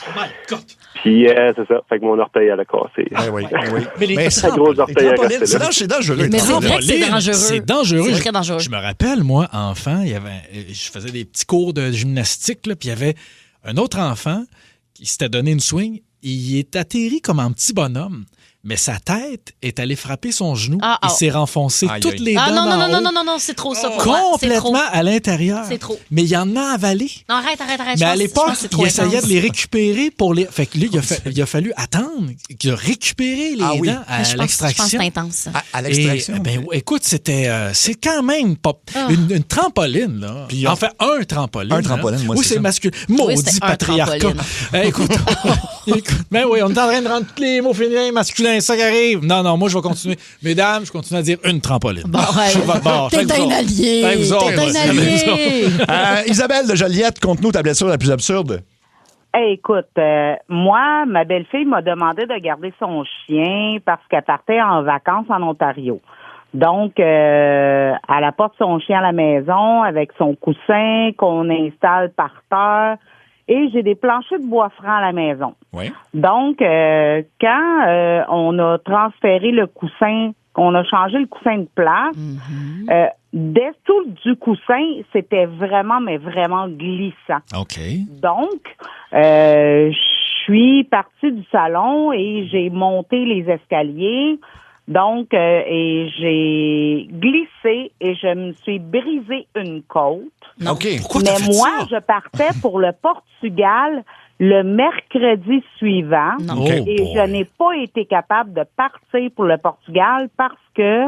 Puis c'est ça, fait que mon orteil elle a cassé. Oui. Mais c'est gros orteil à casser là. C'est dangereux. Mais c'est vrai que c'est dangereux. C'est dangereux. C'est très dangereux. Je me rappelle, moi, enfant, je faisais des petits cours de gymnastique, là, puis il y avait un autre enfant qui s'était donné une swing. Il est atterri comme un petit bonhomme, mais sa tête est allée frapper son genou. Il s'est renfoncé toutes les dents non, c'est trop ça pour moi. Complètement à l'intérieur. C'est trop. Mais il en a avalé. Non, arrête. Mais à l'époque, il essayait de les récupérer pour les... Fait que là, il a fallu attendre qu'il a récupéré les dents à l'extraction. Je pense que c'est intense. À l'extraction? Écoute, c'est quand même pas... Une trampoline, là. Puis un trampoline. Un trampoline, moi, oui, c'est masculin. Maudit patriarcat. Écoute, ben oui, on est en train de rendre tous les mots féminins masculins, ça qui arrive. Non, moi, je vais continuer. Mesdames, je continue à dire une trampoline. Bon, ouais. T'es un allié. T'es un allié. Isabelle de Joliette, conte-nous ta blessure la plus absurde. Hey, écoute, moi, ma belle-fille m'a demandé de garder son chien parce qu'elle partait en vacances en Ontario. Donc, elle apporte son chien à la maison avec son coussin qu'on installe par terre. Et j'ai des planchers de bois franc à la maison. Oui. Donc, quand on a transféré le coussin, qu'on a changé le coussin de place, dessous du coussin, c'était vraiment glissant. OK. Donc, je suis partie du salon et j'ai monté les escaliers. Donc, et j'ai glissé et je me suis brisé une côte. OK. Pourquoi t'as fait moi, ça? je partais pour le Portugal le mercredi suivant et je n'ai pas été capable de partir pour le Portugal parce que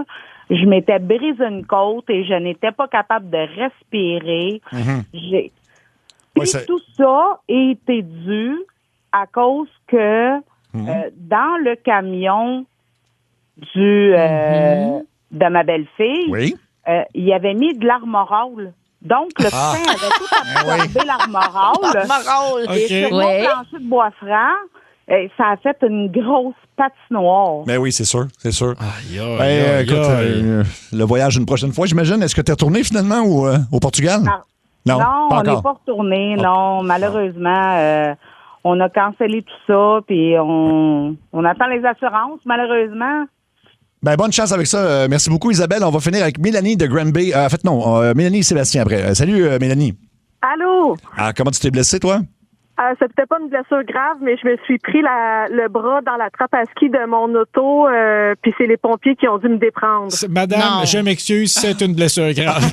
je m'étais brisé une côte et je n'étais pas capable de respirer. Tout ça était dû à cause que dans le camion de ma belle-fille, il avait mis de l'Armorol. Donc, le coussin avait tout absorbé l'Armorol. Et sur mon plancher de bois franc, ça a fait une grosse patinoire. Ben oui, c'est sûr. Écoute, le voyage une prochaine fois, j'imagine. Est-ce que tu es retourné finalement au Portugal? Non, pas on n'est encore. pas retourné. Non, malheureusement, on a cancellé tout ça, puis on attend les assurances, malheureusement. Ben, bonne chance avec ça. Merci beaucoup, Isabelle. On va finir avec Mélanie de Granby. En fait, non, Mélanie et Sébastien après. Salut, Mélanie. Allô? Comment tu t'es blessée, toi? C'était pas une blessure grave, mais je me suis pris le bras dans la trappe à ski de mon auto, puis c'est les pompiers qui ont dû me déprendre. Madame, je m'excuse, c'est une blessure grave.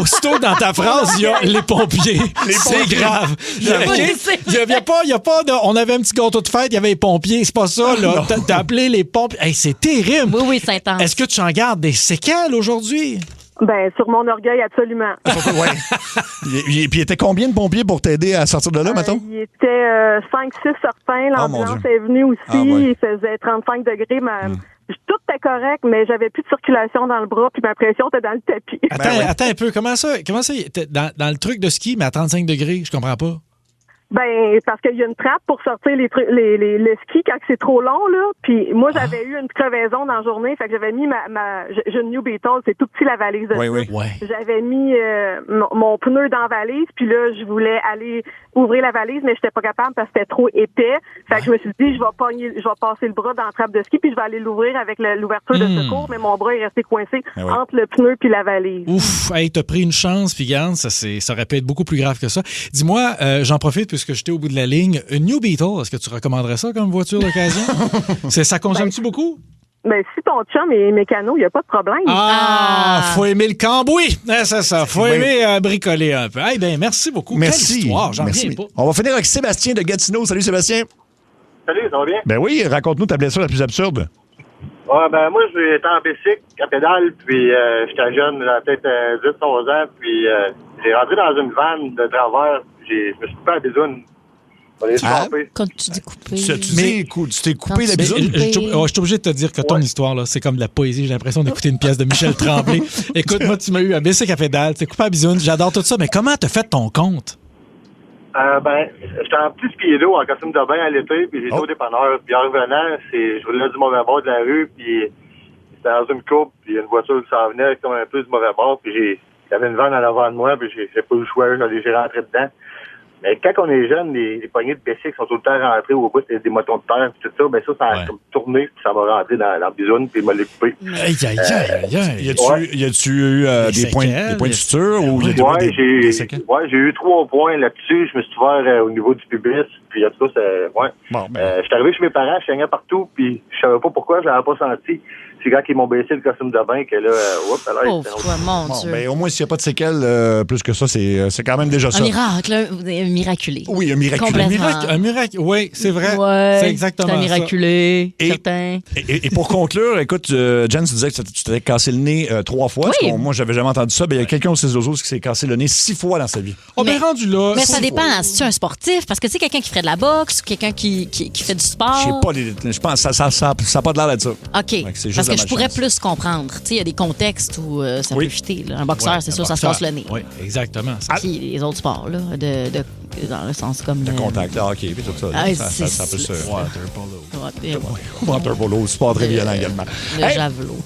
Aussitôt dans ta phrase, il y a les pompiers. C'est grave. Il y a pas de... On avait un petit gâteau de fête, il y avait les pompiers. C'est pas ça, là. T'as appelé les pompiers. Hey, c'est terrible. Oui, c'est intense. Est-ce que tu en gardes des séquelles aujourd'hui? Ben, sur mon orgueil, absolument. Ouais. Puis il était combien de pompiers pour t'aider à sortir de là, mettons? Il était 5-6 certains. L'ambulance est venue aussi. Il faisait 35 degrés. Tout était correct, mais j'avais plus de circulation dans le bras, puis ma pression était dans le tapis. Attends un peu. Comment ça dans le truc de ski, mais à 35 degrés? Je comprends pas. Ben, parce qu'il y a une trappe pour sortir les skis quand c'est trop long, là. Puis moi, j'avais eu une crevaison dans la journée, fait que j'avais mis j'ai une New Beetle, c'est tout petit la valise de J'avais mis mon pneu dans la valise, puis là, je voulais aller ouvrir la valise, mais j'étais pas capable parce que c'était trop épais. Fait que je me suis dit, je vais passer le bras dans la trappe de ski, puis je vais aller l'ouvrir avec l'ouverture de secours, mais mon bras est resté coincé entre le pneu puis la valise. Ouf, hey, t'as pris une chance, puis garde, ça aurait pu être beaucoup plus grave que ça. Dis-moi, j'en profite puisque j'étais au bout de la ligne. Une New Beetle, est-ce que tu recommanderais ça comme voiture d'occasion? Ça consomme-tu beaucoup? Ben, si ton chum est mécano, il n'y a pas de problème. Faut aimer le cambouis. C'est ça. Faut aimer bricoler un peu. Hey, ben, merci beaucoup. Merci. Quelle histoire, j'en reviens pas. On va finir avec Sébastien de Gatineau. Salut, Sébastien. Salut, ça va bien? Ben oui, raconte-nous ta blessure la plus absurde. Ben moi, j'étais en bicycle, à pédale, puis j'étais jeune, peut-être 10-11 ans, puis j'ai rentré dans une vanne de travers, je me suis coupé la bisoune. Quand tu dis coupé... Tu t'es coupé la bisoune? Je suis obligé de te dire que ton histoire, là, c'est comme de la poésie. J'ai l'impression d'écouter une pièce de Michel Tremblay. Écoute, moi, tu m'as eu un bicycle à pédale, tu t'es coupé la bisoune, j'adore tout ça, mais comment t'as fait ton compte? J'étais en petit ski d'eau en costume de bain à l'été, puis j'étais au dépanneur. Puis en revenant, je roulais du mauvais bord de la rue, puis c'était dans une courbe, puis il y a une voiture qui s'en venait comme un peu du mauvais bord, puis il y avait une vanne en avant de moi, puis j'ai pas eu le choix, j'ai rentré dedans. Mais quand on est jeune, les poignées de bicycle sont tout le temps rentrées au bout des motons de terre, puis tout ça, ben ça a comme tourné, puis ça m'a rentré dans la bisoune, puis il m'a les coupé. Y a-tu eu des points de suture? Ou j'ai eu 3 points là-dessus. Je me suis ouvert au niveau du pubis, puis en tout cas, je suis arrivé chez mes parents, je saignais partout, puis je savais pas pourquoi, je l'avais pas senti. C'est quand ils m'ont baissé le costume de bain que là, mon Dieu. Ben, au moins, s'il n'y a pas de séquelles, plus que ça, c'est quand même déjà ça. Un miracle, un miraculé. Oui, un miraculé. Un miracle, oui, c'est vrai. Ouais, c'est exactement ça. Un miraculé, certain. Et pour conclure, écoute, Jen, tu disais que tu t'avais cassé le nez 3 fois. Oui. Moi, j'avais jamais entendu ça. Il y a quelqu'un au 6 qui s'est cassé le nez 6 fois dans sa vie. Rendu là. Mais ça dépend. Si tu es un sportif, parce que tu sais, quelqu'un qui ferait de la boxe ou quelqu'un qui fait du sport. Je pense que ça n'a pas de l'air d'être ça. OK. Parce que je pourrais plus comprendre. Tu sais, il y a des contextes où ça peut fitter. Un boxeur, c'est sûr, ça se casse le nez. Oui, exactement. Puis les autres sports, là, dans le sens comme... De contact, là, OK, puis tout ça. Ça peut se... Water polo. Water polo, sport très violent également. Le javelot.